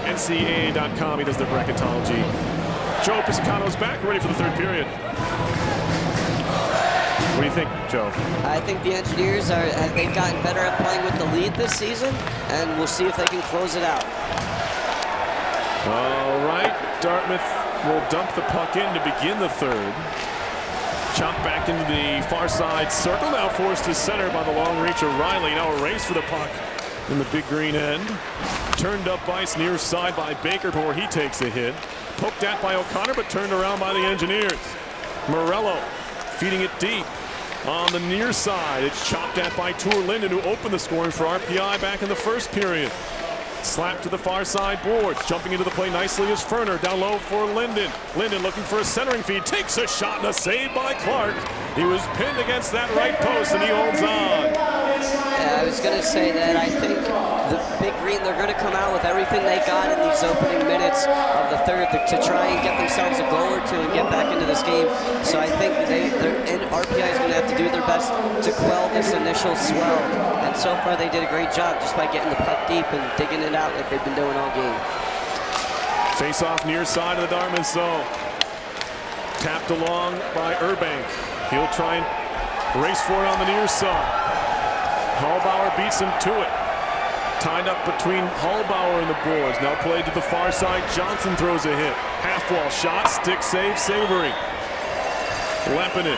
NCAA.com. He does the bracketology. Joe Piscicano's back, ready for the third period. What do you think, Joe? I think the Engineers they've gotten better at playing with the lead this season, and we'll see if they can close it out. All right, Dartmouth will dump the puck in to begin the third. Chopped back into the far side circle, now forced to center by the long reach of Riley. Now a race for the puck in the big green end. Turned up ice near side by Baker before he takes a hit. Poked at by O'Connor, but turned around by the Engineers. Morello feeding it deep on the near side. It's chopped at by Tour Linden, who opened the scoring for RPI back in the first period. Slapped to the far side boards. Jumping into the play nicely is Ferner. Down low for Linden. Linden looking for a centering feed. Takes a shot and a save by Clark. He was pinned against that right post and he holds on. Yeah, I was going to say that I think the Big Green, they're going to come out with everything they got in these opening minutes of the third to try and get themselves a goal or two and get back into this game. So I think RPI is going to have to do their best to quell this initial swell. And so far they did a great job just by getting the puck deep and digging it out like they've been doing all game. Face off near side of the Dartmouth zone. Tapped along by Urbank. He'll try and race for it on the near side. Hallbauer beats him to it. Tied up between Hallbauer and the boards. Now played to the far side. Johnson throws a hit. Half wall shot. Stick save. Savory. Lepinen.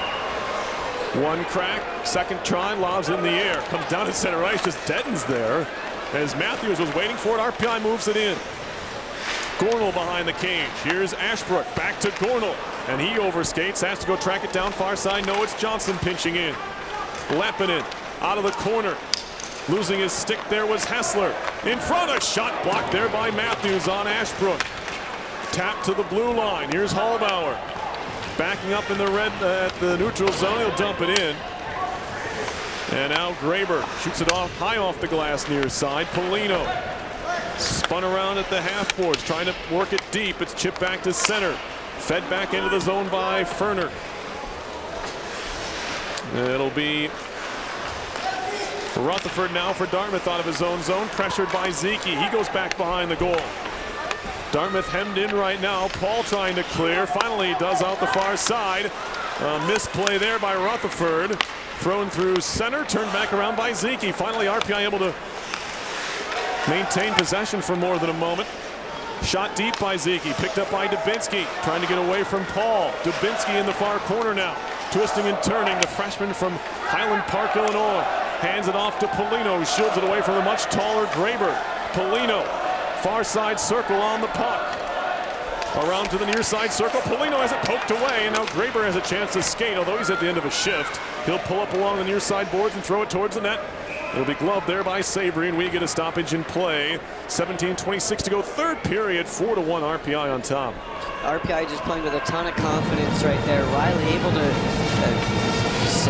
One crack. Second try. Lobs in the air. Comes down to center ice. Just deadens there. As Matthews was waiting for it. RPI moves it in. Gornell behind the cage. Here's Ashbrook. Back to Gornell. And he overskates. Has to go track it down far side. No, it's Johnson pinching in. Lepinen out of the corner. Losing his stick there was Hessler. In front, a shot blocked there by Matthews on Ashbrook. Tap to the blue line. Here's Hallbauer. Backing up in the red at the neutral zone. He'll dump it in. And now Graber shoots it off high off the glass near side. Polino spun around at the half boards, trying to work it deep. It's chipped back to center. Fed back into the zone by Ferner. It'll be Rutherford now for Dartmouth out of his own zone, pressured by Zeke. He goes back behind the goal. Dartmouth hemmed in right now. Paul trying to clear. Finally does out the far side. A misplay there by Rutherford. Thrown through center, turned back around by Zeke. Finally RPI able to maintain possession for more than a moment. Shot deep by Zeke, picked up by Dubinsky, trying to get away from Paul. Dubinsky in the far corner now. Twisting and turning, the freshman from Highland Park, Illinois. Hands it off to Polino, who shields it away from the much taller Graber. Polino, far side circle on the puck. Around to the near side circle. Polino has it poked away, and now Graber has a chance to skate, although he's at the end of a shift. He'll pull up along the near side boards and throw it towards the net. It'll be gloved there by Savory, and we get a stoppage in play. 17:26 to go, third period, 4-1 RPI on top. RPI just playing with a ton of confidence right there. Riley able to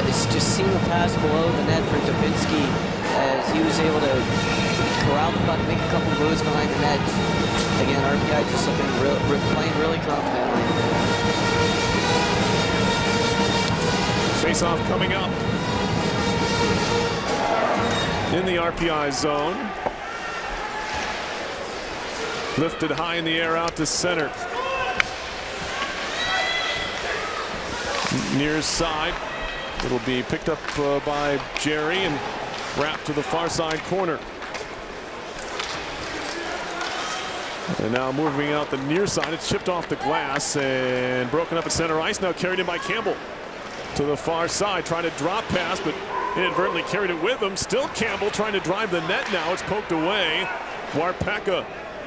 just seam the pass below the net for Dubinsky as he was able to corral the puck, make a couple moves behind the net. Again, RPI just looking playing really confidently. Face-off coming up in the RPI zone. Lifted high in the air out to center. Near side. It'll be picked up by Jerry and wrapped to the far side corner. And now moving out the near side, it's chipped off the glass and broken up at center ice. Now carried in by Campbell to the far side, trying to drop pass, but inadvertently carried it with him. Still Campbell trying to drive the net now. It's poked away. Warpeka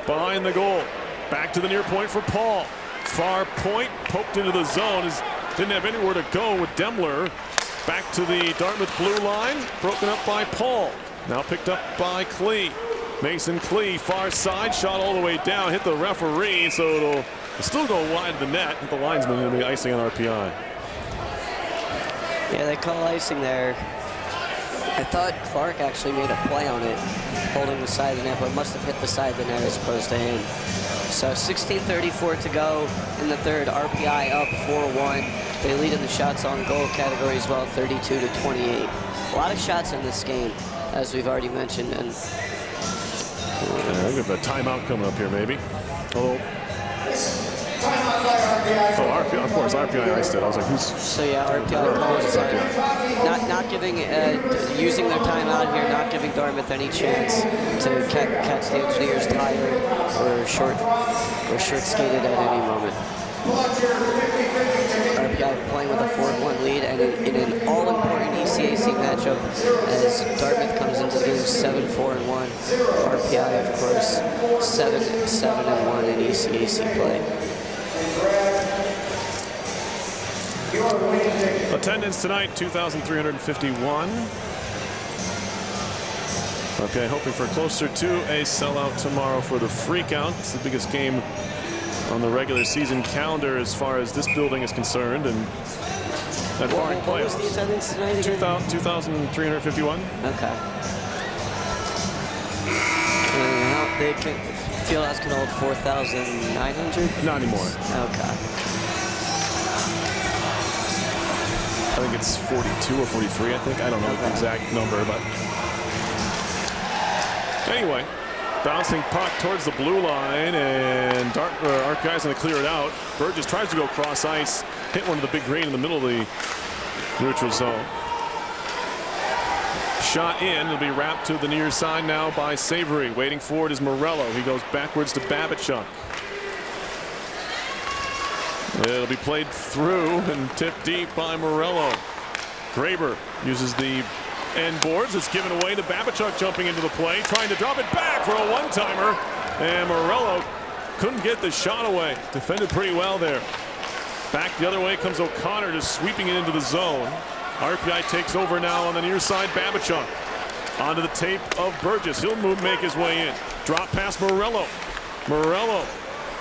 behind the goal. Back to the near point for Paul. Far point, poked into the zone. Didn't have anywhere to go with Demler. Back to the Dartmouth blue line, broken up by Paul. Now picked up by Klee. Mason Klee, far side, shot all the way down, hit the referee, so it'll still go wide of the net. The linesman will be icing on RPI. Yeah, they call icing there. I thought Clark actually made a play on it, holding the side of the net, but must have hit the side of the net as opposed to him. So 16:34 to go in the third. RPI up 4-1. They lead in the shots on goal category as well, 32-28. A lot of shots in this game, as we've already mentioned. And I got the timeout coming up here, maybe. Although, Timeout by RPI. oh, RPI, of course, RPI iced it. I was like, who's? So yeah, RPI calls not giving, using their timeout here, not giving Dartmouth any chance to catch the Engineers tired or short skated at any moment. RPI playing with a 4-1 lead, and in an all-important ECAC matchup as Dartmouth comes into the game 7-4-1. RPI, of course, 7-7-1 in ECAC play. Attendance tonight, 2,351. Okay, hoping for closer to a sellout tomorrow for the Freakout. It's the biggest game on the regular season calendar as far as this building is concerned, and that far in What was the playoffs. attendance tonight again? 2,351. Okay. They can feel that's can hold 4,900? Not anymore. Okay. I think it's 42 or 43, I think. I don't know the exact number, but anyway, bouncing puck towards the blue line, and RPI's going to clear it out. Burgess tries to go cross ice, hit one of the big green in the middle of the neutral zone. Shot in, it'll be wrapped to the near side now by Savory. Waiting for it is Morello. He goes backwards to Babachuk. It'll be played through and tipped deep by Morello. Graber uses the end boards. It's given away to Babachuk jumping into the play, trying to drop it back for a one-timer. And Morello couldn't get the shot away. Defended pretty well there. Back the other way comes O'Connor, just sweeping it into the zone. RPI takes over now on the near side. Babachuk onto the tape of Burgess. He'll make his way in. Drop past Morello. Morello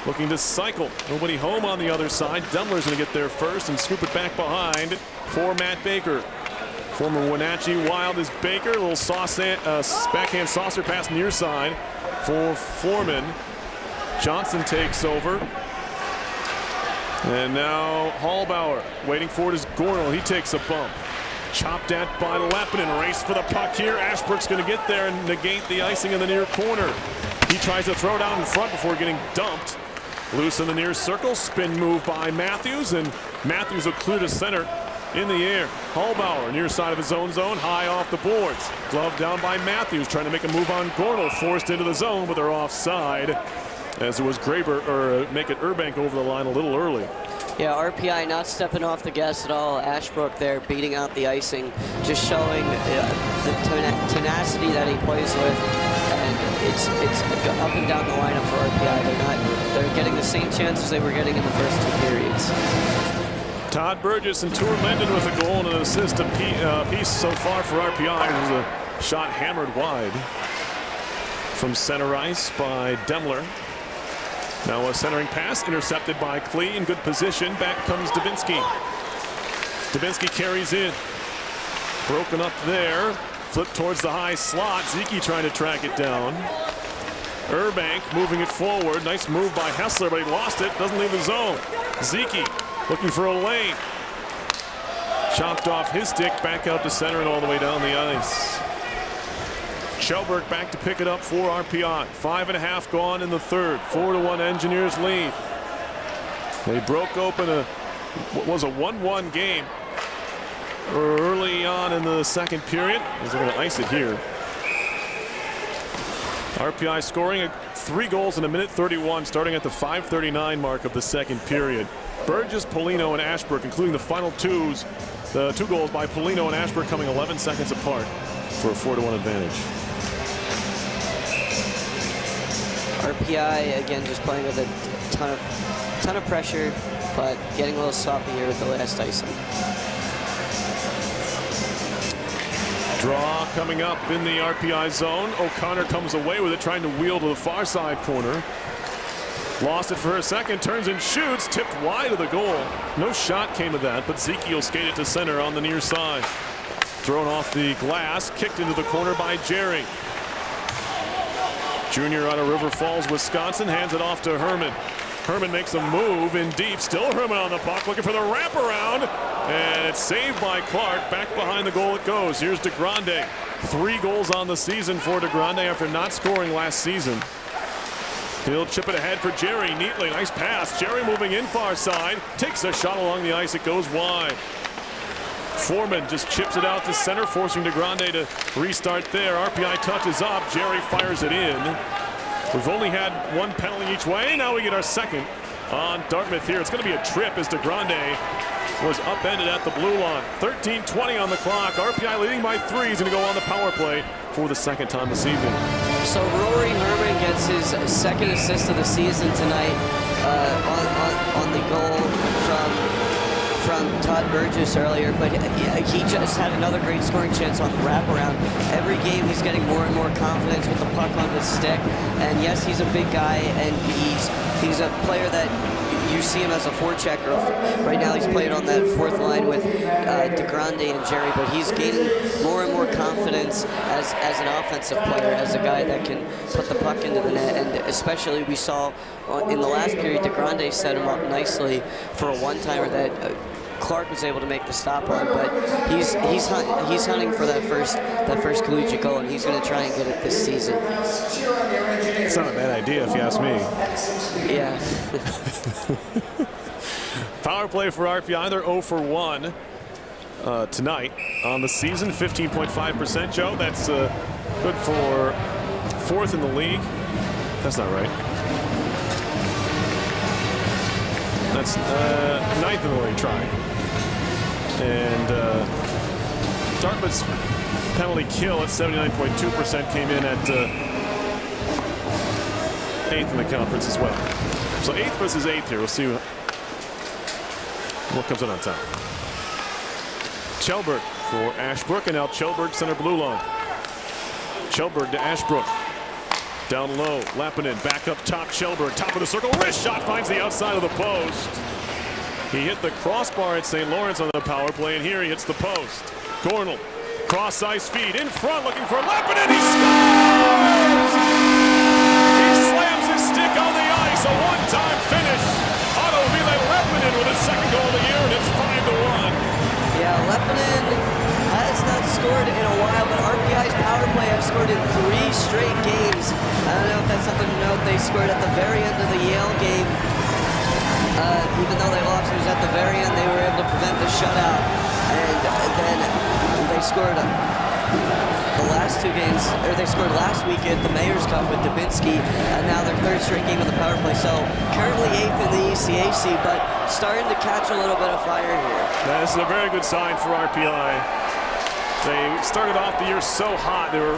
looking to cycle. Nobody home on the other side. Demler's going to get there first and scoop it back behind for Matt Baker. Former Wenatchee Wild is Baker. A little backhand saucer pass near side for Foreman. Johnson takes over. And now Hallbauer waiting for it is Gornell. He takes a bump. Chopped at by Leppinen. Race for the puck here. Ashbrook's going to get there and negate the icing in the near corner. He tries to throw down in front before getting dumped. Loose in the near circle. Spin move by Matthews, and Matthews will clear to center in the air. Hallbauer near side of his own zone, high off the boards. Glove down by Matthews, trying to make a move on Gornell. Forced into the zone, but they're offside, as it was Graber, or make it Urbank over the line a little early. Yeah, RPI not stepping off the gas at all. Ashbrook there beating out the icing, just showing the tenacity that he plays with. And it's up and down the lineup for RPI. They're getting the same chances they were getting in the first two periods. Todd Burgess and Tour Menden with a goal and an assist apiece so far for RPI. There's a shot hammered wide from center ice by Demler. Now a centering pass intercepted by Klee in good position. Back comes Dubinsky. Dubinsky carries in. Broken up there. Flip towards the high slot. Zeke trying to track it down. Urbank moving it forward. Nice move by Hessler, but he lost it. Doesn't leave the zone. Zeke looking for a lane. Chopped off his stick, back out to center and all the way down the ice. Shelberg back to pick it up for RPI. 5.5 gone in the third. 4-1 Engineers lead. They broke open what was a 1-1 game early on in the second period. They're going to ice it here. RPI scoring 3 goals in a minute 31, starting at the 5:39 mark of the second period. Burgess, Polino, and Ashbrook, including the final twos. The 2 goals by Polino and Ashbrook coming 11 seconds apart for a 4-1 advantage. RPI again just playing with a ton of pressure, but getting a little sloppy here with the last icing. Draw coming up in the RPI zone. O'Connor comes away with it, trying to wheel to the far side corner. Lost it for a second, turns and shoots, tipped wide of the goal. No shot came of that, but Zeke will skate it to center on the near side. Thrown off the glass, kicked into the corner by Jerry. Junior out of River Falls, Wisconsin, hands it off to Herman. Herman makes a move in deep. Still Herman on the puck, looking for the wraparound. And it's saved by Clark. Back behind the goal it goes. Here's DeGrande. 3 goals on the season for DeGrande after not scoring last season. He'll chip it ahead for Jerry neatly. Nice pass. Jerry moving in far side. Takes a shot along the ice. It goes wide. Foreman just chips it out to center, forcing DeGrande to restart there. RPI touches up. Jerry fires it in. We've only had 1 penalty each way. Now we get our second on Dartmouth here. It's going to be a trip as DeGrande was upended at the blue line. 13:20 on the clock. RPI leading by 3. He's going to go on the power play for the second time this evening. So Rory Herman gets his second assist of the season tonight on the goal from Todd Burgess earlier, but he just had another great scoring chance on the wraparound. Every game he's getting more and more confidence with the puck on his stick, and yes, he's a big guy, and he's a player that you see him as a forechecker. Right now he's playing on that 4th line with DeGrande and Jerry, but he's gaining more and more confidence as an offensive player, as a guy that can put the puck into the net, and especially we saw in the last period DeGrande set him up nicely for a one-timer that Clark was able to make the stop on, but he's hunting for that first collegiate goal, and he's going to try and get it this season. It's not a bad idea if you ask me. Yeah. Power play for RPI. They're 0 for 1 tonight on the season. 15.5%, Joe. That's good for 4th in the league. That's not right. That's 9th in the league, try. And Dartmouth's penalty kill at 79.2% came in at 8th in the conference as well. So 8th versus 8th here. We'll see what comes in on top. Chelberg for Ashbrook, and now Chelberg center blue line. Chelberg to Ashbrook. Down low, Lappinen back up top. Chelberg, top of the circle, wrist shot finds the outside of the post. He hit the crossbar at St. Lawrence on the power play, and here he hits the post. Cornell, cross ice feed in front, looking for Lappinen. He scores! He slams his stick on the ice. A one-time finish. Otto Ville Lappinen with his second goal of the year, and it's 5-1. Yeah, Lappinen has not scored in a while, but RPI's power play has scored in 3 straight games. I don't know if that's something to note. They scored at the very end of the Yale game. Even though they lost, it was at the very end. They were able to prevent the shutout. And then they scored the last 2 games, or they scored last week at the Mayor's Cup with Dubinsky, and now their 3rd straight game of the power play. So currently 8th in the ECAC, but starting to catch a little bit of fire here. This is a very good sign for RPI. They started off the year so hot. They were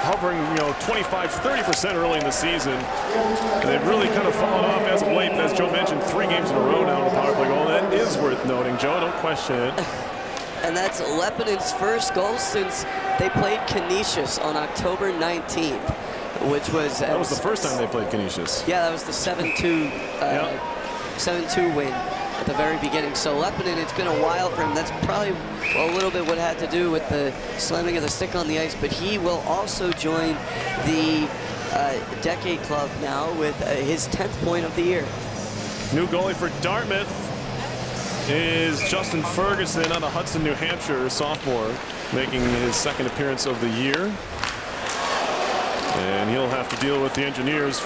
hovering, 25-30% early in the season. And they've really kind of fallen off as of late. As Joe mentioned, 3 games in a row now on the power play goal. That is worth noting, Joe. Don't question it. And that's Lappinen's first goal since they played Canisius on October 19th, which was... That was the first time they played Canisius. Yeah, that was the 7-2 win at the very beginning. So Lappinen, it's been a while for him. That's probably a little bit what had to do with the slamming of the stick on the ice, but he will also join the Decade Club now with his 10th point of the year. New goalie for Dartmouth is Justin Ferguson out of Hudson, New Hampshire, sophomore, making his 2nd appearance of the year. And he'll have to deal with the Engineers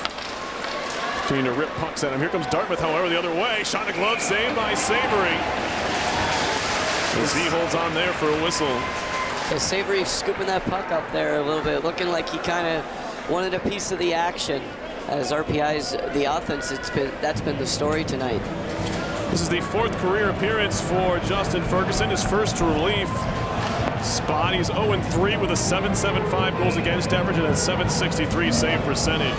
continuing to rip pucks at him. Here comes Dartmouth, however, the other way. Shot in the glove, saved by Savory. As he holds on there for a whistle. Yeah, Savory scooping that puck up there a little bit, looking like he kind of wanted a piece of the action. As RPI's the offense, that's been the story tonight. This is the 4th career appearance for Justin Ferguson, his first to relief spot. He's 0-3 with a .775 goals against average and a .763 save percentage.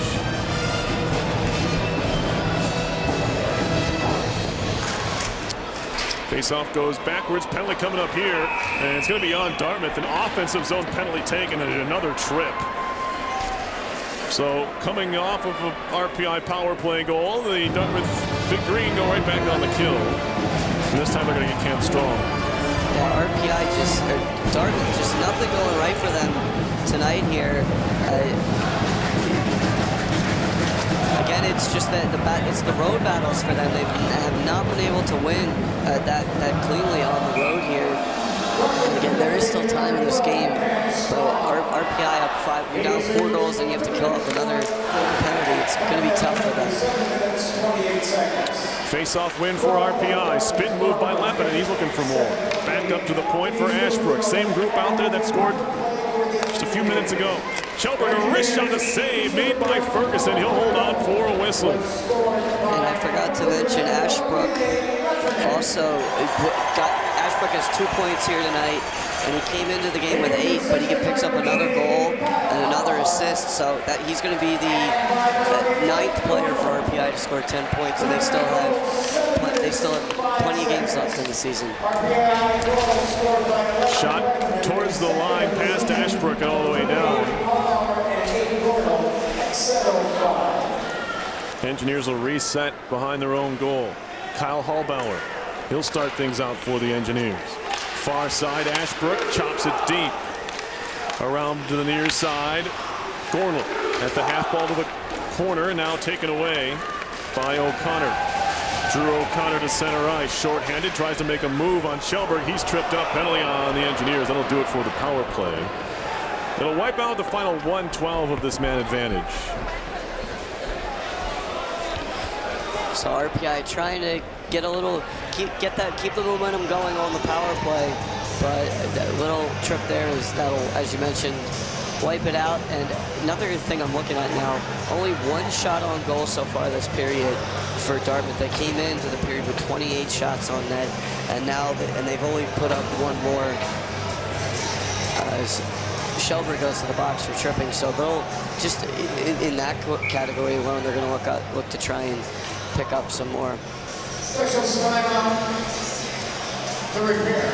Faceoff goes backwards, penalty coming up here, and it's going to be on Dartmouth. An offensive zone penalty taken and another trip. So coming off of a RPI power play goal, the Dartmouth Big Green go right back on the kill. And this time they're going to get Cam Strong. Yeah, RPI Dartmouth, just nothing going right for them tonight here. Again, again, it's just that it's the road battles for them. They have not been able to win that cleanly on the road here. And again, there is still time in this game, but RPI up 5. You're down 4 goals, and you have to kill off another penalty. It's going to be tough for them. Face-off win for RPI. Spin move by Lepin, and he's looking for more. Back up to the point for Ashbrook. Same group out there that scored just a few minutes ago. Shelburne, a wrist shot, a save made by Ferguson. He'll hold on for a whistle. And I forgot to mention Ashbrook also Ashbrook has 2 points here tonight, and he came into the game with 8, but he picks up another goal and another assist, so that he's going to be the 9th player for RPI to score 10 points, and they still have plenty of games left in the season. Shot towards the line, past Ashbrook and all the way down. Engineers will reset behind their own goal. Kyle Hallbauer, he'll start things out for the Engineers. Far side, Ashbrook chops it deep. Around to the near side, Gornell at the half ball to the corner, now taken away by O'Connor. Drew O'Connor to center ice, short-handed, tries to make a move on Shelburne. He's tripped up, penalty on the Engineers. That'll do it for the power play. It'll wipe out the final 1:12 of this man advantage. So RPI trying to get a little, keep the momentum going on the power play, but that little trip there that'll, as you mentioned, wipe it out. And another thing I'm looking at now, only 1 shot on goal so far this period for Dartmouth. They came into the period with 28 shots on net, and now they've only put up 1 more. As Shelburne goes to the box for tripping, so they'll just in that category alone, they're going to look to try and pick up some more. Special timeout to repair.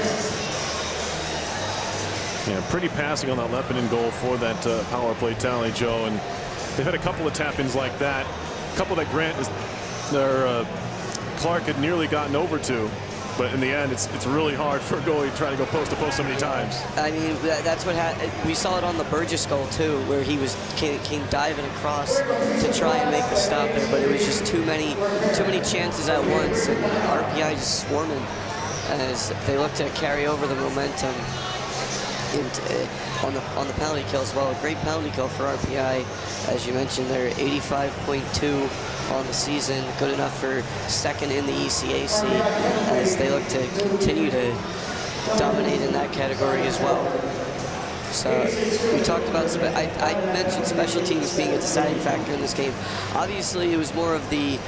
Yeah, pretty passing on that Lepin goal for that power play tally, Joe. And they've had a couple of tap-ins like that. A couple that Clark had nearly gotten over to. But in the end, it's really hard for a goalie trying to go post to post so many times. I mean, that's what we saw it on the Burgess goal too, where he came diving across to try and make the stop there, but it was just too many chances at once, and RPI just swarming as they look to carry over the momentum on the penalty kill as well. A great penalty kill for RPI, as you mentioned. They're 85.2 on the season, good enough for 2nd in the ECAC, as they look to continue to dominate in that category as well. So we talked about, I mentioned special teams being a deciding factor in this game. Obviously, it was more of the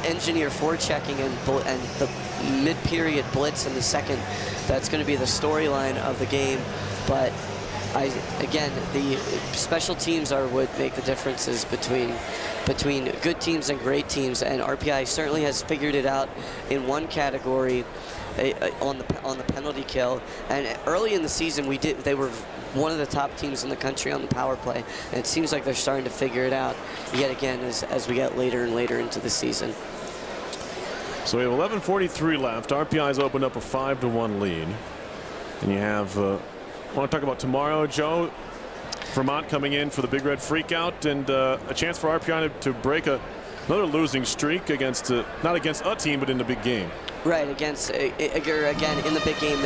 Engineer forechecking and the mid-period blitz in the second. That's going to be the storyline of the game. But again, the special teams are what make the differences between good teams and great teams, and RPI certainly has figured it out in one category on the penalty kill. And early in the season, they were one of the top teams in the country on the power play, and it seems like they're starting to figure it out yet again as we get later and later into the season. So we have 11:43 left. RPI's opened up a 5-1 lead, and you have. Want to talk about tomorrow, Joe? Vermont coming in for the Big Red Freakout, and a chance for RPI to break another losing streak against not against a team, but in the big game. Right, against again in the big game.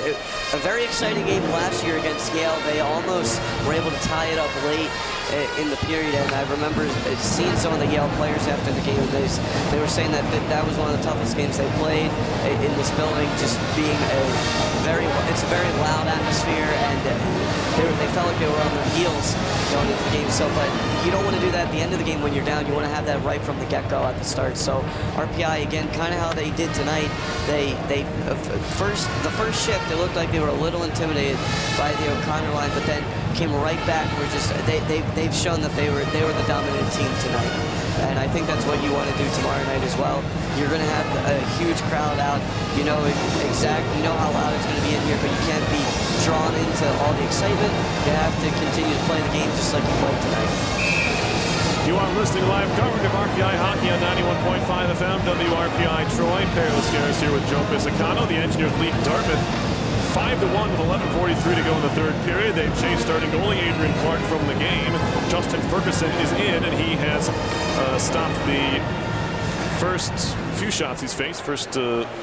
A very exciting game last year against Yale. They almost were able to tie it up late in the period, and I remember seeing some of the Yale players after the game. They were saying that was one of the toughest games they played in this building. Just being it's a very loud atmosphere, and they felt like they were on their heels going into the game. So, but you don't want to do that at the end of the game when you're down. You want to have that right from the get-go at the start. So RPI again, kind of how they did tonight. The first shift, it looked like they were a little intimidated by the O'Connor line, but then came right back. They've shown that they were the dominant team tonight, and I think that's what you want to do tomorrow night as well. You're going to have a huge crowd out. You know how loud it's going to be in here, but you can't be drawn into all the excitement. You have to continue to play the game just like you played tonight. You are listening to live coverage of RPI hockey on 91.5 FM WRPI Troy. Perry Lascaris here with Joe Pisacano. The Engineers lead Dartmouth 5-1 with 11:43 to go in the third period. They've chased starting goalie Adrian Clark from the game. Justin Ferguson is in, and he has stopped the first few shots he's faced. First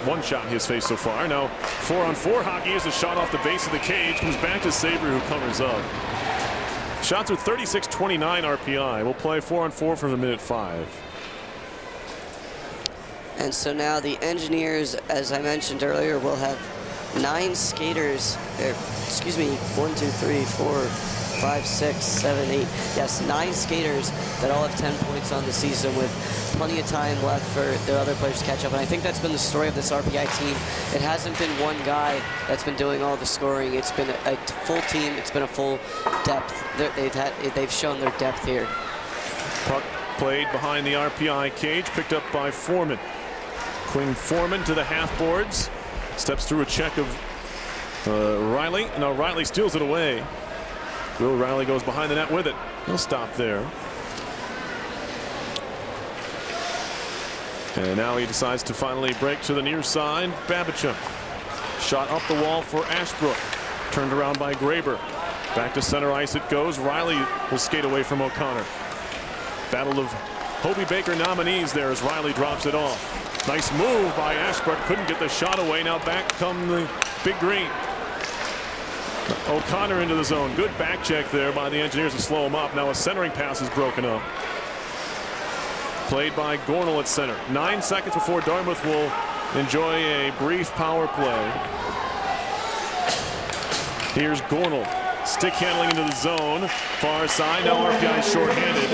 one shot he has faced so far. Now 4-on-4 hockey is a shot off the base of the cage. Comes back to Savory, who covers up. Shots are 36-29 RPI. We'll play 4-on-4 for the minute 5. And so now the Engineers, as I mentioned earlier, will have 9 skaters, excuse me, 1, 2, 3, 4, 5, 6, 7, 8. Yes, 9 skaters that all have 10 points on the season with plenty of time left for the other players to catch up. And I think that's been the story of this RPI team. It hasn't been one guy that's been doing all the scoring. It's been a full team. It's been a full depth. They've shown their depth here. Puck played behind the RPI cage, picked up by Foreman. Quinn Foreman to the half boards. Steps through a check of Riley. Now Riley steals it away. Will Riley goes behind the net with it. He'll stop there. And now he decides to finally break to the near side. Babachuk. Shot up the wall for Ashbrook. Turned around by Graber. Back to center ice it goes. Riley will skate away from O'Connor. Battle of Hobie Baker nominees there as Riley drops it off. Nice move by Ashbrook. Couldn't get the shot away. Now back come the Big Green. O'Connor into the zone. Good back check there by the Engineers to slow him up. Now a centering pass is broken up. Played by Gornell at center. 9 seconds before Dartmouth will enjoy a brief power play. Here's Gornell. Stick handling into the zone. Far side. Now RPI shorthanded.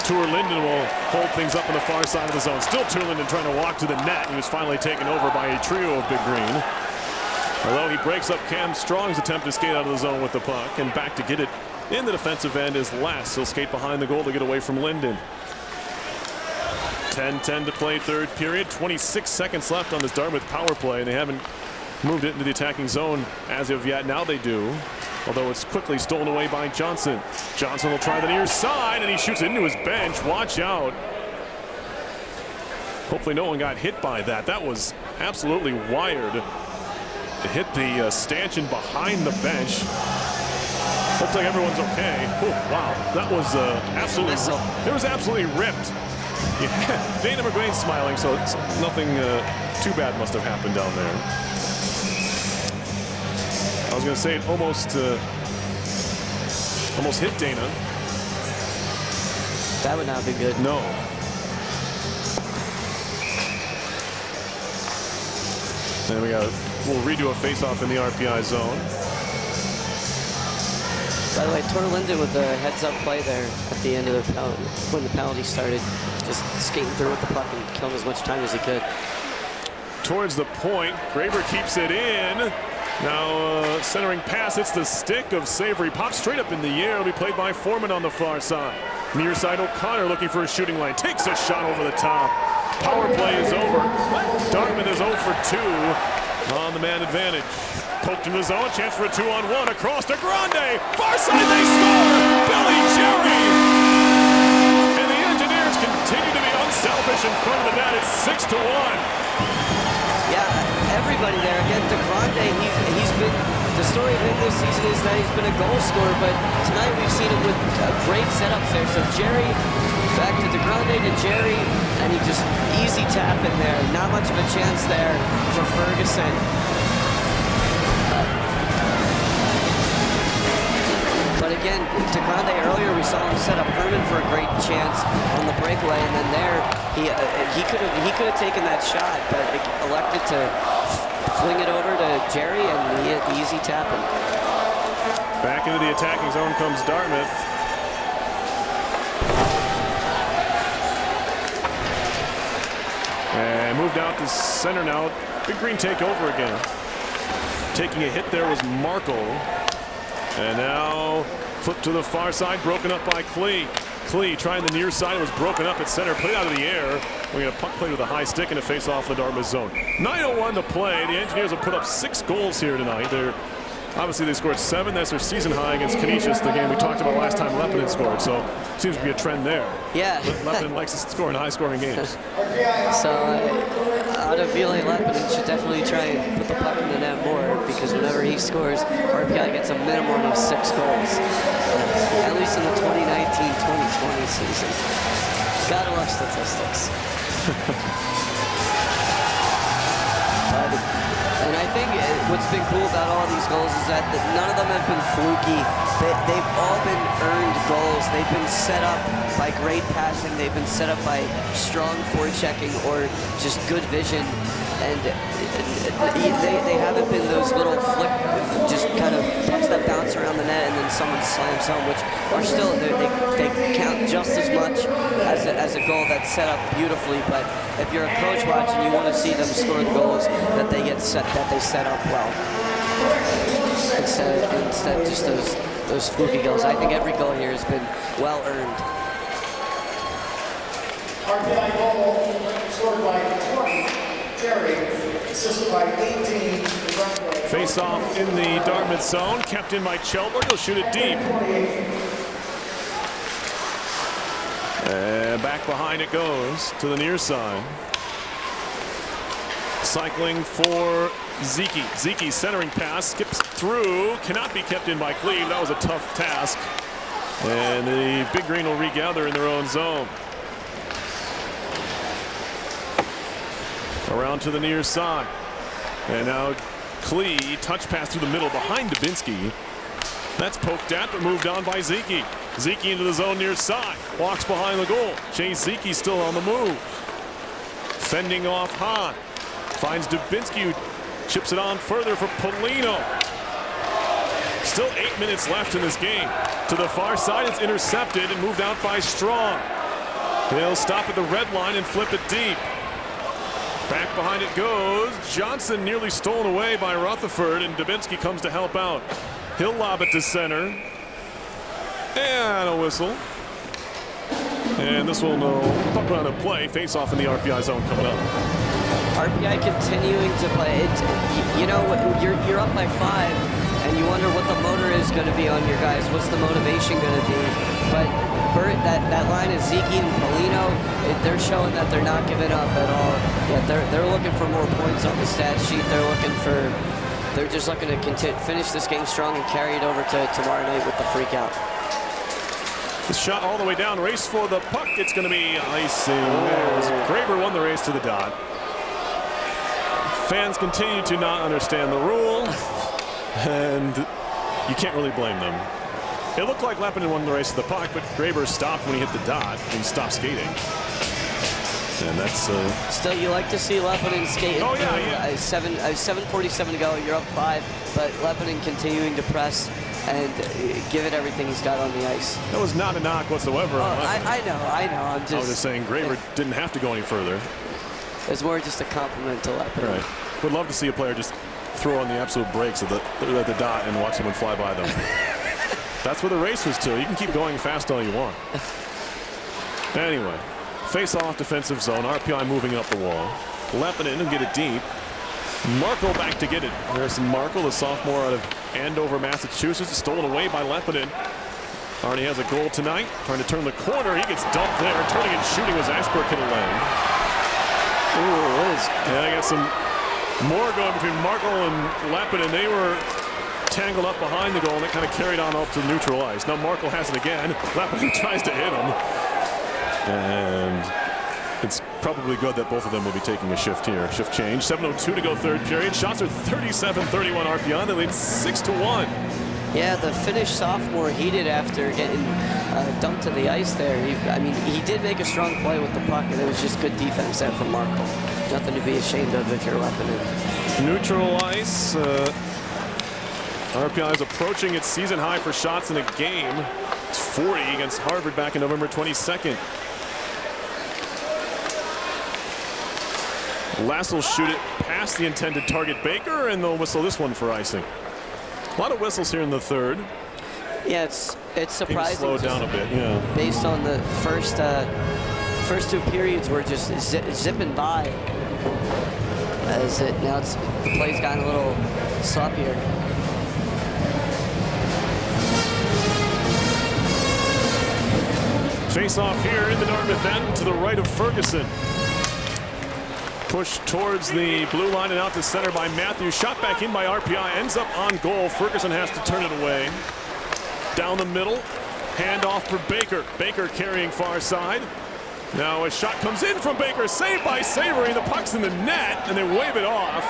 Tour Linden will hold things up on the far side of the zone. Still Tour Linden trying to walk to the net. He was finally taken over by a trio of Big Green. Although he breaks up Cam Strong's attempt to skate out of the zone with the puck, and back to get it in the defensive end is Lass. He'll skate behind the goal to get away from Linden. 10-10 to play third period. 26 seconds left on this Dartmouth power play, and they haven't moved it into the attacking zone as of yet. Now they do, although it's quickly stolen away by Johnson. Johnson will try the near side, and he shoots it into his bench. Watch out. Hopefully no one got hit by that. That was absolutely wired. It hit the stanchion behind the bench. Looks like everyone's okay. Ooh, wow, that was absolutely. It was absolutely ripped. Yeah. Dana McGuane's smiling, so it's nothing too bad must have happened down there. I was going to say it almost hit Dana. That would not be good. No. And we'll redo a face-off in the RPI zone. By the way, Tour Linden with the heads-up play there at the end of the penalty, when the penalty started, just skating through with the puck and killing as much time as he could. Towards the point, Graber keeps it in. Now centering pass, it's the stick of Savory. Pops straight up in the air. It'll be played by Foreman on the far side. Near side, O'Connor looking for a shooting line. Takes a shot over the top. Power play is over. Dartmouth is 0 for 2 on the man advantage. Poked into the zone, chance for a 2-on-1 across to Grande. Far side, they score! Billy Jerry! And the Engineers continue to be unselfish in front of the net. It's 6-1. Yeah, everybody there. Again, DeGrande, he's been, the story of him this season is that he's been a goal scorer, but tonight we've seen him with great setups there. So Jerry, back to DeGrande to Jerry, and he just easy tap in there. Not much of a chance there for Ferguson. But again, DeGrande earlier, we saw him set up Herman for a great chance on the breakaway, and then there he could have taken that shot, but elected to fling it over to Jerry, and he hit the easy tapping. Back into the attacking zone comes Dartmouth. And moved out to center now. Big Green take over again. Taking a hit there was Markle. And now flip to the far side, broken up by Klee. Klee trying the near side, was broken up at center, put it out of the air. We got a puck play with a high stick and a face off the Dartmouth zone. 9:01 to play. The Engineers have put up 6 goals here tonight. They're Obviously, they scored 7. That's their season high against Canisius, the game we talked about last time Leppinen scored. So seems to be a trend there. Yeah. Leppinen likes to score in high-scoring games. So out of VLA, Leppinen should definitely try and put the puck in the net more, because whenever he scores, RPI gets a minimum of 6 goals. At least in the 2019-2020 season. Gotta love statistics. And I think what's been cool about all these goals is that none of them have been fluky. They've all been earned goals. They've been set up by great passing. They've been set up by strong forechecking or just good vision. And they haven't been those little flick, just kind of pucks that bounce around the net and then someone slams home, which are still, they count just as much as a goal that's set up beautifully. But if you're a coach watching, you want to see them score the goals that they set up well. Instead of just those fluky goals. I think every goal here has been well earned. RPI goal scored by 20. Terry, assisted by 18. Face-off in the Dartmouth zone, kept in by Chelberg. He'll shoot it deep. And back behind it goes to the near side. Cycling for Zeke. Zeke's centering pass skips through, cannot be kept in by Cleve. That was a tough task. And the Big Green will regather in their own zone. Around to the near side. And now Klee, touch pass through the middle behind Dubinsky. That's poked at, but moved on by Zeke. Zeke into the zone near side. Walks behind the goal. Chase Zeke still on the move. Fending off Hahn. Finds Dubinsky, who chips it on further for Polino. Still 8 minutes left in this game. To the far side, it's intercepted and moved out by Strong. He'll stop at the red line and flip it deep. Back behind it goes. Johnson nearly stolen away by Rutherford, and Dubinsky comes to help out. He'll lob it to center. And a whistle. And this will no puck around a play. Face off in the RPI zone coming up. RPI continuing to play. You know, you're up by 5, and you wonder what the motor is going to be on your guys. What's the motivation going to be? But that line is Zeke and Polino. They're showing that they're not giving up at all. Yeah, they're looking for more points on the stat sheet. They're just looking to finish this game strong and carry it over to tomorrow night with the freak out. The shot all the way down, race for the puck. It's going to be icing. Graber won the race to the dot. Fans continue to not understand the rule, and you can't really blame them. It looked like Leppinen won the race to the puck, but Graber stopped when he hit the dot and stopped skating. And that's still, you like to see Leppinen skate. Oh yeah. 7:47 to go. You're up 5, but Leppinen continuing to press and give it everything he's got on the ice. That was not a knock whatsoever. I know. I was just saying Graber didn't have to go any further. It's more just a compliment to Leppinen. Right. Would love to see a player just throw on the absolute brakes at the dot and watch someone fly by them. That's where the race was to. You can keep going fast all you want. Anyway, face-off defensive zone. RPI moving up the wall. Leppinen will get it deep. Markle back to get it. Harrison Markle, the sophomore out of Andover, Massachusetts, stolen away by Leppinen. Already has a goal tonight. Trying to turn the corner. He gets dumped there. Turning and shooting was Ashbrook hit a lane. Yeah, I got some more going between Markle and Leppinen. They were tangled up behind the goal, and it kind of carried on up to neutral ice. Now Markle has it again. Leppinen tries to hit him. And it's probably good that both of them will be taking a shift here. Shift change. 7:02 to go third period. Shots are 37-31 RPI. They lead 6-1. Yeah, the Finnish sophomore heated after getting dumped to the ice there. He did make a strong play with the puck, and it was just good defense there from Markle. Nothing to be ashamed of if you're Leppinen. Neutral ice. RPI is approaching its season high for shots in a game. It's 40 against Harvard back in November 22nd. Lass will shoot it past the intended target Baker, and they'll whistle this one for icing. A lot of whistles here in the third. Yeah, it's surprising. Slowed down a bit, yeah. Based on the first 2 periods, we're just zipping by. Now the play's gotten a little sloppier. face-off here in the Dartmouth end to the right of Ferguson. Push towards the blue line and out to center by Matthews. Shot back in by RPI, ends up on goal. Ferguson has to turn it away. Down the middle, handoff for Baker. Baker carrying far side. Now a shot comes in from Baker, saved by Savory. The puck's in the net, and they wave it off.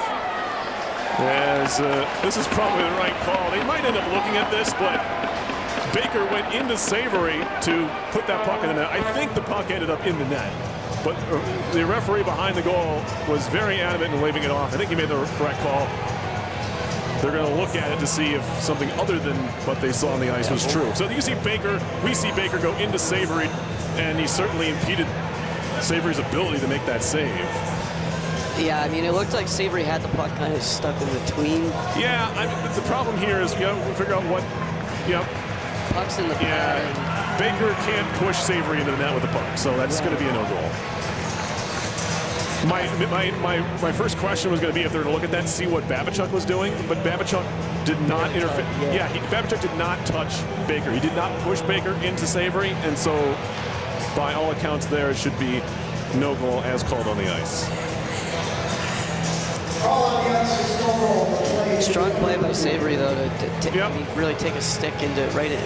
As this is probably the right call. They might end up looking at this, but Baker went into Savory to put that puck in the net. I think the puck ended up in the net, but the referee behind the goal was very adamant in waving it off. I think he made the correct call. They're going to look at it to see if something other than what they saw on the ice was true. So you see Baker, we see Baker go into Savory, and he certainly impeded Savory's ability to make that save. Yeah, I mean, it looked like Savory had the puck kind of stuck in between. Yeah, I mean, the problem here is, we'll figure out what, Puck's in the yeah, Baker can't push Savory into the net with the puck, so that's going to be a no-goal. My first question was going to be if they're going to look at that and see what Babachuk was doing, but Babachuk did not interfere. Yeah, Babachuk did not touch Baker. He did not push Baker into Savory, and so by all accounts there, it should be no goal as called on the ice. Strong play by Savory, though, to I mean, really take a stick into right in.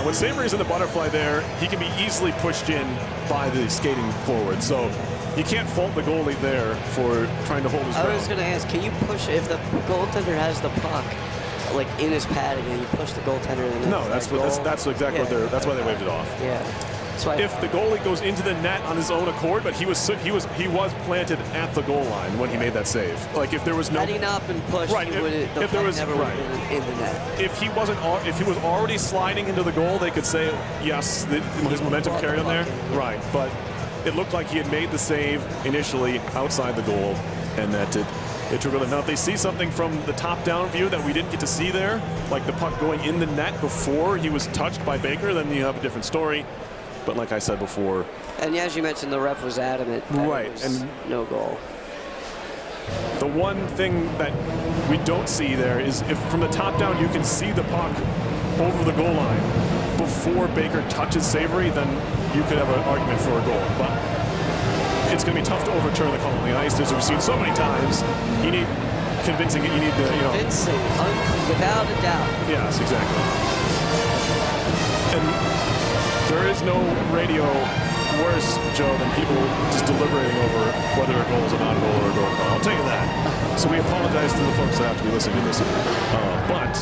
When Savory's in the butterfly there, he can be easily pushed in by the skating forward. So you can't fault the goalie there for trying to hold his ground. I was going to ask, can you push, if the goaltender has the puck, like in his padding, and you push the goaltender in the net? No, that's exactly what that's why they waved it off. Yeah. If the goalie goes into the net on his own accord, but he was planted at the goal line when he made that save. Like if there was no had he not been pushed, right, if there was never would have been in the net. If he was already sliding into the goal, they could say yes, his momentum carried him there. Right, but it looked like he had made the save initially outside the goal, and that it triggered. Now, if they see something from the top-down view that we didn't get to see there, like the puck going in the net before he was touched by Baker, then you have a different story. But like I said before, and as you mentioned, the ref was adamant that it was and no goal. The one thing that we don't see there is if from the top down you can see the puck over the goal line before Baker touches Savory, then you could have an argument for a goal. But it's going to be tough to overturn the call on the ice, as we've seen so many times. You need convincing it. You need to, convincing, without a doubt. Yes, exactly. And there is no radio worse, Joe, than people just deliberating over whether a goal is a non-goal or a goal call. I'll tell you that. So we apologize to the folks that have to be listening to this. But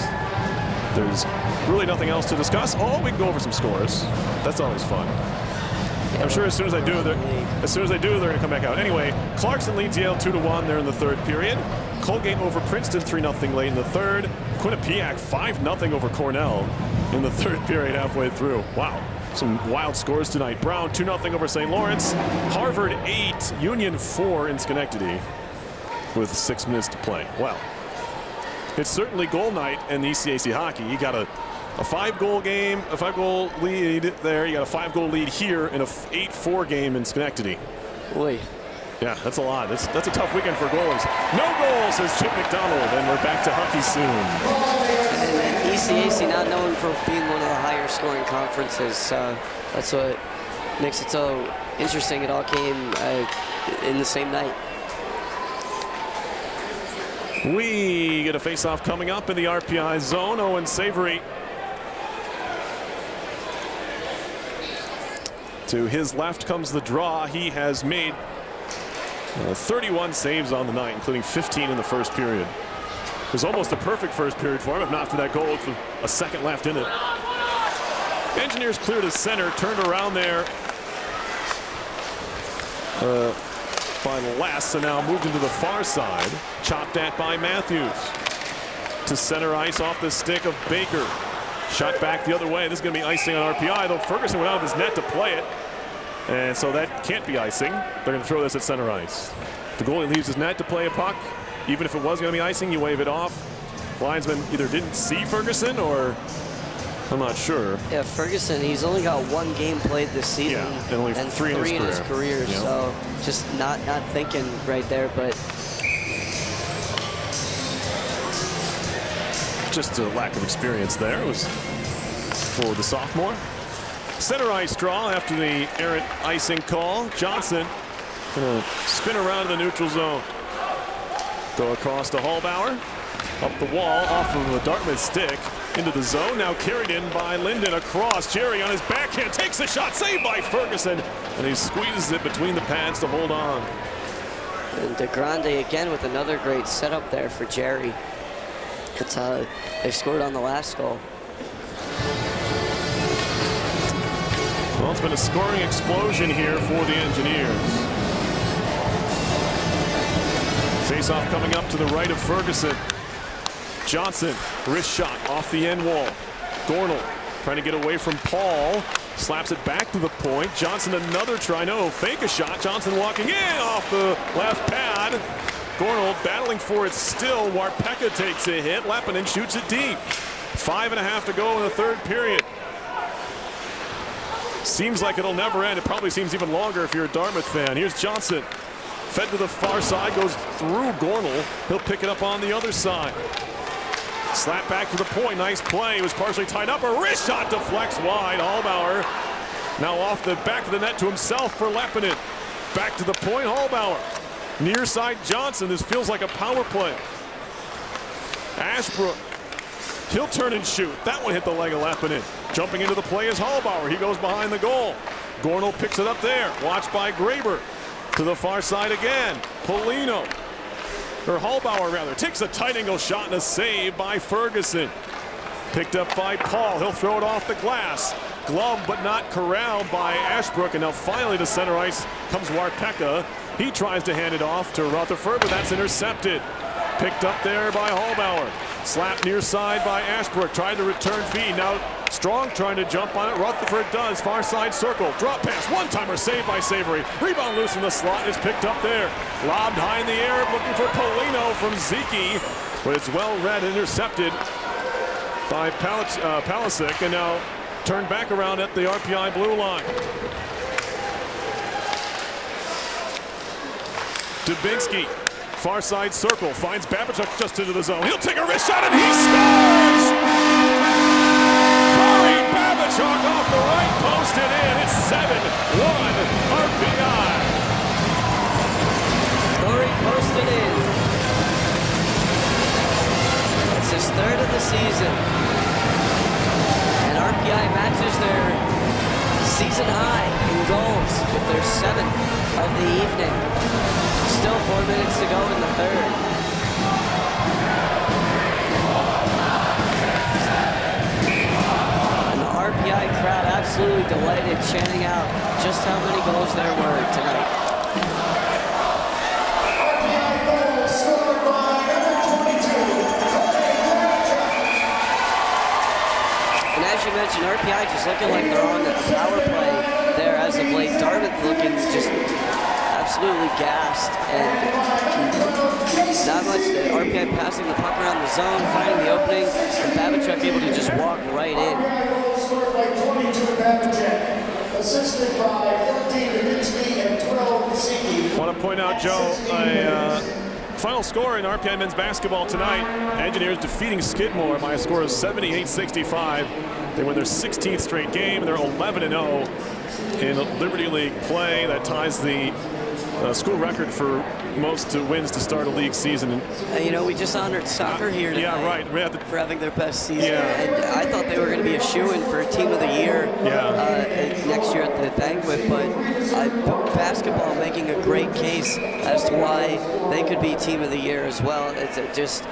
there's really nothing else to discuss. Oh, we can go over some scores. That's always fun. I'm sure as soon as I do, they're going to come back out. Anyway, Clarkson leads Yale 2-1 there in the third period. Colgate over Princeton 3-0 late in the third. Quinnipiac 5-0 over Cornell in the third period halfway through. Wow. Some wild scores tonight. Brown 2-0 over St. Lawrence. Harvard 8, Union 4 in Schenectady with 6 minutes to play. Well, it's certainly goal night in the ECAC hockey. You got a 5-goal game, a 5-goal lead there. You got a 5-goal lead here in a 8-4 game in Schenectady. Boy. Yeah, that's a lot. That's a tough weekend for goalies. No goals, says Chip McDonald, and we're back to hockey soon. And ECAC not known for being one of the higher scoring conferences. That's what makes it so interesting. It all came in the same night. We get a face-off coming up in the RPI zone. Owen Savory to his left comes the draw. He has made 31 saves on the night, including 15 in the first period. It was almost a perfect first period for him, if not for that goal with a second left in it. Engineers cleared to center, turned around there by Less, and now moved into the far side. Chopped at by Matthews. To center ice off the stick of Baker. Shot back the other way. This is going to be icing on RPI, though Ferguson went out of his net to play it. And so that can't be icing. They're going to throw this at center ice. The goalie leaves his net to play a puck. Even if it was going to be icing, you wave it off. Linesman either didn't see Ferguson or I'm not sure. Yeah, Ferguson, he's only got 1 game played this season. Yeah, and only 3 in his career. Yeah. So just not thinking right there, but just a lack of experience there. It was for the sophomore. Center ice draw after the errant icing call. Johnson gonna spin around in the neutral zone. Go across to Hallbauer. Up the wall, off of the Dartmouth stick, into the zone. Now carried in by Linden across. Jerry on his backhand takes the shot, saved by Ferguson. And he squeezes it between the pads to hold on. And DeGrande again with another great setup there for Jerry. That's how they scored on the last goal. Well, it's been a scoring explosion here for the Engineers. Face-off coming up to the right of Ferguson. Johnson, wrist shot off the end wall. Gornall trying to get away from Paul. Slaps it back to the point. Johnson another try. No, fake a shot. Johnson walking in off the left pad. Gornall battling for it still. Warpeka takes a hit. Leppinen shoots it deep. 5.5 to go in the third period. Seems like it'll never end. It probably seems even longer if you're a Dartmouth fan. Here's Johnson. Fed to the far side, goes through Gornall. He'll pick it up on the other side. Slap back to the point. Nice play. It was partially tied up. A wrist shot deflects wide. Hallbauer now off the back of the net to himself for Leppinen. Back to the point. Hallbauer. Near side Johnson. This feels like a power play. Ashbrook. He'll turn and shoot. That one hit the leg of Leppinen. Jumping into the play is Hallbauer. He goes behind the goal. Gornall picks it up there. Watched by Graber. To the far side again. Polino. Or Hallbauer rather. Takes a tight angle shot and a save by Ferguson. Picked up by Paul. He'll throw it off the glass. Gloved but not corralled by Ashbrook. And now finally to center ice comes Warpeka. He tries to hand it off to Rutherford, but that's intercepted. Picked up there by Hallbauer. Slapped near side by Ashbrook. Tried to return feed. Now Strong trying to jump on it. Rutherford does. Far side circle. Drop pass. One-timer saved by Savory. Rebound loose in the slot is picked up there. Lobbed high in the air. Looking for Polino from Ziki. But it's well read and intercepted by Palisic. And now turned back around at the RPI blue line. Dubinsky. Far side circle. Finds Babachuk just into the zone. He'll take a wrist shot and he scores! Babachuk off the right post and in. It's 7-1 RPI. Corey posted in. It's his third of the season. And RPI matches their season high in goals with their 7th of the evening. Still 4 minutes to go in the third. RPI crowd absolutely delighted, chanting out just how many goals there were tonight. RPI goal scored by number 22. And as you mentioned, RPI just looking like they're on a power play there as of late. Dartmouth looking just absolutely gassed and not much. RPI passing the puck around the zone, finding the opening, and Babachuk able to just walk right in. Scored by 22 Babachuk, assisted by 14 Dubinsky and 12 Ziki. I want to point out, Joe, a final score in RPI men's basketball tonight. Engineers defeating Skidmore by a score of 78-65. They win their 16th straight game. They're 11-0 in Liberty League play. That ties the school record for most wins to start a league season. You know, we just honored soccer here tonight. Yeah, right. We have for having their best season. Yeah. And I thought they were going to be a shoo-in for Team of the Year next year at the banquet, but basketball making a great case as to why they could be Team of the Year as well. It's just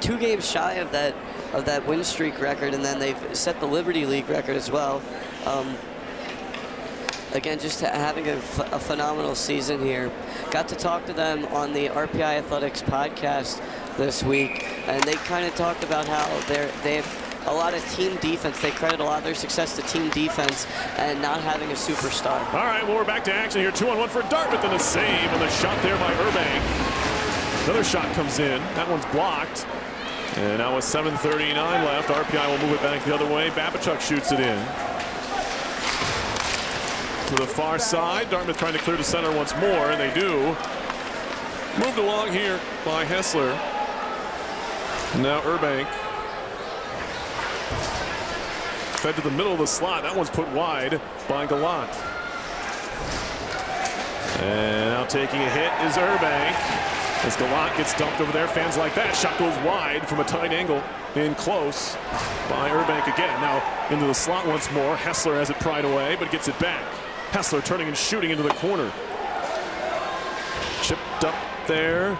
2 games shy of that win streak record, and then they've set the Liberty League record as well. Again, just having a phenomenal season here. Got to talk to them on the RPI Athletics podcast this week, and they kind of talked about how they have a lot of team defense. They credit a lot of their success to team defense and not having a superstar. All right, well, we're back to action here. 2-on-1 for Dartmouth and a save, and the shot there by Urbank. Another shot comes in. That one's blocked. And now with 7:39 left, RPI will move it back the other way. Babachuk shoots it in. To the far side, Dartmouth trying to clear to center once more, and they do. Moved along here by Hessler. Now Urbank. Fed to the middle of the slot. That one's put wide by Gallant. And now taking a hit is Urbank. As Gallant gets dumped over there, fans like that. Shot goes wide from a tight angle, in close by Urbank again. Now into the slot once more. Hessler has it pried away, but gets it back. Hessler turning and shooting into the corner. Chipped up there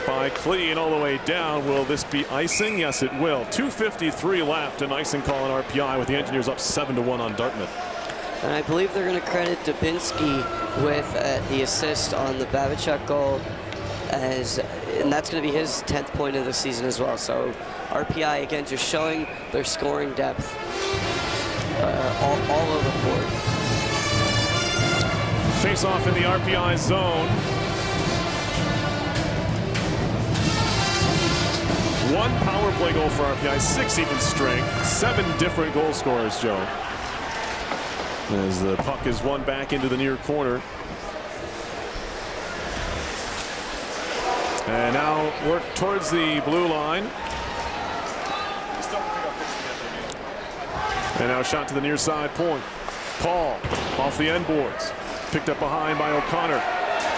by Klee and all the way down. Will this be icing? Yes, it will. 2:53 left, an icing call on RPI with the Engineers up 7-1 on Dartmouth. And I believe they're going to credit Dubinsky with the assist on the Babachuk goal, and that's going to be his 10th point of the season as well. So RPI, again, just showing their scoring depth all over the board. Face off in the RPI zone. One power play goal for RPI, 6 even strength, 7 different goal scorers, Joe. As the puck is won back into the near corner. And now work towards the blue line. And now shot to the near side point. Paul off the end boards. Picked up behind by O'Connor.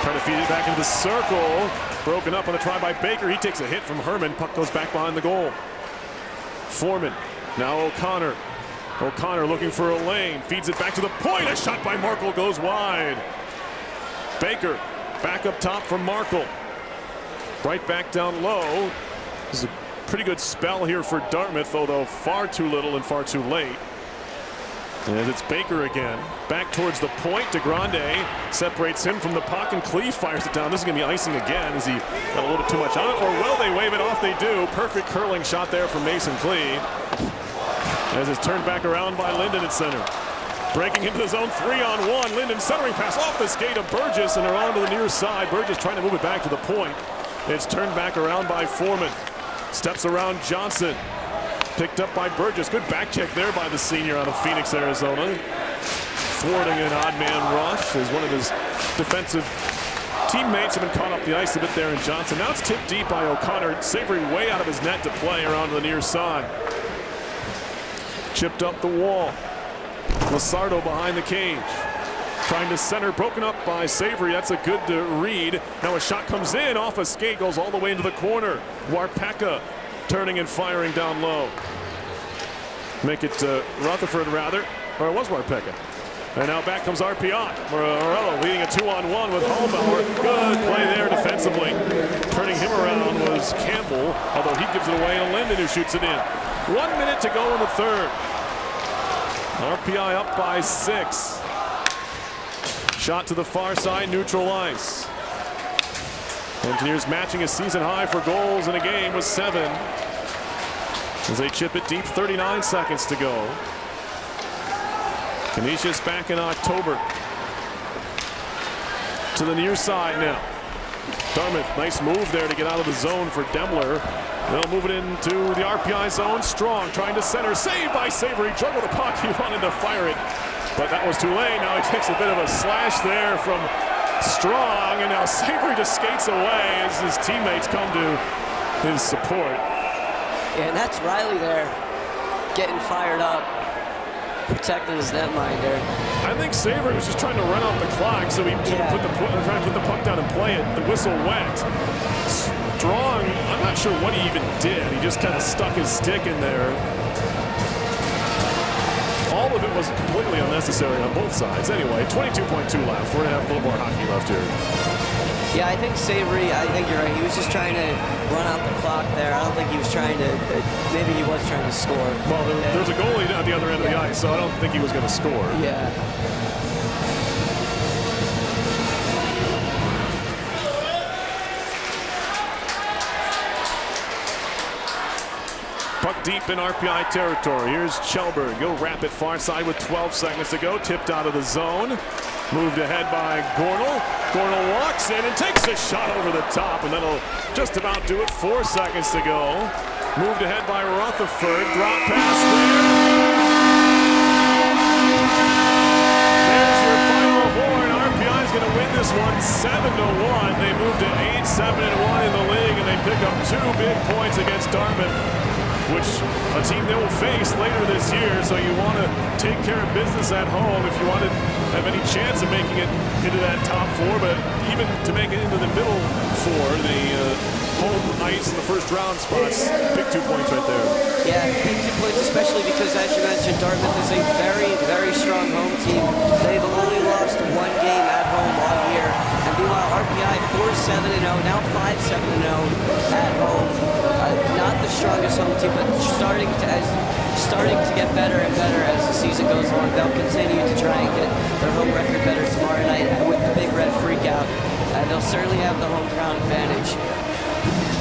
Trying to feed it back into the circle. Broken up on the try by Baker. He takes a hit from Herman. Puck goes back behind the goal. Foreman. Now O'Connor. O'Connor looking for a lane. Feeds it back to the point. A shot by Markle goes wide. Baker back up top from Markle. Right back down low. This is a pretty good spell here for Dartmouth, although far too little and far too late. And it's Baker again. Back towards the point. DeGrande separates him from the puck, and Klee fires it down. This is going to be icing again as he got a little bit too much on it. Or will they wave it off? They do. Perfect curling shot there from Mason Klee. As it's turned back around by Linden at center. Breaking into the zone, 3-on-1. Linden centering pass off the skate of Burgess, and they're on to the near side. Burgess trying to move it back to the point. It's turned back around by Foreman. Steps around Johnson. Picked up by Burgess. Good back check there by the senior out of Phoenix, Arizona. Thwarting an odd man rush as one of his defensive teammates have been caught up the ice a bit there in Johnson. Now it's tipped deep by O'Connor. Savory way out of his net to play around to the near side. Chipped up the wall. Lasardo behind the cage. Trying to center, broken up by Savory. That's a good read. Now a shot comes in off a skate, goes all the way into the corner. Warpeka turning and firing down low. Make it Rutherford rather, or it was Warpeka. And now back comes RPI. Morello leading a 2-on-1 with Hallbauer. Good play there defensively. Turning him around was Campbell, although he gives it away to Linden, who shoots it in. 1 minute to go in the third. RPI up by 6. Shot to the far side, neutral ice. Engineers matching a season high for goals in a game with 7. As they chip it deep, 39 seconds to go. Canisius back in October. To the near side now. Dartmouth, nice move there to get out of the zone for Demler. They'll move it into the RPI zone. Strong trying to center. Saved by Savory. Juggled the puck. He wanted to fire it, but that was too late. Now he takes a bit of a slash there from Strong, and now Savory just skates away as his teammates come to his support. Yeah, and that's Riley there getting fired up, protecting his netminder. I think Savory was just trying to run out the clock, so he trying to put the puck down and play it. The whistle went. Strong, I'm not sure what he even did. He just kind of stuck his stick in there. All of it was completely unnecessary on both sides. Anyway, 22.2 left. We're going to have a little more hockey left here. Yeah, I think Savory, I think you're right. He was just trying to run out the clock there. I don't think he was trying to, maybe he was trying to score. Well, there's a goalie at the other end of the ice, so I don't think he was going to score. Yeah. Puck deep in RPI territory. Here's Chelberg. He'll wrap it far side with 12 seconds to go. Tipped out of the zone. Moved ahead by Gornell. Gornell walks in and takes a shot over the top, and that'll just about do it. 4 seconds to go. Moved ahead by Rutherford. Drop pass there. There's your final horn. RPI is going to win this one 7-1. They move to 8-7-1 in the league, and they pick up 2 big points against Dartmouth. which a team they will face later this year. So you want to take care of business at home if you want to have any chance of making it into that top 4, but even to make it into the middle 4, the home ice in the first round spots, big 2 points right there. Yeah, big 2 points, especially because, as you mentioned, Dartmouth is a very, very strong home team. They've only lost 1 game at home all year. And meanwhile, RPI 4-7-0, now 5-7-0 at home. Not the strongest home team, but starting to get better and better as the season goes on. They'll continue to try and get their home record better tomorrow night with the Big Red Freakout. They'll certainly have the home ground advantage.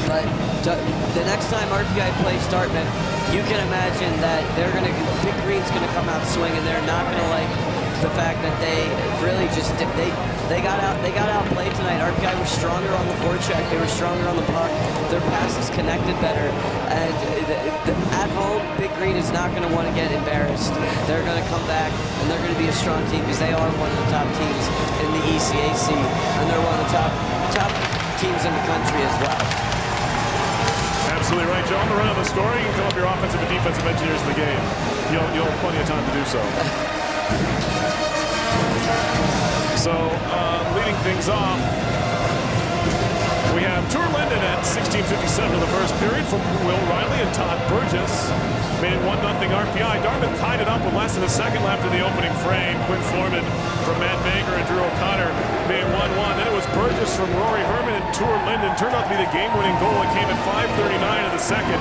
But the next time RPI plays Dartmouth, you can imagine that Big Green's gonna come out swinging. They're not gonna like the fact that they really just they got outplayed tonight. RPI was stronger on the forecheck. They were stronger on the puck. Their passes connected better. And at home, Big Green is not going to want to get embarrassed. They're going to come back, and they're going to be a strong team because they are one of the top teams in the ECAC, and they're one of the top teams in the country as well. Absolutely right, Joe. On the run of the scoring, you can come up your offensive and defensive engineers of the game. You'll have plenty of time to do so. So, leading things off, we have Tour Linden at 16:57 of the first period from Will Riley and Todd Burgess. Made it 1-0 RPI. Dartmouth tied it up with less than a second left in the opening frame. Quinn Foreman from Matt Baker and Drew O'Connor made it 1-1. Then it was Burgess from Rory Herman and Tour Linden. Turned out to be the game-winning goal. It came at 5:39 of the second.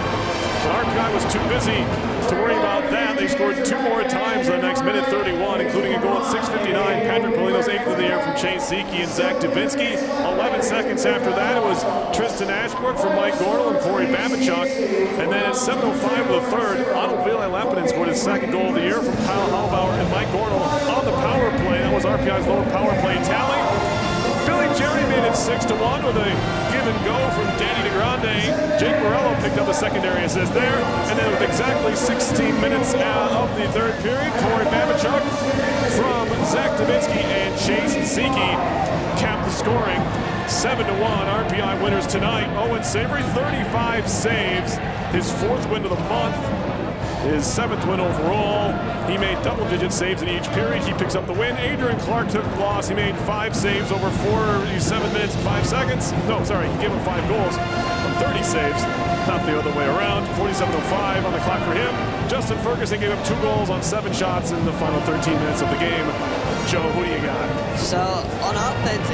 But RPI was too busy to worry about that. They scored 2 more times in the next minute 31, including a goal at 6:59. Patrick Polino's 8th of the year from Chase Zeke and Zach Dubinsky. 11 seconds after that, it was Tristan Ashbrook from Mike Gornell and Corey Babachuk. And then at 7:05 of the third, Otto Ville-Lappinen scored his 2nd goal of the year from Kyle Hallbauer and Mike Gornell on the power play. That was RPI's lower power play tally. Billy Jerry made it 6-1 with a give and go from Danny DeGrande. Jake Morello picked up the secondary assist there. And then with exactly 16 minutes of the third period, Corey Babachuk from Zach Dubinsky and Chase Zeke capped the scoring. 7-1, RPI winners tonight. Owen Savory, 35 saves, his 4th win of the month. His 7th win overall. He made double-digit saves in each period. He picks up the win. Adrian Clark took the loss. He made 5 saves over 47 minutes and 5 seconds. No, sorry, he gave him 5 goals on 30 saves. Not the other way around. 47:05 on the clock for him. Justin Ferguson gave up 2 goals on 7 shots in the final 13 minutes of the game. Joe, who do you got? So on offense,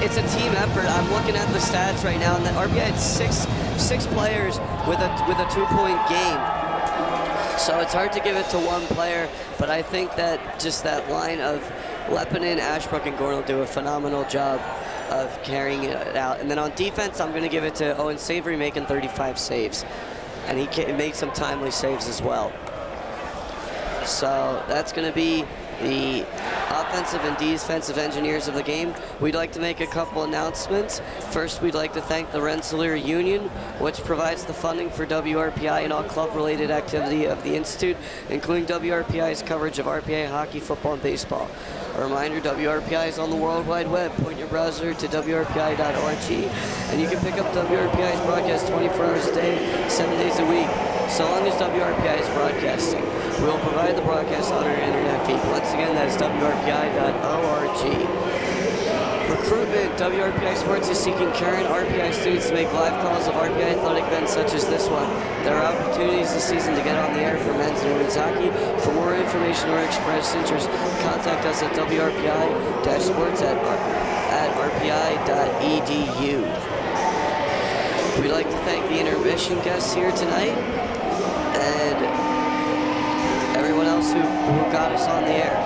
it's a team effort. I'm looking at the stats right now, and the RPI had six players with a 2-point game. So it's hard to give it to one player, but I think that just that line of Lappinen, Ashbrook, and Gornell do a phenomenal job of carrying it out. And then on defense, I'm going to give it to Owen Savory, making 35 saves. And he made some timely saves as well. So that's going to be the offensive and defensive engineers of the game. We'd like to make a couple announcements. First, we'd like to thank the Rensselaer Union, which provides the funding for WRPI and all club-related activity of the Institute, including WRPI's coverage of RPI hockey, football, and baseball. A reminder, WRPI is on the World Wide Web. Point your browser to WRPI.org, and you can pick up WRPI's broadcast 24 hours a day, 7 days a week, so long as WRPI is broadcasting. We will provide the broadcast on our internet feed. Once again, that is WRPI.org. Recruitment. WRPI Sports is seeking current RPI students to make live calls of RPI athletic events such as this one. There are opportunities this season to get on the air for men's and women's hockey. For more information or express interest, contact us at WRPI-sports at rpi.edu. We'd like to thank the intermission guests here tonight and everyone else who got us on the air.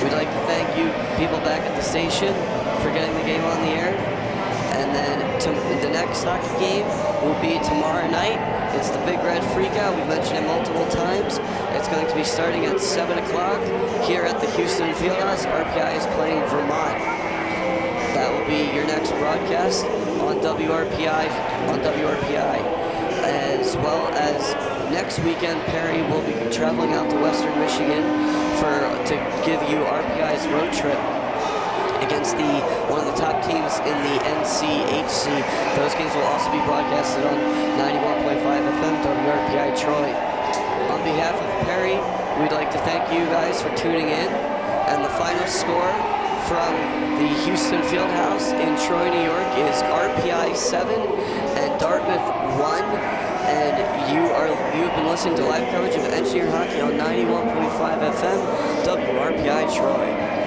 We'd like to thank you people back at the station for getting the game on the air. And then the next hockey game will be tomorrow night. It's the Big Red Freakout. We've mentioned it multiple times. It's going to be starting at 7 o'clock here at the Houston Fieldhouse. RPI is playing Vermont. That will be your next broadcast on WRPI. As well as next weekend, Perry will be traveling out to Western Michigan to give you RPI's road trip against one of the top teams in the NCHC. Those games will also be broadcasted on 91.5 FM WRPI Troy. On behalf of Perry, we'd like to thank you guys for tuning in. And the final score from the Houston Fieldhouse in Troy, New York is RPI 7 and Dartmouth 1. And you've been listening to live coverage of Engineer Hockey on 91.5 FM WRPI Troy.